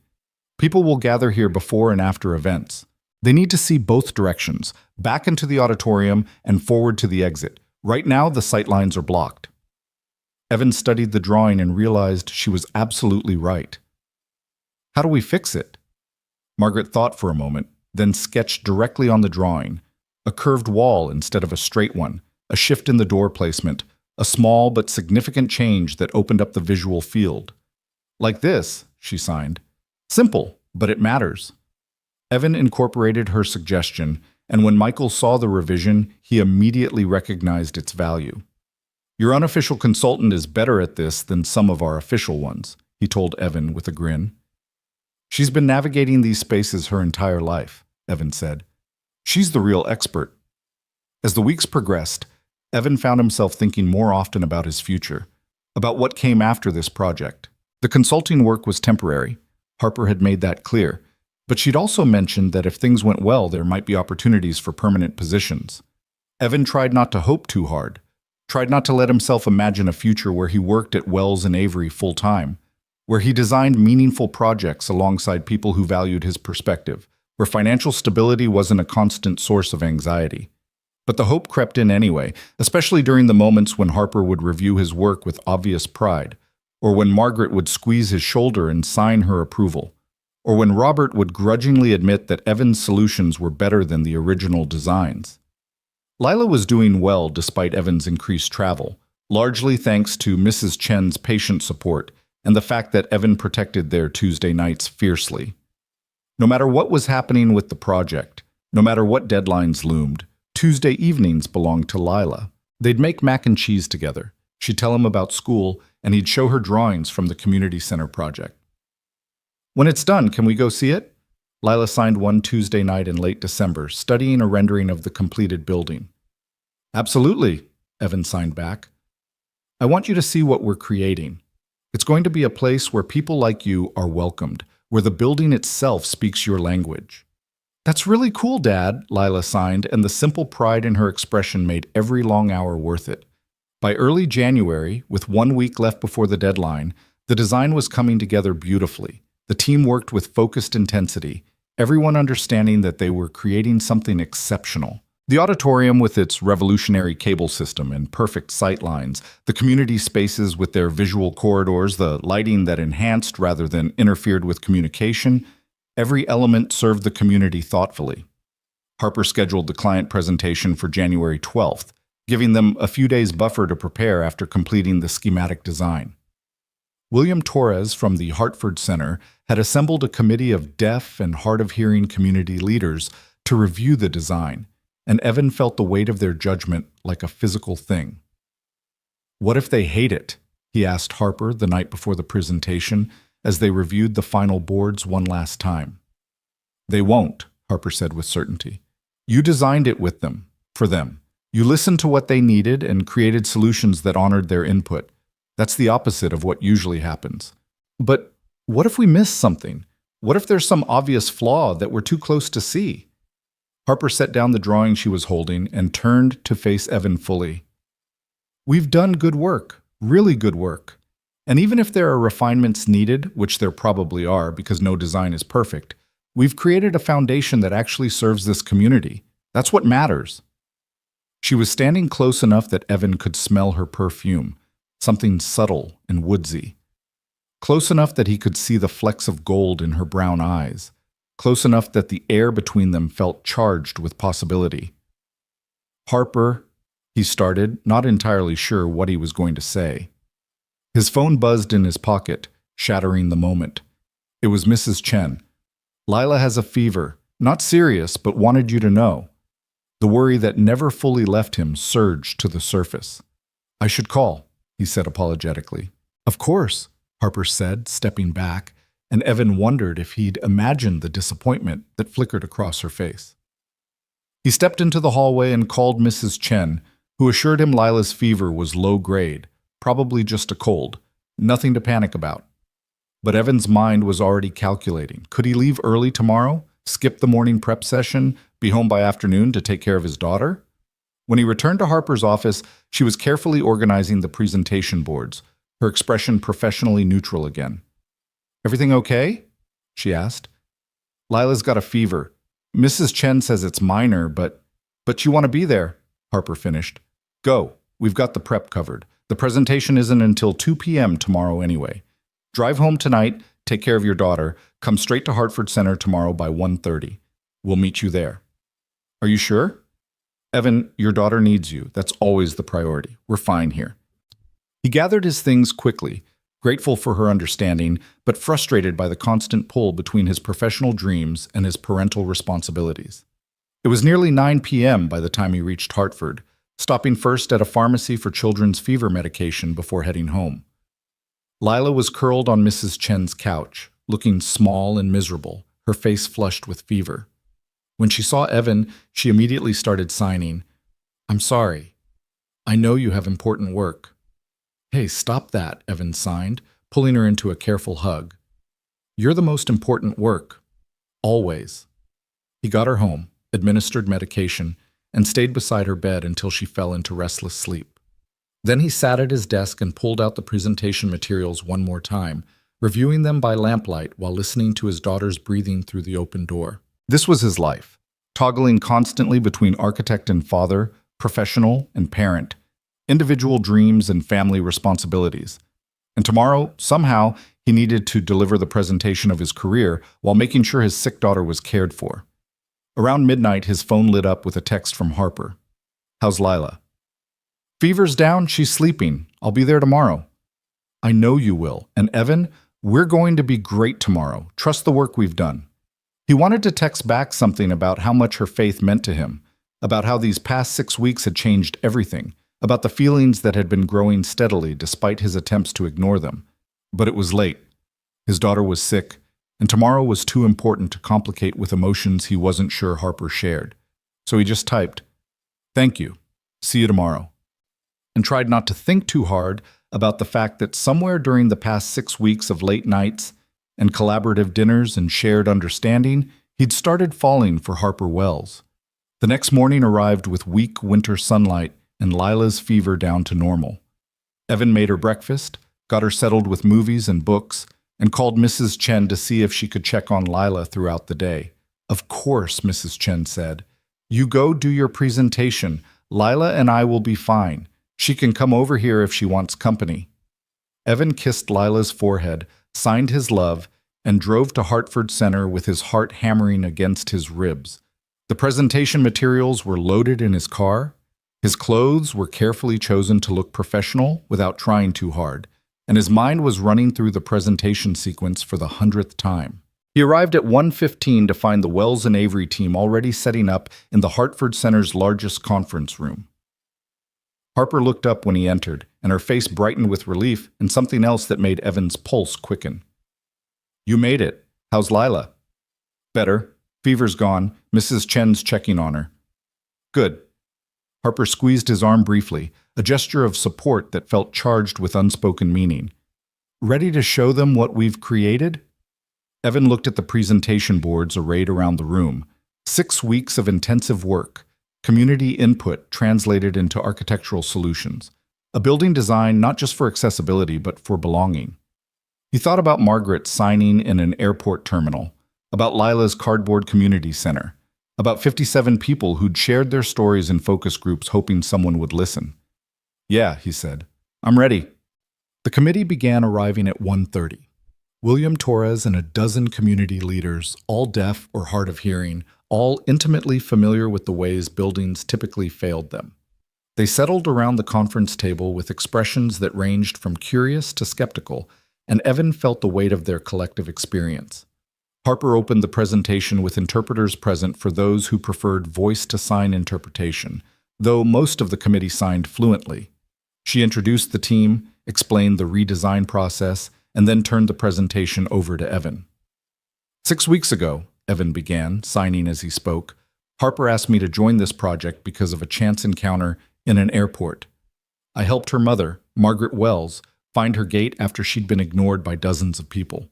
"People will gather here before and after events. They need to see both directions, back into the auditorium and forward to the exit. Right now, the sightlines are blocked." Evan studied the drawing and realized she was absolutely right. "How do we fix it?" Margaret thought for a moment, then sketched directly on the drawing, a curved wall instead of a straight one, a shift in the door placement, a small but significant change that opened up the visual field. "Like this," she signed. "Simple, but it matters." Evan incorporated her suggestion, and when Michael saw the revision, he immediately recognized its value. "Your unofficial consultant is better at this than some of our official ones," he told Evan with a grin. "She's been navigating these spaces her entire life," Evan said. "She's the real expert." As the weeks progressed, Evan found himself thinking more often about his future, about what came after this project. The consulting work was temporary. Harper had made that clear. But she'd also mentioned that if things went well, there might be opportunities for permanent positions. Evan tried not to hope too hard, tried not to let himself imagine a future where he worked at Wells and Avery full-time, where he designed meaningful projects alongside people who valued his perspective, where financial stability wasn't a constant source of anxiety. But the hope crept in anyway, especially during the moments when Harper would review his work with obvious pride, or when Margaret would squeeze his shoulder and sign her approval, or when Robert would grudgingly admit that Evan's solutions were better than the original designs. Lila was doing well despite Evan's increased travel, largely thanks to Mrs. Chen's patient support and the fact that Evan protected their Tuesday nights fiercely. No matter what was happening with the project, no matter what deadlines loomed, Tuesday evenings belonged to Lila. They'd make mac and cheese together. She'd tell him about school, and he'd show her drawings from the community center project. "When it's done, can we go see it?" Lila signed one Tuesday night in late December, studying a rendering of the completed building. "Absolutely," Evan signed back. "I want you to see what we're creating. It's going to be a place where people like you are welcomed, where the building itself speaks your language." "That's really cool, Dad," Lila signed, and the simple pride in her expression made every long hour worth it. By early January, with 1 week left before the deadline, the design was coming together beautifully. The team worked with focused intensity, everyone understanding that they were creating something exceptional. The auditorium with its revolutionary cable system and perfect sight lines, the community spaces with their visual corridors, the lighting that enhanced rather than interfered with communication, every element served the community thoughtfully. Harper scheduled the client presentation for January 12th, giving them a few days buffer to prepare after completing the schematic design. William Torres from the Hartford Center had assembled a committee of deaf and hard-of-hearing community leaders to review the design, and Evan felt the weight of their judgment like a physical thing. "What if they hate it?" he asked Harper the night before the presentation as they reviewed the final boards one last time. "They won't," Harper said with certainty. "You designed it with them, for them. You listened to what they needed and created solutions that honored their input. That's the opposite of what usually happens." "But what if we miss something? What if there's some obvious flaw that we're too close to see?" Harper set down the drawing she was holding and turned to face Evan fully. "We've done good work, really good work. And even if there are refinements needed, which there probably are because no design is perfect, we've created a foundation that actually serves this community. That's what matters." She was standing close enough that Evan could smell her perfume, something subtle and woodsy. Close enough that he could see the flecks of gold in her brown eyes. Close enough that the air between them felt charged with possibility. "Harper," he started, not entirely sure what he was going to say. His phone buzzed in his pocket, shattering the moment. It was Mrs. Chen. "Lila has a fever, not serious, but wanted you to know." The worry that never fully left him surged to the surface. "I should call," he said apologetically. "Of course," Harper said, stepping back, and Evan wondered if he'd imagined the disappointment that flickered across her face. He stepped into the hallway and called Mrs. Chen, who assured him Lila's fever was low grade, probably just a cold, nothing to panic about. But Evan's mind was already calculating. Could he leave early tomorrow, skip the morning prep session, be home by afternoon to take care of his daughter? When he returned to Harper's office, she was carefully organizing the presentation boards, her expression professionally neutral again. "Everything okay?" she asked. "Lila's got a fever. Mrs. Chen says it's minor, but you want to be there," Harper finished. "Go. We've got the prep covered. The presentation isn't until 2 p.m. tomorrow anyway. Drive home tonight, take care of your daughter, come straight to Hartford Center tomorrow by 1:30. We'll meet you there." "Are you sure?" "Evan, your daughter needs you. That's always the priority. We're fine here." He gathered his things quickly, grateful for her understanding, but frustrated by the constant pull between his professional dreams and his parental responsibilities. It was nearly 9 p.m. by the time he reached Hartford, stopping first at a pharmacy for children's fever medication before heading home. Lila was curled on Mrs. Chen's couch, looking small and miserable, her face flushed with fever. When she saw Evan, she immediately started signing, "I'm sorry. I know you have important work." "Hey, stop that," Evan signed, pulling her into a careful hug. "You're the most important work. Always." He got her home, administered medication, and stayed beside her bed until she fell into restless sleep. Then he sat at his desk and pulled out the presentation materials one more time, reviewing them by lamplight while listening to his daughter's breathing through the open door. This was his life, toggling constantly between architect and father, professional and parent, individual dreams and family responsibilities. And tomorrow, somehow, he needed to deliver the presentation of his career while making sure his sick daughter was cared for. Around midnight, his phone lit up with a text from Harper. How's Lila? Fever's down, she's sleeping. I'll be there tomorrow. I know you will. And Evan, we're going to be great tomorrow. Trust the work we've done. He wanted to text back something about how much her faith meant to him, about how these past 6 weeks had changed everything, about the feelings that had been growing steadily despite his attempts to ignore them. But it was late. His daughter was sick, and tomorrow was too important to complicate with emotions he wasn't sure Harper shared. So he just typed, "Thank you. See you tomorrow," and tried not to think too hard about the fact that somewhere during the past 6 weeks of late nights and collaborative dinners and shared understanding, he'd started falling for Harper Wells. The next morning arrived with weak winter sunlight and Lila's fever down to normal. Evan made her breakfast, got her settled with movies and books, and called Mrs. Chen to see if she could check on Lila throughout the day. "Of course," Mrs. Chen said. "You go do your presentation. Lila and I will be fine. She can come over here if she wants company." Evan kissed Lila's forehead, signed his love, and drove to Hartford Center with his heart hammering against his ribs. The presentation materials were loaded in his car. His clothes were carefully chosen to look professional without trying too hard, and his mind was running through the presentation sequence for the 100th time. He arrived at 1:15 to find the Wells and Avery team already setting up in the Hartford Center's largest conference room. Harper looked up when he entered, and her face brightened with relief and something else that made Evan's pulse quicken. "You made it. How's Lila?" "Better. Fever's gone. Mrs. Chen's checking on her." "Good." Harper squeezed his arm briefly, a gesture of support that felt charged with unspoken meaning. "Ready to show them what we've created?" Evan looked at the presentation boards arrayed around the room. 6 weeks of intensive work, community input translated into architectural solutions, a building designed not just for accessibility but for belonging. He thought about Margaret signing in an airport terminal, about Lila's cardboard community center, about 57 people who'd shared their stories in focus groups hoping someone would listen. "Yeah," he said. "I'm ready." The committee began arriving at 1:30. William Torres and a dozen community leaders, all deaf or hard of hearing, all intimately familiar with the ways buildings typically failed them. They settled around the conference table with expressions that ranged from curious to skeptical, and Evan felt the weight of their collective experience. Harper opened the presentation with interpreters present for those who preferred voice-to-sign interpretation, though most of the committee signed fluently. She introduced the team, explained the redesign process, and then turned the presentation over to Evan. 6 weeks ago, Evan began, signing as he spoke, Harper asked me to join this project because of a chance encounter in an airport. I helped her mother, Margaret Wells, find her gate after she'd been ignored by dozens of people.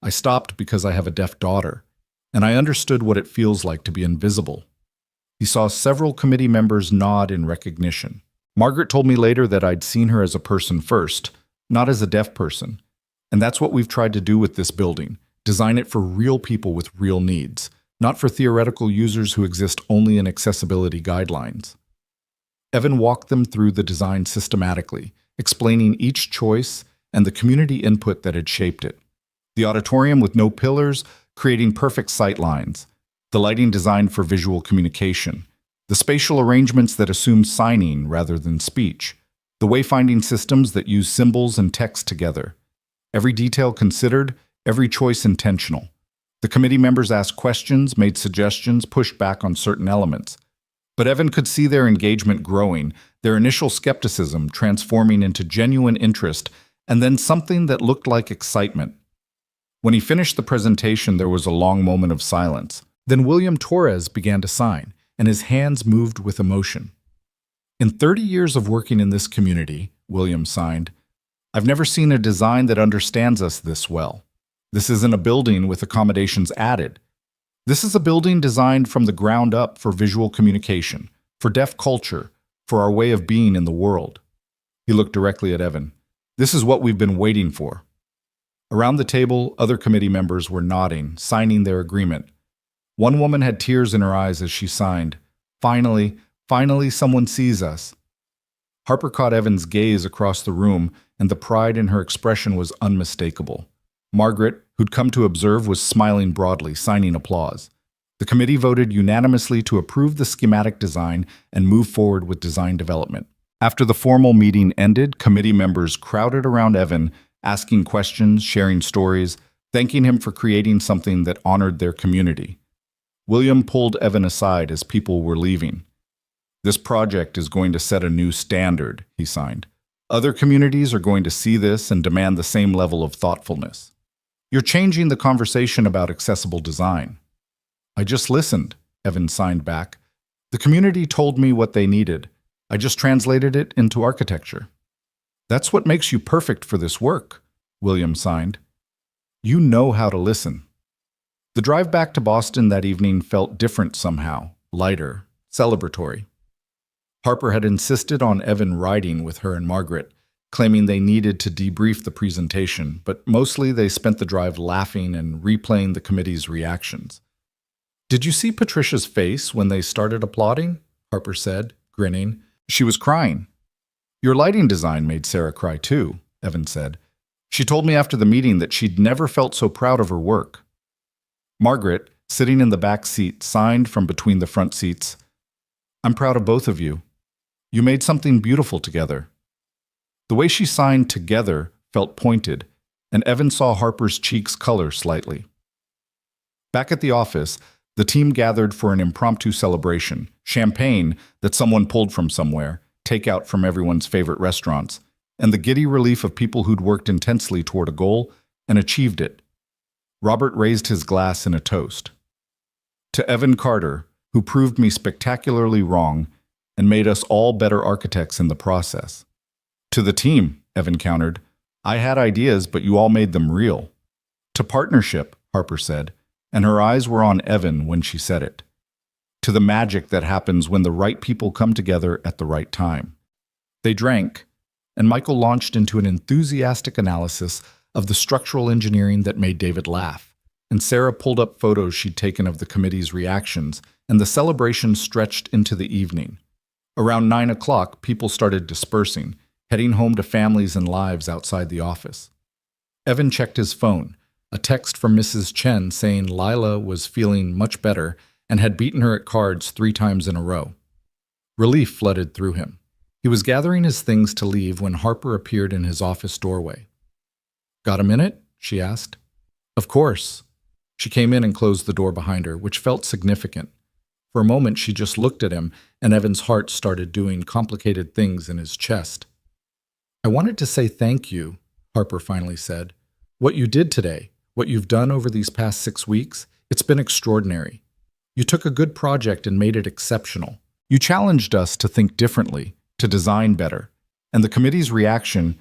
I stopped because I have a deaf daughter, and I understood what it feels like to be invisible. He saw several committee members nod in recognition. Margaret told me later that I'd seen her as a person first, not as a deaf person. And that's what we've tried to do with this building, design it for real people with real needs, not for theoretical users who exist only in accessibility guidelines. Evan walked them through the design systematically, explaining each choice and the community input that had shaped it. The auditorium with no pillars, creating perfect sight lines. The lighting designed for visual communication. The spatial arrangements that assume signing rather than speech. The wayfinding systems that use symbols and text together. Every detail considered, every choice intentional. The committee members asked questions, made suggestions, pushed back on certain elements. But Evan could see their engagement growing, their initial skepticism transforming into genuine interest, and then something that looked like excitement. When he finished the presentation, there was a long moment of silence. Then William Torres began to sign, and his hands moved with emotion. "In 30 years of working in this community," William signed, "I've never seen a design that understands us this well. This isn't a building with accommodations added. This is a building designed from the ground up for visual communication, for deaf culture, for our way of being in the world." He looked directly at Evan. "This is what we've been waiting for." Around the table, other committee members were nodding, signing their agreement. One woman had tears in her eyes as she signed, Finally someone sees us." Harper caught Evan's gaze across the room, and the pride in her expression was unmistakable. Margaret, who'd come to observe, was smiling broadly, signing applause. The committee voted unanimously to approve the schematic design and move forward with design development. After the formal meeting ended, committee members crowded around Evan, asking questions, sharing stories, thanking him for creating something that honored their community. William pulled Evan aside as people were leaving. "This project is going to set a new standard," he signed. "Other communities are going to see this and demand the same level of thoughtfulness. You're changing the conversation about accessible design." "I just listened," Evan signed back. "The community told me what they needed. I just translated it into architecture." "That's what makes you perfect for this work," William signed. "You know how to listen." The drive back to Boston that evening felt different somehow, lighter, celebratory. Harper had insisted on Evan riding with her and Margaret, claiming they needed to debrief the presentation, but mostly they spent the drive laughing and replaying the committee's reactions. "Did you see Patricia's face when they started applauding?" Harper said, grinning. "She was crying." "Your lighting design made Sarah cry too," Evan said. "She told me after the meeting that she'd never felt so proud of her work." Margaret, sitting in the back seat, signed from between the front seats, "I'm proud of both of you. You made something beautiful together." The way she signed "together" felt pointed, and Evan saw Harper's cheeks color slightly. Back at the office, the team gathered for an impromptu celebration, champagne that someone pulled from somewhere, takeout from everyone's favorite restaurants, and the giddy relief of people who'd worked intensely toward a goal and achieved it. Robert raised his glass in a toast. "To Evan Carter, who proved me spectacularly wrong and made us all better architects in the process." "To the team," Evan countered. "I had ideas, but you all made them real." "To partnership," Harper said, and her eyes were on Evan when she said it. "To the magic that happens when the right people come together at the right time." They drank, and Michael launched into an enthusiastic analysis of the structural engineering that made David laugh, and Sarah pulled up photos she'd taken of the committee's reactions, and the celebration stretched into the evening. Around 9 o'clock, people started dispersing, heading home to families and lives outside the office. Evan checked his phone, a text from Mrs. Chen saying Lila was feeling much better and had beaten her at cards 3 times in a row. Relief flooded through him. He was gathering his things to leave when Harper appeared in his office doorway. "Got a minute?" she asked. "Of course." She came in and closed the door behind her, which felt significant. For a moment, she just looked at him, and Evan's heart started doing complicated things in his chest. "I wanted to say thank you," Harper finally said. "What you did today, what you've done over these past 6 weeks, it's been extraordinary. You took a good project and made it exceptional. You challenged us to think differently, to design better. And the committee's reaction,"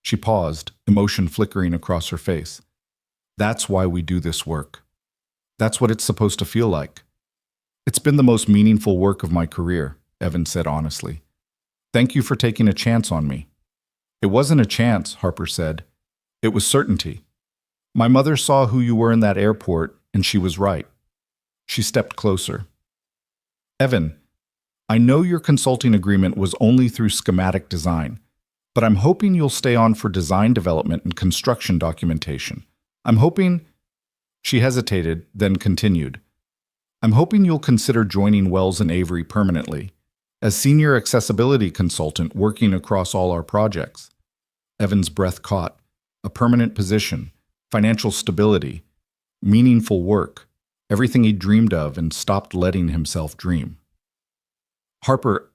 she paused, emotion flickering across her face. "That's why we do this work. That's what it's supposed to feel like." "It's been the most meaningful work of my career," Evan said honestly. "Thank you for taking a chance on me." "It wasn't a chance," Harper said. "It was certainty. My mother saw who you were in that airport, and she was right." She stepped closer. "Evan, I know your consulting agreement was only through schematic design, but I'm hoping you'll stay on for design development and construction documentation. I'm hoping—" She hesitated, then continued. "I'm hoping you'll consider joining Wells and Avery permanently, as senior accessibility consultant working across all our projects." Evan's breath caught. A permanent position, financial stability, meaningful work, everything he dreamed of and stopped letting himself dream. "Harper,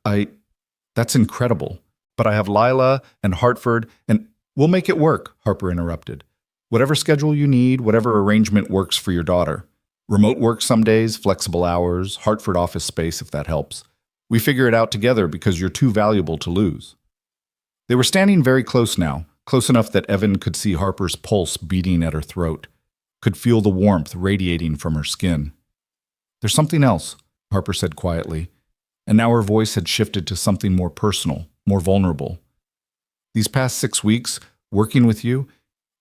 that's incredible, but I have Lila and Hartford, and—" "We'll make it work," Harper interrupted. "Whatever schedule you need, whatever arrangement works for your daughter. Remote work some days, flexible hours, Hartford office space if that helps. We figure it out together because you're too valuable to lose." They were standing very close now, close enough that Evan could see Harper's pulse beating at her throat, could feel the warmth radiating from her skin. "There's something else," Harper said quietly, and now her voice had shifted to something more personal, more vulnerable. "These past 6 weeks, working with you,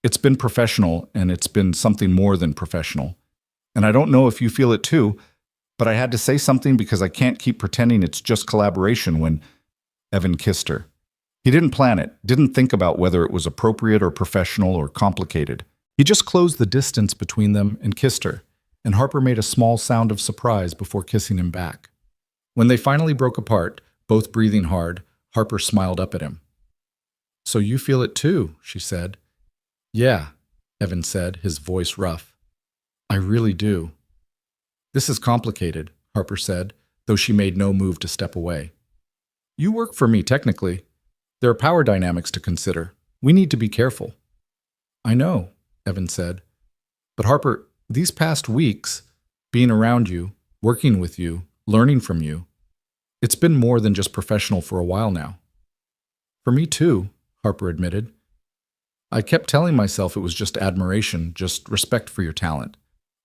it's been professional, and it's been something more than professional. And I don't know if you feel it too, but I had to say something because I can't keep pretending it's just collaboration when—" Evan kissed her. He didn't plan it, didn't think about whether it was appropriate or professional or complicated. He just closed the distance between them and kissed her, and Harper made a small sound of surprise before kissing him back. When they finally broke apart, both breathing hard, Harper smiled up at him. "So you feel it too," she said. "Yeah," Evan said, his voice rough. "I really do." "This is complicated," Harper said, though she made no move to step away. "You work for me, technically. There are power dynamics to consider. We need to be careful." "I know," Evan said. "But Harper, these past weeks, being around you, working with you, learning from you, it's been more than just professional for a while now." "For me too," Harper admitted. "I kept telling myself it was just admiration, just respect for your talent.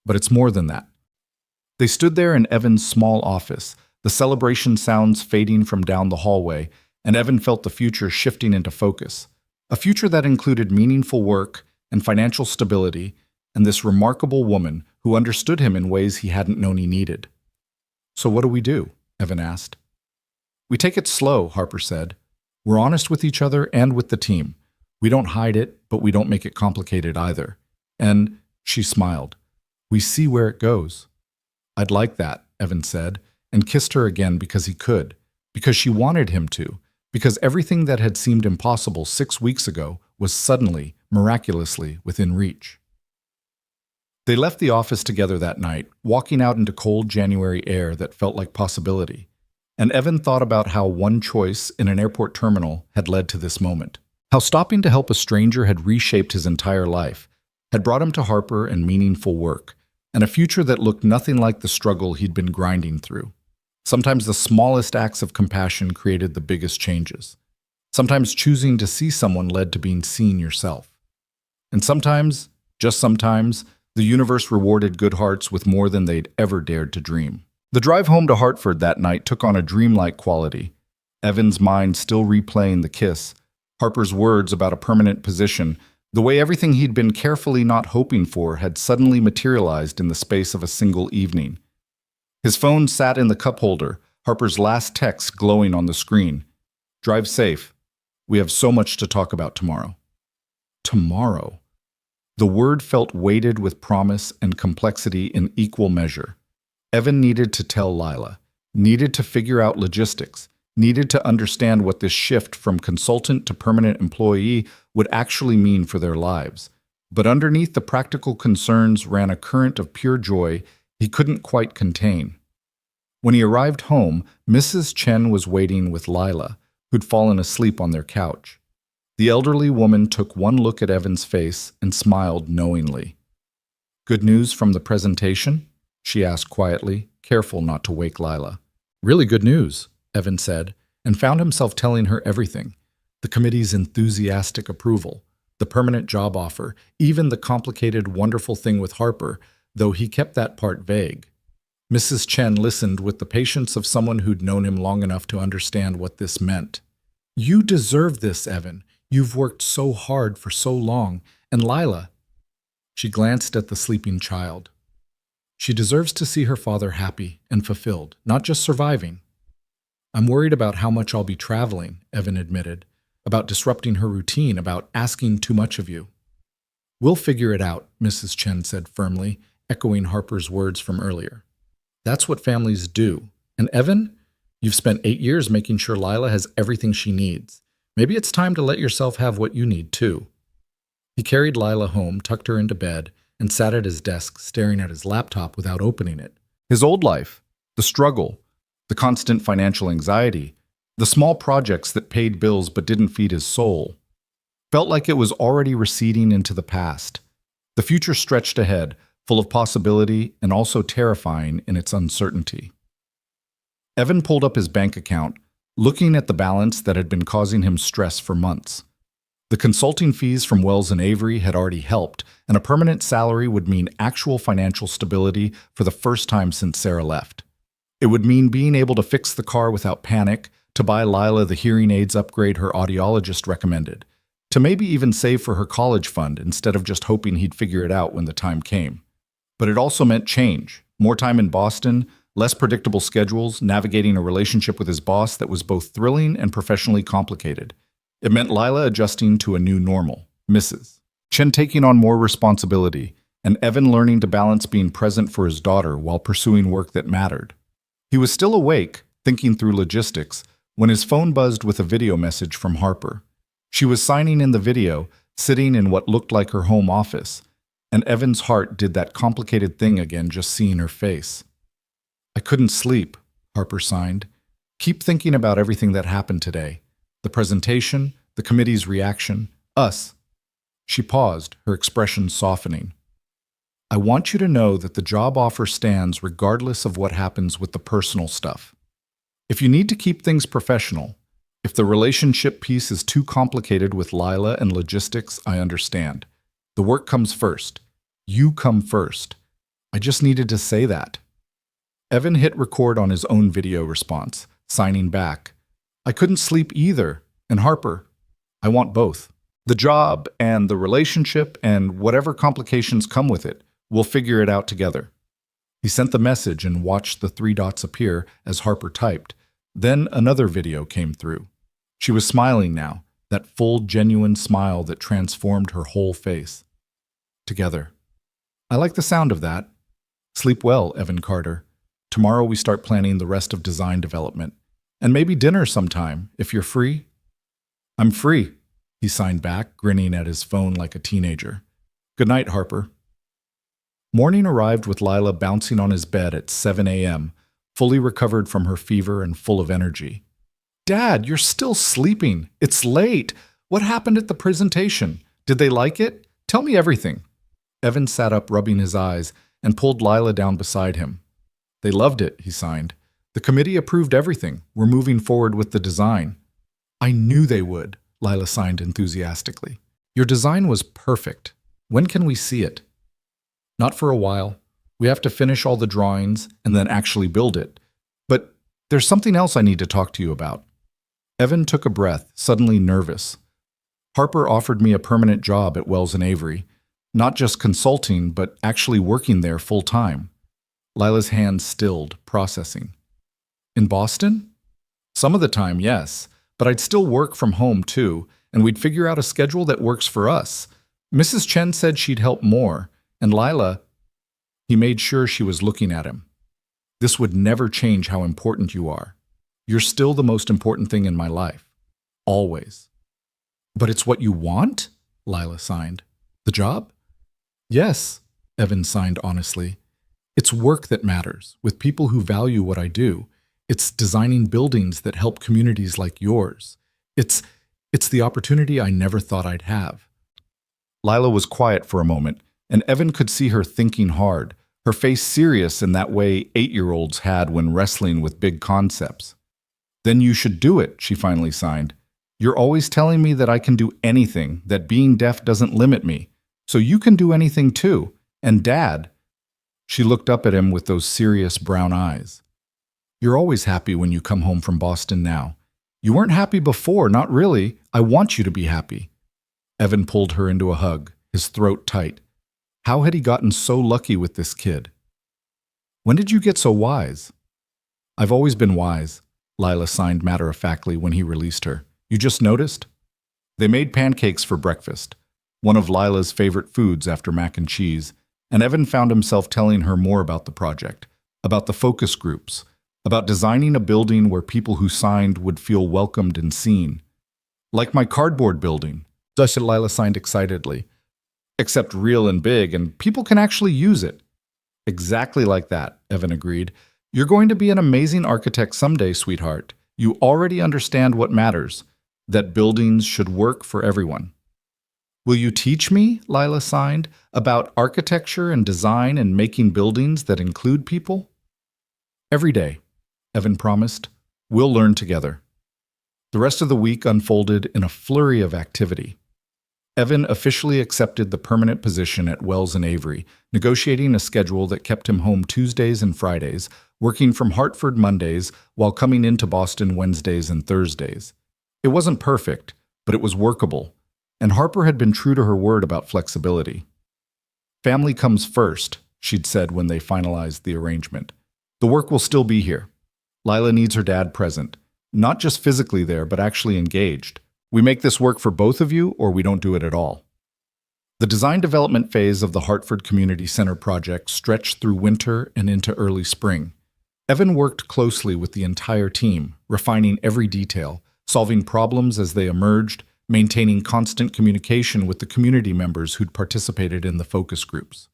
But it's more than that." They stood there in Evan's small office, the celebration sounds fading from down the hallway, and Evan felt the future shifting into focus. A future that included meaningful work and financial stability, and this remarkable woman who understood him in ways he hadn't known he needed. "So what do we do?" Evan asked. "We take it slow," Harper said. "We're honest with each other and with the team. We don't hide it, but we don't make it complicated either. And," she smiled, "we see where it goes." "I'd like that," Evan said, and kissed her again because he could, because she wanted him to, because everything that had seemed impossible 6 weeks ago was suddenly, miraculously, within reach. They left the office together that night, walking out into cold January air that felt like possibility. And Evan thought about how one choice in an airport terminal had led to this moment. How stopping to help a stranger had reshaped his entire life, had brought him to Harper and meaningful work, and a future that looked nothing like the struggle he'd been grinding through. Sometimes the smallest acts of compassion created the biggest changes. Sometimes choosing to see someone led to being seen yourself. And sometimes, just sometimes, the universe rewarded good hearts with more than they'd ever dared to dream. The drive home to Hartford that night took on a dreamlike quality. Evan's mind still replaying the kiss, Harper's words about a permanent position, the way everything he'd been carefully not hoping for had suddenly materialized in the space of a single evening. His phone sat in the cup holder, Harper's last text glowing on the screen. "Drive safe. We have so much to talk about tomorrow." Tomorrow. The word felt weighted with promise and complexity in equal measure. Evan needed to tell Lila, needed to figure out logistics, needed to understand what this shift from consultant to permanent employee would actually mean for their lives. But underneath the practical concerns ran a current of pure joy he couldn't quite contain. When he arrived home, Mrs. Chen was waiting with Lila, who'd fallen asleep on their couch. The elderly woman took one look at Evan's face and smiled knowingly. "Good news from the presentation?" she asked quietly, careful not to wake Lila. "Really good news," Evan said, and found himself telling her everything. The committee's enthusiastic approval, the permanent job offer, even the complicated, wonderful thing with Harper, though he kept that part vague. Mrs. Chen listened with the patience of someone who'd known him long enough to understand what this meant. "You deserve this, Evan. You've worked so hard for so long. And Lila," she glanced at the sleeping child. "She deserves to see her father happy and fulfilled, not just surviving." "I'm worried about how much I'll be traveling," Evan admitted, "about disrupting her routine, about asking too much of you." "We'll figure it out," Mrs. Chen said firmly, echoing Harper's words from earlier. "That's what families do. And Evan, you've spent 8 years making sure Lila has everything she needs. Maybe it's time to let yourself have what you need, too." He carried Lila home, tucked her into bed, and sat at his desk staring at his laptop without opening it. His old life, the struggle, the constant financial anxiety, the small projects that paid bills but didn't feed his soul, felt like it was already receding into the past. The future stretched ahead, full of possibility and also terrifying in its uncertainty. Evan pulled up his bank account, looking at the balance that had been causing him stress for months. The consulting fees from Wells and Avery had already helped, and a permanent salary would mean actual financial stability for the first time since Sarah left. It would mean being able to fix the car without panic, to buy Lila the hearing aids upgrade her audiologist recommended, to maybe even save for her college fund instead of just hoping he'd figure it out when the time came. But it also meant change, more time in Boston, less predictable schedules, navigating a relationship with his boss that was both thrilling and professionally complicated. It meant Lila adjusting to a new normal, Mrs. Chen taking on more responsibility, and Evan learning to balance being present for his daughter while pursuing work that mattered. He was still awake, thinking through logistics, when his phone buzzed with a video message from Harper. She was signing in the video, sitting in what looked like her home office, and Evan's heart did that complicated thing again just seeing her face. "I couldn't sleep," Harper signed. "Keep thinking about everything that happened today. The presentation, the committee's reaction, us." She paused, her expression softening. "I want you to know that the job offer stands regardless of what happens with the personal stuff. If you need to keep things professional, if the relationship piece is too complicated with Lila and logistics, I understand. The work comes first. You come first. I just needed to say that." Evan hit record on his own video response, signing back. "I couldn't sleep either. And Harper, I want both. The job and the relationship and whatever complications come with it, we'll figure it out together." He sent the message and watched the 3 dots appear as Harper typed. Then another video came through. She was smiling now, that full, genuine smile that transformed her whole face. "Together. I like the sound of that. Sleep well, Evan Carter. Tomorrow we start planning the rest of design development. And maybe dinner sometime, if you're free." "I'm free," he signed back, grinning at his phone like a teenager. "Good night, Harper." Morning arrived with Lila bouncing on his bed at 7 a.m., fully recovered from her fever and full of energy. "Dad, you're still sleeping. It's late. What happened at the presentation? Did they like it? Tell me everything." Evan sat up, rubbing his eyes, and pulled Lila down beside him. "They loved it," he signed. "The committee approved everything. We're moving forward with the design." "I knew they would," Lila signed enthusiastically. "Your design was perfect. When can we see it?" "Not for a while. We have to finish all the drawings and then actually build it. But there's something else I need to talk to you about." Evan took a breath, suddenly nervous. "Harper offered me a permanent job at Wells and Avery. Not just consulting, but actually working there full-time." Lila's hands stilled, processing. "In Boston?" "Some of the time, yes. But I'd still work from home, too, and we'd figure out a schedule that works for us. Mrs. Chen said she'd help more, and Lila..." He made sure she was looking at him. "This would never change how important you are. You're still the most important thing in my life. Always." "But it's what you want?" Lila signed. "The job?" "Yes," Evan signed honestly. "It's work that matters, with people who value what I do. It's designing buildings that help communities like yours. It's the opportunity I never thought I'd have." Lila was quiet for a moment, and Evan could see her thinking hard, her face serious in that way 8-year-olds had when wrestling with big concepts. "Then you should do it," she finally signed. "You're always telling me that I can do anything, that being deaf doesn't limit me. So you can do anything too. And Dad..." She looked up at him with those serious brown eyes. "You're always happy when you come home from Boston now. You weren't happy before, not really. I want you to be happy." Evan pulled her into a hug, his throat tight. How had he gotten so lucky with this kid? "When did you get so wise?" "I've always been wise," Lila signed matter-of-factly when he released her. "You just noticed?" They made pancakes for breakfast, one of Lila's favorite foods after mac and cheese, and Evan found himself telling her more about the project, about the focus groups, about designing a building where people who signed would feel welcomed and seen. "Like my cardboard building," Lila signed excitedly. "Except real and big, and people can actually use it." "Exactly like that," Evan agreed. "You're going to be an amazing architect someday, sweetheart. You already understand what matters, that buildings should work for everyone." "Will you teach me," Lila signed, "about architecture and design and making buildings that include people?" "Every day," Evan promised. "We'll learn together." The rest of the week unfolded in a flurry of activity. Evan officially accepted the permanent position at Wells and Avery, negotiating a schedule that kept him home Tuesdays and Fridays, working from Hartford Mondays while coming into Boston Wednesdays and Thursdays. It wasn't perfect, but it was workable, and Harper had been true to her word about flexibility. "Family comes first," she'd said when they finalized the arrangement. "The work will still be here. Lila needs her dad present, not just physically there, but actually engaged. We make this work for both of you, or we don't do it at all." The design development phase of the Hartford Community Center project stretched through winter and into early spring. Evan worked closely with the entire team, refining every detail, solving problems as they emerged, maintaining constant communication with the community members who'd participated in the focus groups.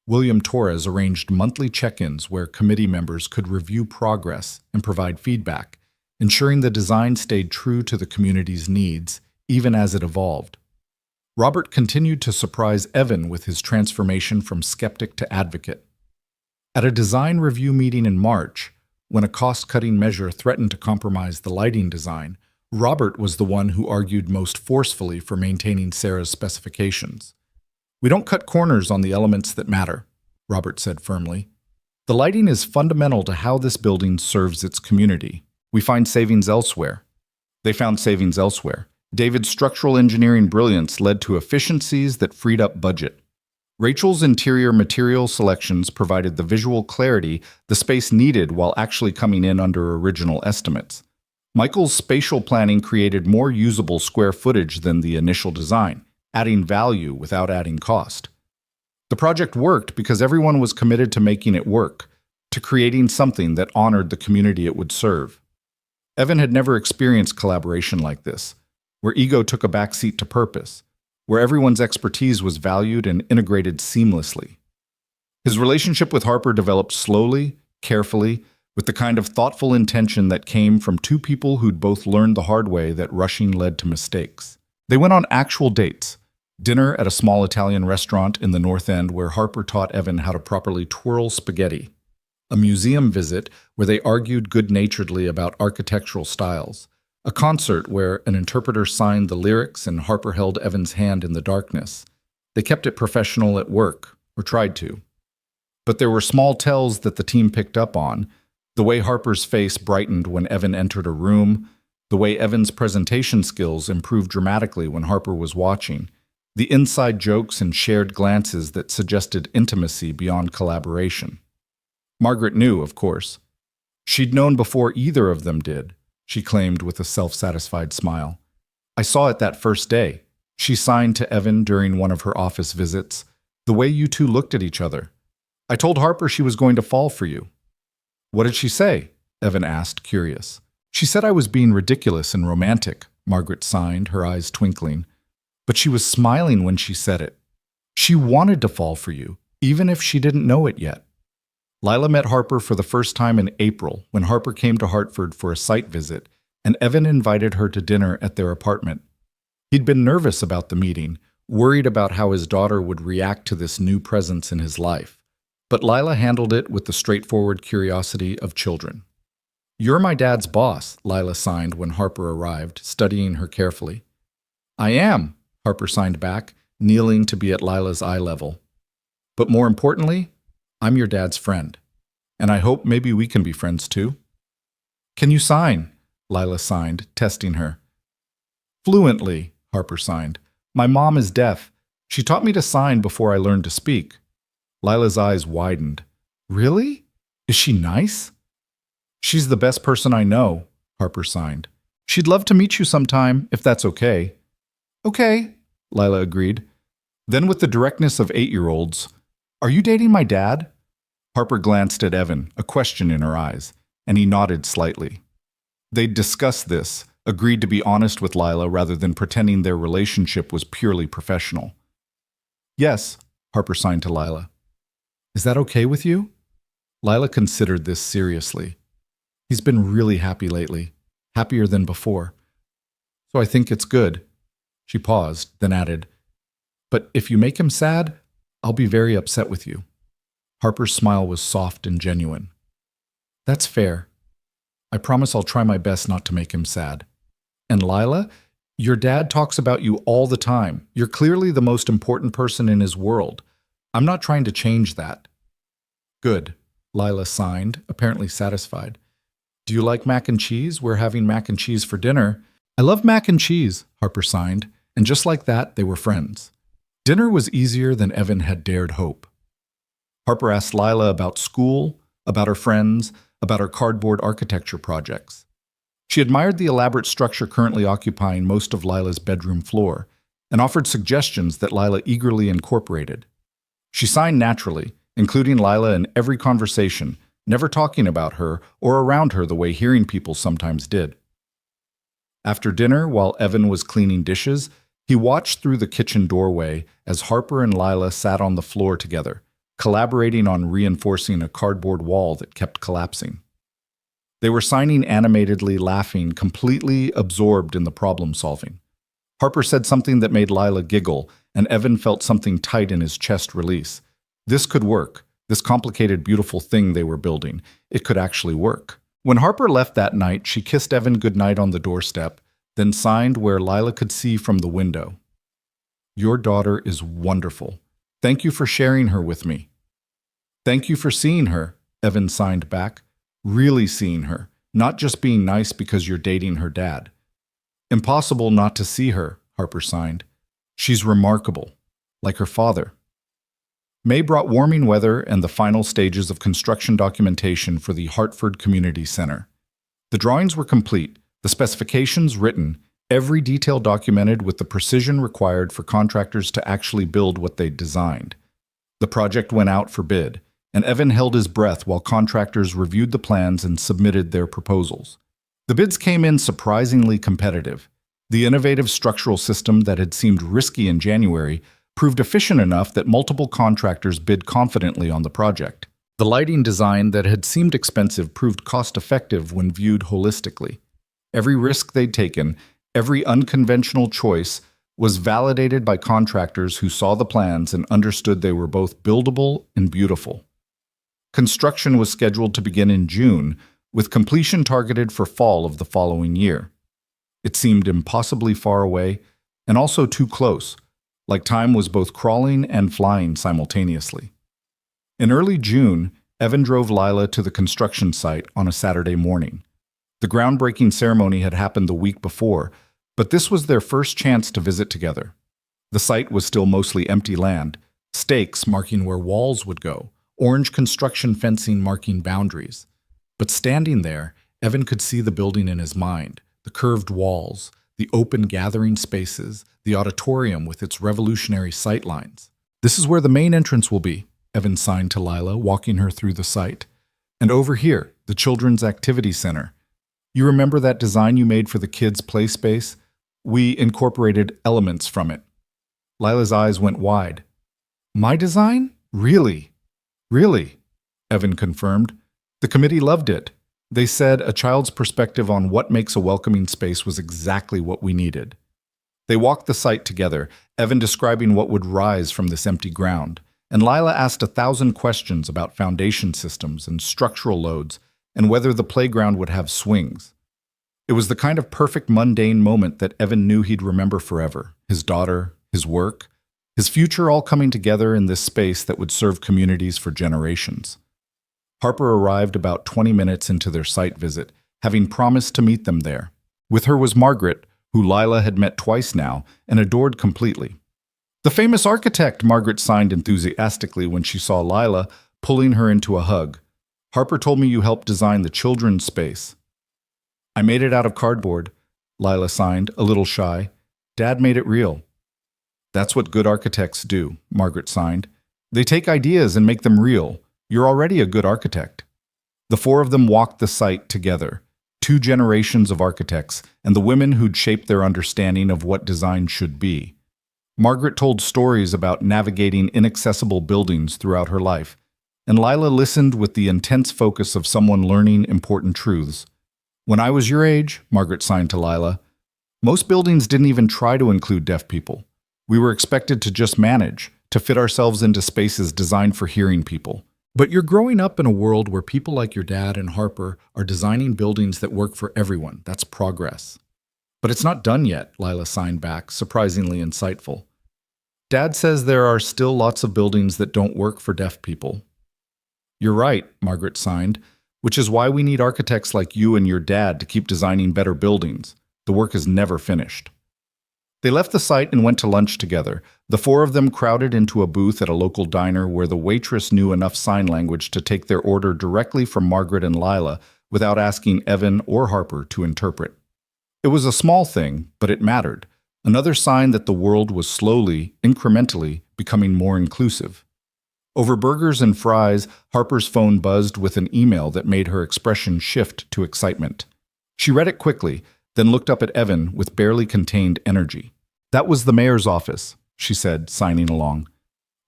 William Torres arranged monthly check-ins where committee members could review progress and provide feedback, ensuring the design stayed true to the community's needs, even as it evolved. Robert continued to surprise Evan with his transformation from skeptic to advocate. At a design review meeting in March, when a cost-cutting measure threatened to compromise the lighting design, Robert was the one who argued most forcefully for maintaining Sarah's specifications. "We don't cut corners on the elements that matter," Robert said firmly. "The lighting is fundamental to how this building serves its community. We find savings elsewhere." They found savings elsewhere. David's structural engineering brilliance led to efficiencies that freed up budget. Rachel's interior material selections provided the visual clarity the space needed while actually coming in under original estimates. Michael's spatial planning created more usable square footage than the initial design, adding value without adding cost. The project worked because everyone was committed to making it work, to creating something that honored the community it would serve. Evan had never experienced collaboration like this, where ego took a backseat to purpose, where everyone's expertise was valued and integrated seamlessly. His relationship with Harper developed slowly, carefully, with the kind of thoughtful intention that came from two people who'd both learned the hard way that rushing led to mistakes. They went on actual dates. Dinner at a small Italian restaurant in the North End where Harper taught Evan how to properly twirl spaghetti. A museum visit where they argued good-naturedly about architectural styles. A concert where an interpreter signed the lyrics and Harper held Evan's hand in the darkness. They kept it professional at work, or tried to. But there were small tells that the team picked up on. The way Harper's face brightened when Evan entered a room, the way Evan's presentation skills improved dramatically when Harper was watching, the inside jokes and shared glances that suggested intimacy beyond collaboration. Margaret knew, of course. She'd known before either of them did, she claimed with a self-satisfied smile. "I saw it that first day," she signed to Evan during one of her office visits, "the way you two looked at each other. I told Harper she was going to fall for you." "What did she say?" Evan asked, curious. "She said I was being ridiculous and romantic," Margaret signed, her eyes twinkling. "But she was smiling when she said it. She wanted to fall for you, even if she didn't know it yet." Lila met Harper for the first time in April when Harper came to Hartford for a site visit, and Evan invited her to dinner at their apartment. He'd been nervous about the meeting, worried about how his daughter would react to this new presence in his life. But Lila handled it with the straightforward curiosity of children. "You're my dad's boss," Lila signed when Harper arrived, studying her carefully. "I am," Harper signed back, kneeling to be at Lila's eye level. "But more importantly, I'm your dad's friend, and I hope maybe we can be friends too." "Can you sign?" Lila signed, testing her. "Fluently," Harper signed. "My mom is deaf. She taught me to sign before I learned to speak." Lila's eyes widened. "Really? Is she nice?" "She's the best person I know," Harper signed. "She'd love to meet you sometime, if that's okay." "Okay," Lila agreed. Then with the directness of 8-year-olds, "Are you dating my dad?" Harper glanced at Evan, a question in her eyes, and he nodded slightly. They'd discussed this, agreed to be honest with Lila rather than pretending their relationship was purely professional. "Yes," Harper signed to Lila. "Is that okay with you?" Lila considered this seriously. "He's been really happy lately, happier than before. So I think it's good." She paused, then added, "But if you make him sad, I'll be very upset with you." Harper's smile was soft and genuine. "That's fair. I promise I'll try my best not to make him sad. And Lila, your dad talks about you all the time. You're clearly the most important person in his world. I'm not trying to change that." "Good," Lila signed, apparently satisfied. "Do you like mac and cheese? We're having mac and cheese for dinner." "I love mac and cheese," Harper signed, and just like that, they were friends. Dinner was easier than Evan had dared hope. Harper asked Lila about school, about her friends, about her cardboard architecture projects. She admired the elaborate structure currently occupying most of Lila's bedroom floor, and offered suggestions that Lila eagerly incorporated. She signed naturally, including Lila in every conversation, never talking about her or around her the way hearing people sometimes did. After dinner, while Evan was cleaning dishes, he watched through the kitchen doorway as Harper and Lila sat on the floor together, collaborating on reinforcing a cardboard wall that kept collapsing. They were signing animatedly, laughing, completely absorbed in the problem-solving. Harper said something that made Lila giggle, and Evan felt something tight in his chest release. This could work. This complicated, beautiful thing they were building. It could actually work. When Harper left that night, she kissed Evan goodnight on the doorstep, then signed where Lila could see from the window. "Your daughter is wonderful. Thank you for sharing her with me." "Thank you for seeing her," Evan signed back. "Really seeing her, not just being nice because you're dating her dad." "Impossible not to see her," Harper signed. "She's remarkable, like her father." May brought warming weather and the final stages of construction documentation for the Hartford Community Center. The drawings were complete, the specifications written, every detail documented with the precision required for contractors to actually build what they'd designed. The project went out for bid, and Evan held his breath while contractors reviewed the plans and submitted their proposals. The bids came in surprisingly competitive. The innovative structural system that had seemed risky in January proved efficient enough that multiple contractors bid confidently on the project. The lighting design that had seemed expensive proved cost-effective when viewed holistically. Every risk they'd taken, every unconventional choice, was validated by contractors who saw the plans and understood they were both buildable and beautiful. Construction was scheduled to begin in June, with completion targeted for fall of the following year. It seemed impossibly far away, and also too close, like time was both crawling and flying simultaneously. In early June, Evan drove Lila to the construction site on a Saturday morning. The groundbreaking ceremony had happened the week before, but this was their first chance to visit together. The site was still mostly empty land, stakes marking where walls would go, orange construction fencing marking boundaries. But standing there, Evan could see the building in his mind, the curved walls, the open gathering spaces, the auditorium with its revolutionary sightlines. "This is where the main entrance will be," Evan signed to Lila, walking her through the site. "And over here, the Children's Activity Center. You remember that design you made for the kids' play space? We incorporated elements from it." Lila's eyes went wide. "My design? Really? Really?" Evan confirmed. "The committee loved it. They said a child's perspective on what makes a welcoming space was exactly what we needed." They walked the site together, Evan describing what would rise from this empty ground, and Lila asked 1,000 questions about foundation systems and structural loads and whether the playground would have swings. It was the kind of perfect mundane moment that Evan knew he'd remember forever. His daughter, his work, his future all coming together in this space that would serve communities for generations. Harper arrived about 20 minutes into their site visit, having promised to meet them there. With her was Margaret, who Lila had met twice now and adored completely. "The famous architect," Margaret signed enthusiastically when she saw Lila, pulling her into a hug. "Harper told me you helped design the children's space." "I made it out of cardboard," Lila signed, a little shy. "Dad made it real." "That's what good architects do," Margaret signed. "They take ideas and make them real. You're already a good architect." The four of them walked the site together, 2 generations of architects and the women who'd shaped their understanding of what design should be. Margaret told stories about navigating inaccessible buildings throughout her life, and Lila listened with the intense focus of someone learning important truths. "When I was your age," Margaret signed to Lila, "most buildings didn't even try to include deaf people. We were expected to just manage, to fit ourselves into spaces designed for hearing people. But you're growing up in a world where people like your dad and Harper are designing buildings that work for everyone. That's progress." "But it's not done yet," Lila signed back, surprisingly insightful. "Dad says there are still lots of buildings that don't work for deaf people." "You're right," Margaret signed, "which is why we need architects like you and your dad to keep designing better buildings. The work is never finished." They left the site and went to lunch together. The four of them crowded into a booth at a local diner where the waitress knew enough sign language to take their order directly from Margaret and Lila without asking Evan or Harper to interpret. It was a small thing, but it mattered. Another sign that the world was slowly, incrementally, becoming more inclusive. Over burgers and fries, Harper's phone buzzed with an email that made her expression shift to excitement. She read it quickly, then looked up at Evan with barely contained energy. "That was the mayor's office," she said, signing along.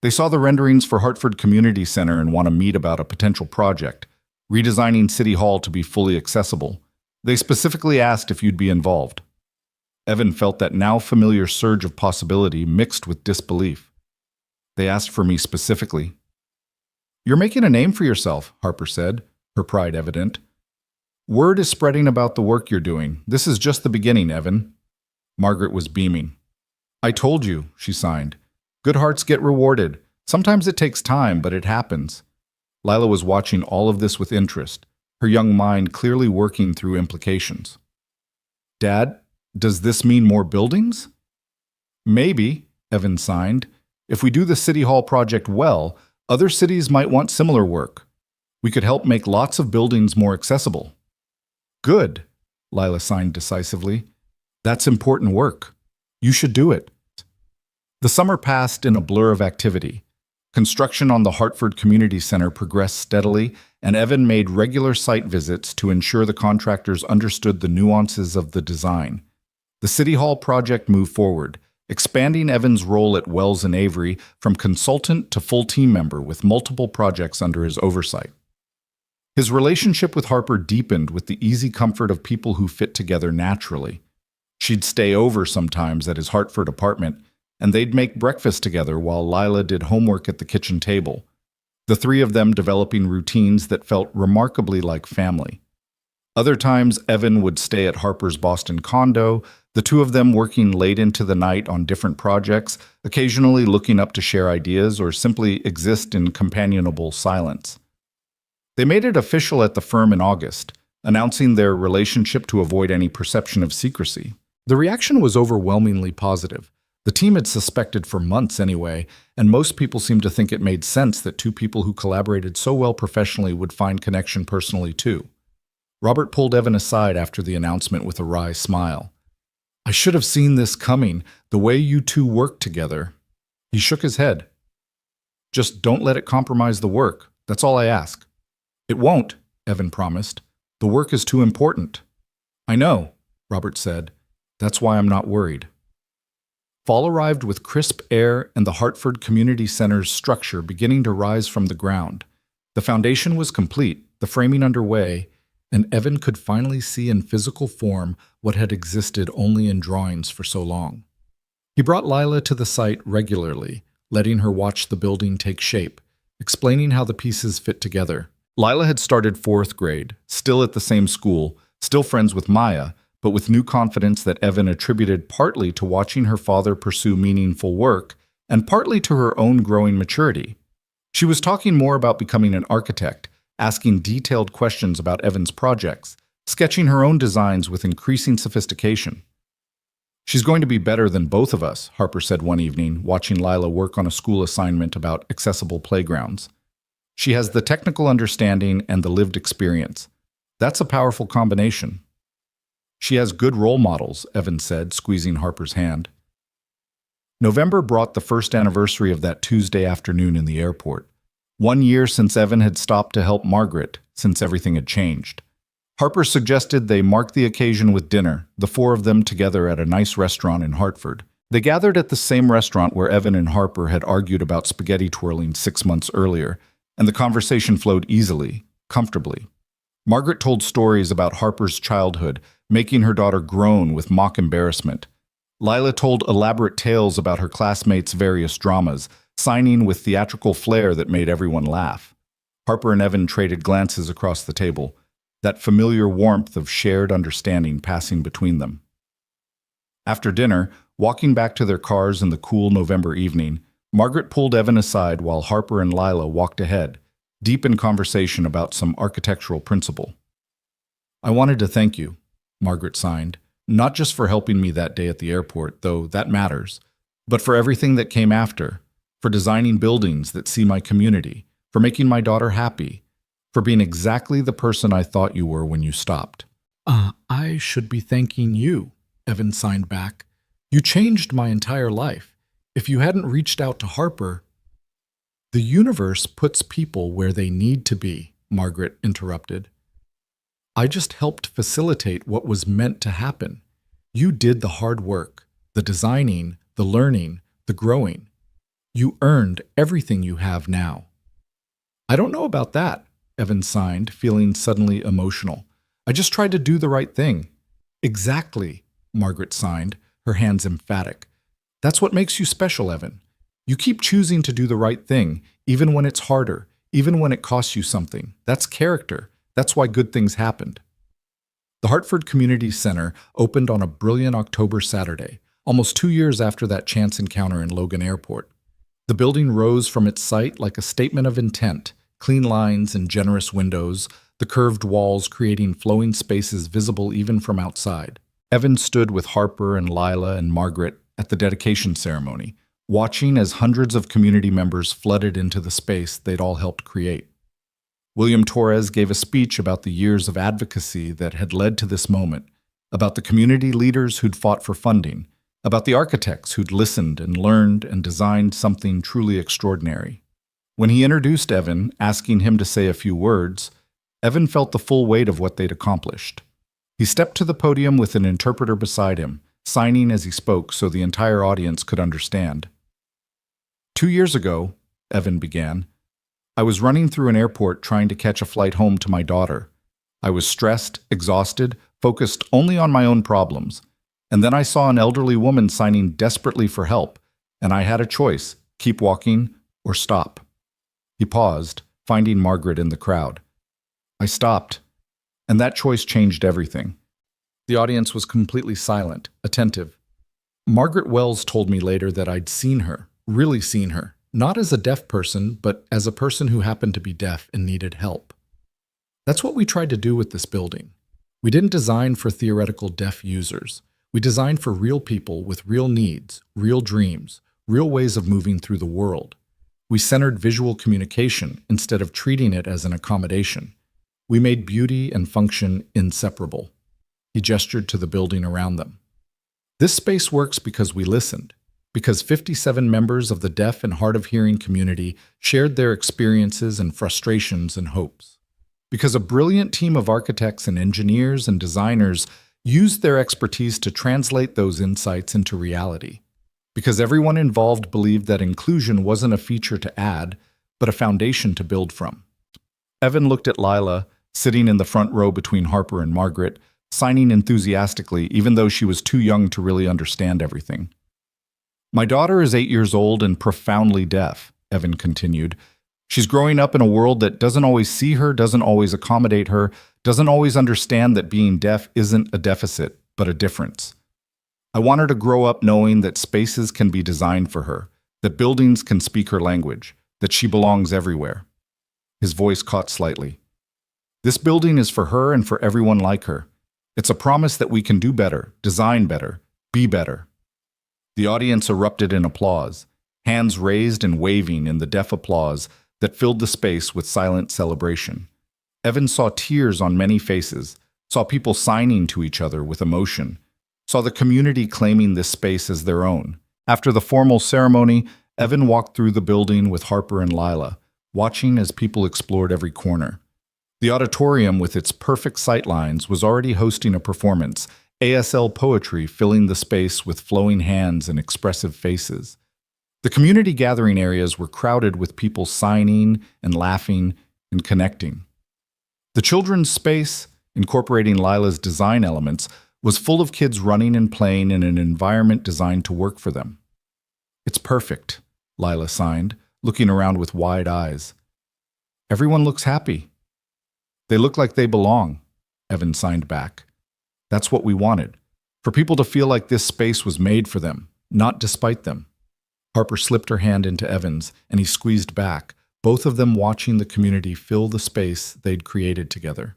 "They saw the renderings for Hartford Community Center and want to meet about a potential project, redesigning City Hall to be fully accessible. They specifically asked if you'd be involved." Evan felt that now familiar surge of possibility mixed with disbelief. "They asked for me specifically." "You're making a name for yourself," Harper said, her pride evident. "Word is spreading about the work you're doing. This is just the beginning, Evan." Margaret was beaming. "I told you," she signed. "Good hearts get rewarded. Sometimes it takes time, but it happens." Lila was watching all of this with interest, her young mind clearly working through implications. "Dad, does this mean more buildings?" "Maybe," Evan signed. "If we do the City Hall project well, other cities might want similar work. We could help make lots of buildings more accessible." "Good," Lila signed decisively. "That's important work. You should do it." The summer passed in a blur of activity. Construction on the Hartford Community Center progressed steadily, and Evan made regular site visits to ensure the contractors understood the nuances of the design. The City Hall project moved forward, expanding Evan's role at Wells and Avery from consultant to full team member with multiple projects under his oversight. His relationship with Harper deepened with the easy comfort of people who fit together naturally. She'd stay over sometimes at his Hartford apartment, and they'd make breakfast together while Lila did homework at the kitchen table, the three of them developing routines that felt remarkably like family. Other times, Evan would stay at Harper's Boston condo, the two of them working late into the night on different projects, occasionally looking up to share ideas or simply exist in companionable silence. They made it official at the firm in August, announcing their relationship to avoid any perception of secrecy. The reaction was overwhelmingly positive. The team had suspected for months anyway, and most people seemed to think it made sense that two people who collaborated so well professionally would find connection personally too. Robert pulled Evan aside after the announcement with a wry smile. "I should have seen this coming, the way you two worked together." He shook his head. "Just don't let it compromise the work. That's all I ask." "It won't," Evan promised. "The work is too important." "I know," Robert said. "That's why I'm not worried." Fall arrived with crisp air and the Hartford Community Center's structure beginning to rise from the ground. The foundation was complete, the framing underway, and Evan could finally see in physical form what had existed only in drawings for so long. He brought Lila to the site regularly, letting her watch the building take shape, explaining how the pieces fit together. Lila had started 4th grade, still at the same school, still friends with Maya, but with new confidence that Evan attributed partly to watching her father pursue meaningful work and partly to her own growing maturity. She was talking more about becoming an architect, asking detailed questions about Evan's projects, sketching her own designs with increasing sophistication. "She's going to be better than both of us," Harper said one evening, watching Lila work on a school assignment about accessible playgrounds. "She has the technical understanding and the lived experience. That's a powerful combination." "She has good role models," Evan said, squeezing Harper's hand. November brought the first anniversary of that Tuesday afternoon in the airport. 1 year since Evan had stopped to help Margaret, since everything had changed. Harper suggested they mark the occasion with dinner, the four of them together at a nice restaurant in Hartford. They gathered at the same restaurant where Evan and Harper had argued about spaghetti twirling 6 months earlier, and the conversation flowed easily, comfortably. Margaret told stories about Harper's childhood, making her daughter groan with mock embarrassment. Lila told elaborate tales about her classmates' various dramas, signing with theatrical flair that made everyone laugh. Harper and Evan traded glances across the table, that familiar warmth of shared understanding passing between them. After dinner, walking back to their cars in the cool November evening, Margaret pulled Evan aside while Harper and Lila walked ahead, deep in conversation about some architectural principle. "I wanted to thank you," Margaret signed, "not just for helping me that day at the airport, though that matters, but for everything that came after, for designing buildings that see my community, for making my daughter happy, for being exactly the person I thought you were when you stopped." I should be thanking you," Evan signed back. You changed my entire life. If you hadn't reached out to Harper, the universe puts people where they need to be, Margaret interrupted. I just helped facilitate what was meant to happen. You did the hard work, the designing, the learning, the growing. You earned everything you have now. I don't know about that, Evan signed, feeling suddenly emotional. I just tried to do the right thing. Exactly, Margaret signed, her hands emphatic. That's what makes you special, Evan. You keep choosing to do the right thing, even when it's harder, even when it costs you something. That's character. That's why good things happened. The Hartford Community Center opened on a brilliant October Saturday, almost 2 years after that chance encounter in Logan Airport. The building rose from its site like a statement of intent, clean lines and generous windows, the curved walls creating flowing spaces visible even from outside. Evan stood with Harper and Lila and Margaret at the dedication ceremony, watching as hundreds of community members flooded into the space they'd all helped create. William Torres gave a speech about the years of advocacy that had led to this moment, about the community leaders who'd fought for funding, about the architects who'd listened and learned and designed something truly extraordinary. When he introduced Evan, asking him to say a few words, Evan felt the full weight of what they'd accomplished. He stepped to the podium with an interpreter beside him, signing as he spoke so the entire audience could understand. 2 years ago, Evan began, I was running through an airport trying to catch a flight home to my daughter. I was stressed, exhausted, focused only on my own problems. And then I saw an elderly woman signing desperately for help, and I had a choice, keep walking or stop. He paused, finding Margaret in the crowd. I stopped, and that choice changed everything. The audience was completely silent, attentive. Margaret Wells told me later that I'd seen her, really seen her. Not as a deaf person, but as a person who happened to be deaf and needed help. That's what we tried to do with this building. We didn't design for theoretical deaf users. We designed for real people with real needs, real dreams, real ways of moving through the world. We centered visual communication instead of treating it as an accommodation. We made beauty and function inseparable. He gestured to the building around them. This space works because we listened. Because 57 members of the deaf and hard of hearing community shared their experiences and frustrations and hopes. Because a brilliant team of architects and engineers and designers used their expertise to translate those insights into reality. Because everyone involved believed that inclusion wasn't a feature to add, but a foundation to build from. Evan looked at Lila, sitting in the front row between Harper and Margaret, signing enthusiastically even though she was too young to really understand everything. My daughter is 8 years old and profoundly deaf, Evan continued. She's growing up in a world that doesn't always see her, doesn't always accommodate her, doesn't always understand that being deaf isn't a deficit, but a difference. I want her to grow up knowing that spaces can be designed for her, that buildings can speak her language, that she belongs everywhere. His voice caught slightly. This building is for her and for everyone like her. It's a promise that we can do better, design better, be better. The audience erupted in applause, hands raised and waving in the deaf applause that filled the space with silent celebration. Evan saw tears on many faces, saw people signing to each other with emotion, saw the community claiming this space as their own. After the formal ceremony, Evan walked through the building with Harper and Lila, watching as people explored every corner. The auditorium, with its perfect sightlines, was already hosting a performance, ASL poetry filling the space with flowing hands and expressive faces. The community gathering areas were crowded with people signing and laughing and connecting. The children's space, incorporating Lila's design elements, was full of kids running and playing in an environment designed to work for them. It's perfect, Lila signed, looking around with wide eyes. Everyone looks happy. They look like they belong, Evan signed back. That's what we wanted, for people to feel like this space was made for them, not despite them. Harper slipped her hand into Evan's, and he squeezed back, both of them watching the community fill the space they'd created together.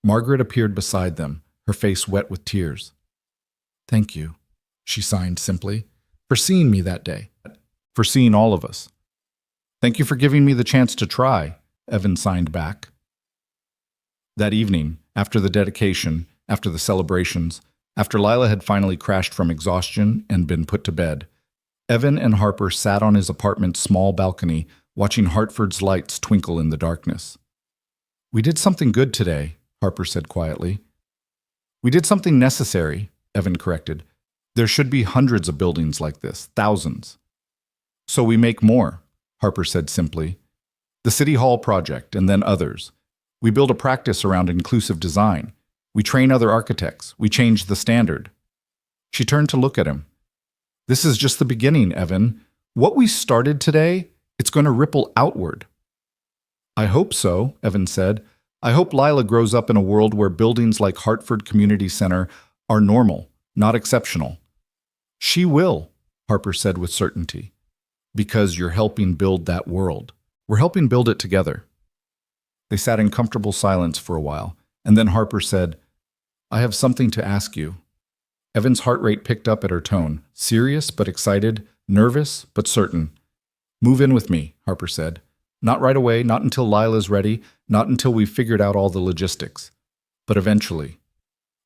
Margaret appeared beside them, her face wet with tears. Thank you, she signed simply, for seeing me that day, for seeing all of us. Thank you for giving me the chance to try, Evan signed back. That evening, after the dedication, after the celebrations, After Lila had finally crashed from exhaustion and been put to bed, Evan and Harper sat on his apartment's small balcony, watching Hartford's lights twinkle in the darkness. "We did something good today," Harper said quietly. "We did something necessary," Evan corrected. "There should be hundreds of buildings like this, thousands." "So we make more," Harper said simply. "The City Hall project, and then others. We build a practice around inclusive design. We train other architects. We change the standard." She turned to look at him. "This is just the beginning, Evan. What we started today, it's going to ripple outward." "I hope so," Evan said. "I hope Lila grows up in a world where buildings like Hartford Community Center are normal, not exceptional." "She will," Harper said with certainty. "Because you're helping build that world. We're helping build it together." They sat in comfortable silence for a while, and then Harper said, "I have something to ask you." Evan's heart rate picked up at her tone, serious but excited, nervous but certain. "Move in with me," Harper said. "Not right away, not until Lila's ready, not until we've figured out all the logistics. But eventually.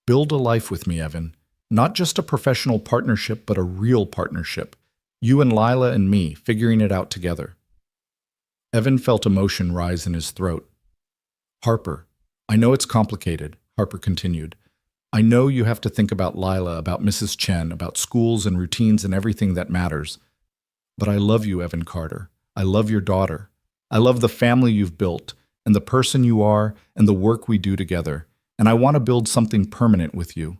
Build a life with me, Evan. Not just a professional partnership, but a real partnership. You and Lila and me, figuring it out together." Evan felt emotion rise in his throat. "Harper, I know it's complicated," Harper continued. "I know you have to think about Lila, about Mrs. Chen, about schools and routines and everything that matters. But I love you, Evan Carter. I love your daughter. I love the family you've built, and the person you are, and the work we do together. And I want to build something permanent with you."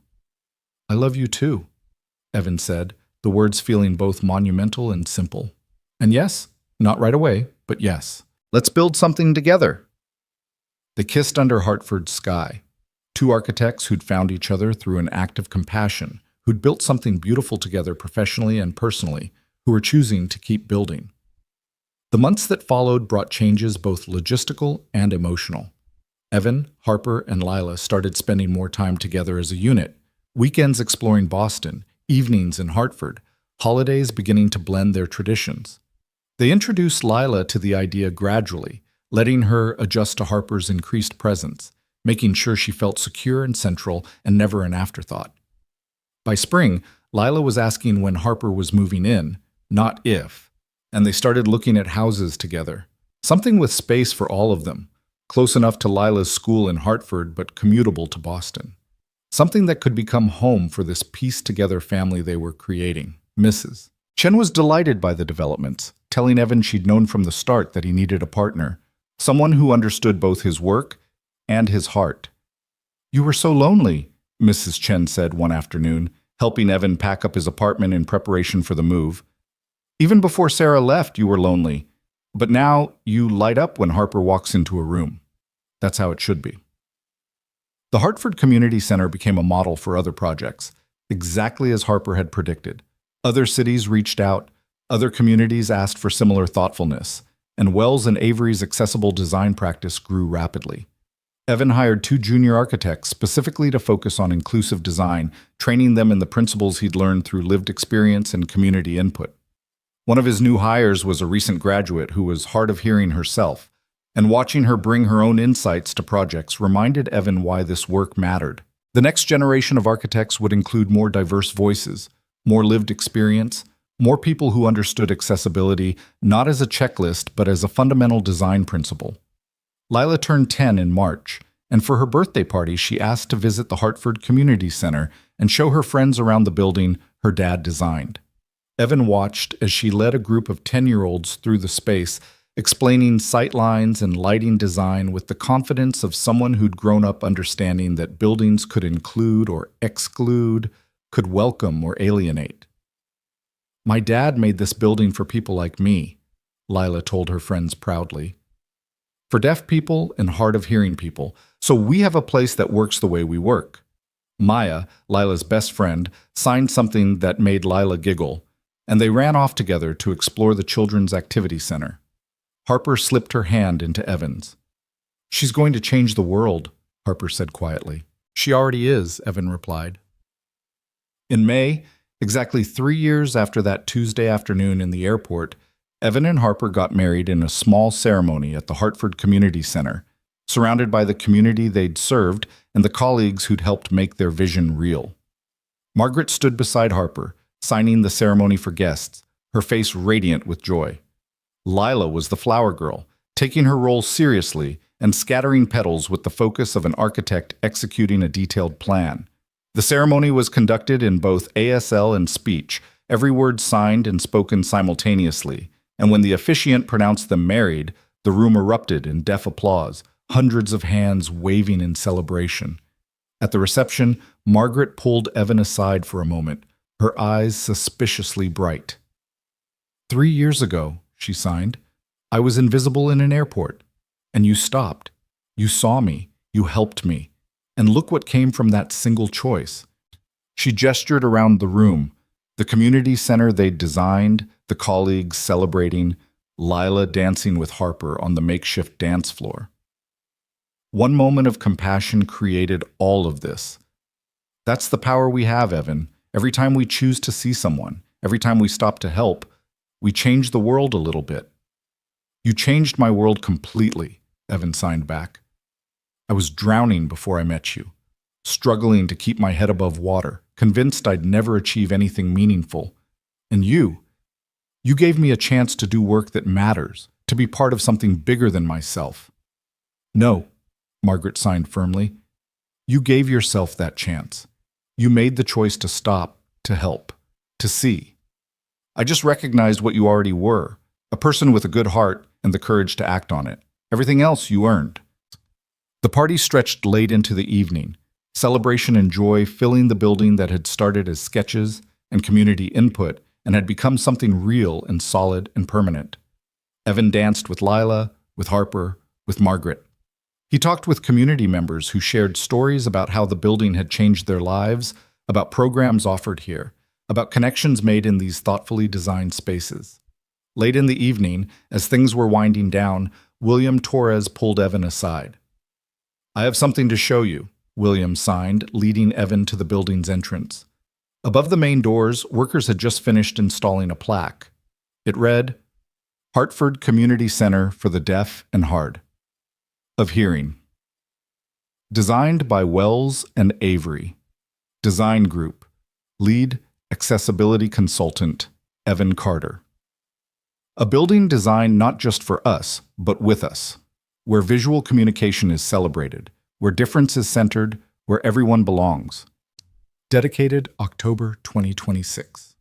"I love you too," Evan said, the words feeling both monumental and simple. "And yes, not right away, but yes. Let's build something together." They kissed under Hartford's sky. Two architects who'd found each other through an act of compassion, who'd built something beautiful together professionally and personally, who were choosing to keep building. The months that followed brought changes both logistical and emotional. Evan, Harper, and Lila started spending more time together as a unit, weekends exploring Boston, evenings in Hartford, holidays beginning to blend their traditions. They introduced Lila to the idea gradually, letting her adjust to Harper's increased presence, making sure she felt secure and central and never an afterthought. By spring, Lila was asking when Harper was moving in, not if, and they started looking at houses together, something with space for all of them, close enough to Lila's school in Hartford but commutable to Boston. Something that could become home for this pieced-together family they were creating, Mrs. Chen was delighted by the developments, telling Evan she'd known from the start that he needed a partner, someone who understood both his work and his heart. "You were so lonely," Mrs. Chen said one afternoon, helping Evan pack up his apartment in preparation for the move. "Even before Sarah left, you were lonely. But now you light up when Harper walks into a room. That's how it should be." The Hartford Community Center became a model for other projects, exactly as Harper had predicted. Other cities reached out, other communities asked for similar thoughtfulness, and Wells and Avery's accessible design practice grew rapidly. Evan hired 2 junior architects specifically to focus on inclusive design, training them in the principles he'd learned through lived experience and community input. One of his new hires was a recent graduate who was hard of hearing herself, and watching her bring her own insights to projects reminded Evan why this work mattered. The next generation of architects would include more diverse voices, more lived experience, more people who understood accessibility not as a checklist but as a fundamental design principle. Lila turned 10 in March, and for her birthday party she asked to visit the Hartford Community Center and show her friends around the building her dad designed. Evan watched as she led a group of 10-year-olds through the space, explaining sightlines and lighting design with the confidence of someone who'd grown up understanding that buildings could include or exclude, could welcome or alienate. "My dad made this building for people like me," Lila told her friends proudly. "For deaf people and hard of hearing people, so we have a place that works the way we work." Maya, Lila's best friend, signed something that made Lila giggle, and they ran off together to explore the Children's Activity Center. Harper slipped her hand into Evan's. "She's going to change the world," Harper said quietly. "She already is," Evan replied. In May, exactly 3 years after that Tuesday afternoon in the airport, Evan and Harper got married in a small ceremony at the Hartford Community Center, surrounded by the community they'd served and the colleagues who'd helped make their vision real. Margaret stood beside Harper, signing the ceremony for guests, her face radiant with joy. Lila was the flower girl, taking her role seriously and scattering petals with the focus of an architect executing a detailed plan. The ceremony was conducted in both ASL and speech, every word signed and spoken simultaneously, and when the officiant pronounced them married, the room erupted in deaf applause, hundreds of hands waving in celebration. At the reception, Margaret pulled Evan aside for a moment, her eyes suspiciously bright. 3 years ago, she signed, I was invisible in an airport, and you stopped. You saw me, you helped me, and look what came from that single choice. She gestured around the room, the community center they'd designed, the colleagues celebrating, Lila dancing with Harper on the makeshift dance floor. One moment of compassion created all of this. That's the power we have, Evan. Every time we choose to see someone, every time we stop to help, we change the world a little bit. You changed my world completely, Evan signed back. I was drowning before I met you, struggling to keep my head above water, convinced I'd never achieve anything meaningful. And you gave me a chance to do work that matters, to be part of something bigger than myself. No, Margaret signed firmly. You gave yourself that chance. You made the choice to stop, to help, to see. I just recognized what you already were, a person with a good heart and the courage to act on it. Everything else you earned. The party stretched late into the evening, celebration and joy filling the building that had started as sketches and community input and had become something real and solid and permanent. Evan danced with Lila, with Harper, with Margaret. He talked with community members who shared stories about how the building had changed their lives, about programs offered here, about connections made in these thoughtfully designed spaces. Late in the evening, as things were winding down, William Torres pulled Evan aside. I have something to show you, William signed, leading Evan to the building's entrance. Above the main doors, workers had just finished installing a plaque. It read, Hartford Community Center for the Deaf and Hard of Hearing. Designed by Wells and Avery. Design Group. Lead Accessibility Consultant, Evan Carter. A building designed not just for us, but with us, where visual communication is celebrated, where difference is centered, where everyone belongs. Dedicated October 2026.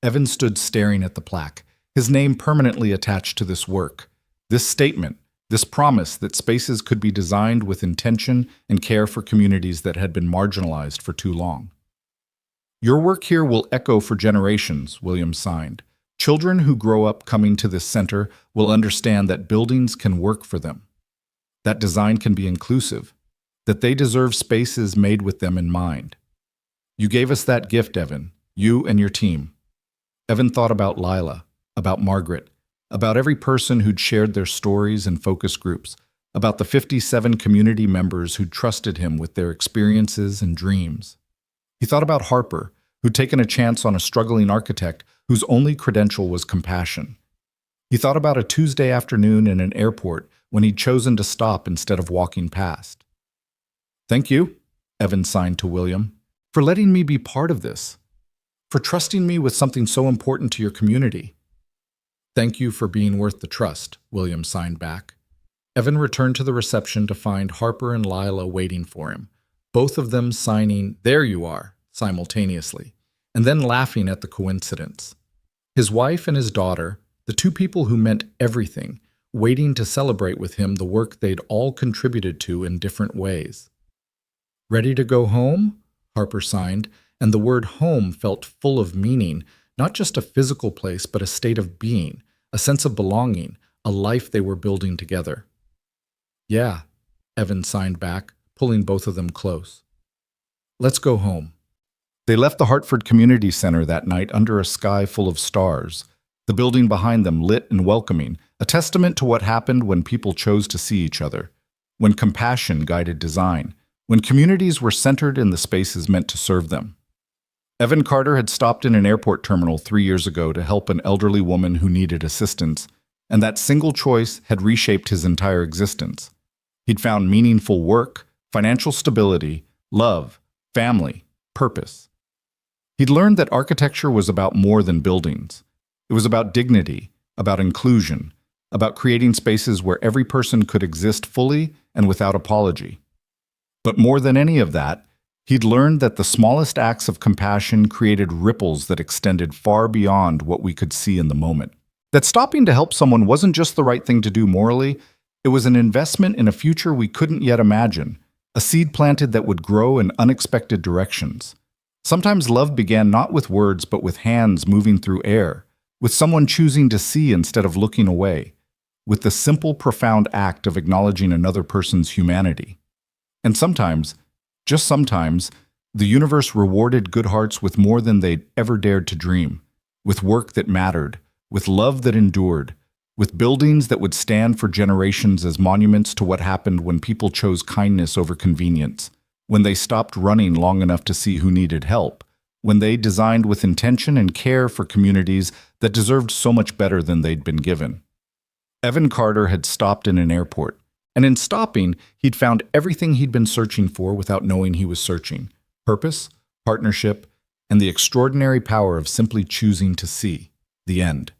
Evan stood staring at the plaque, his name permanently attached to this work. This statement, this promise that spaces could be designed with intention and care for communities that had been marginalized for too long. Your work here will echo for generations, Williams signed. Children who grow up coming to this center will understand that buildings can work for them, that design can be inclusive, that they deserve spaces made with them in mind. You gave us that gift, Evan, you and your team. Evan thought about Lila, about Margaret, about every person who'd shared their stories in focus groups, about the 57 community members who'd trusted him with their experiences and dreams. He thought about Harper, who'd taken a chance on a struggling architect whose only credential was compassion. He thought about a Tuesday afternoon in an airport when he'd chosen to stop instead of walking past. Thank you, Evan signed to William, for letting me be part of this, for trusting me with something so important to your community. Thank you for being worth the trust, William signed back. Evan returned to the reception to find Harper and Lila waiting for him, both of them signing, "There you are," simultaneously, and then laughing at the coincidence. His wife and his daughter, the two people who meant everything, waiting to celebrate with him the work they'd all contributed to in different ways. Ready to go home? Harper signed, and the word home felt full of meaning, not just a physical place, but a state of being, a sense of belonging, a life they were building together. Yeah, Evan signed back, pulling both of them close. Let's go home. They left the Hartford Community Center that night under a sky full of stars, the building behind them lit and welcoming, a testament to what happened when people chose to see each other, when compassion guided design, when communities were centered in the spaces meant to serve them. Evan Carter had stopped in an airport terminal 3 years ago to help an elderly woman who needed assistance, and that single choice had reshaped his entire existence. He'd found meaningful work, financial stability, love, family, purpose. He'd learned that architecture was about more than buildings. It was about dignity, about inclusion, about creating spaces where every person could exist fully and without apology. But more than any of that, he'd learned that the smallest acts of compassion created ripples that extended far beyond what we could see in the moment. That stopping to help someone wasn't just the right thing to do morally, it was an investment in a future we couldn't yet imagine, a seed planted that would grow in unexpected directions. Sometimes love began not with words but with hands moving through air, with someone choosing to see instead of looking away, with the simple, profound act of acknowledging another person's humanity. And sometimes, just sometimes, the universe rewarded good hearts with more than they'd ever dared to dream, with work that mattered, with love that endured, with buildings that would stand for generations as monuments to what happened when people chose kindness over convenience, when they stopped running long enough to see who needed help, when they designed with intention and care for communities that deserved so much better than they'd been given. Evan Carter had stopped in an airport, and in stopping, he'd found everything he'd been searching for without knowing he was searching: purpose, partnership, and the extraordinary power of simply choosing to see. The end.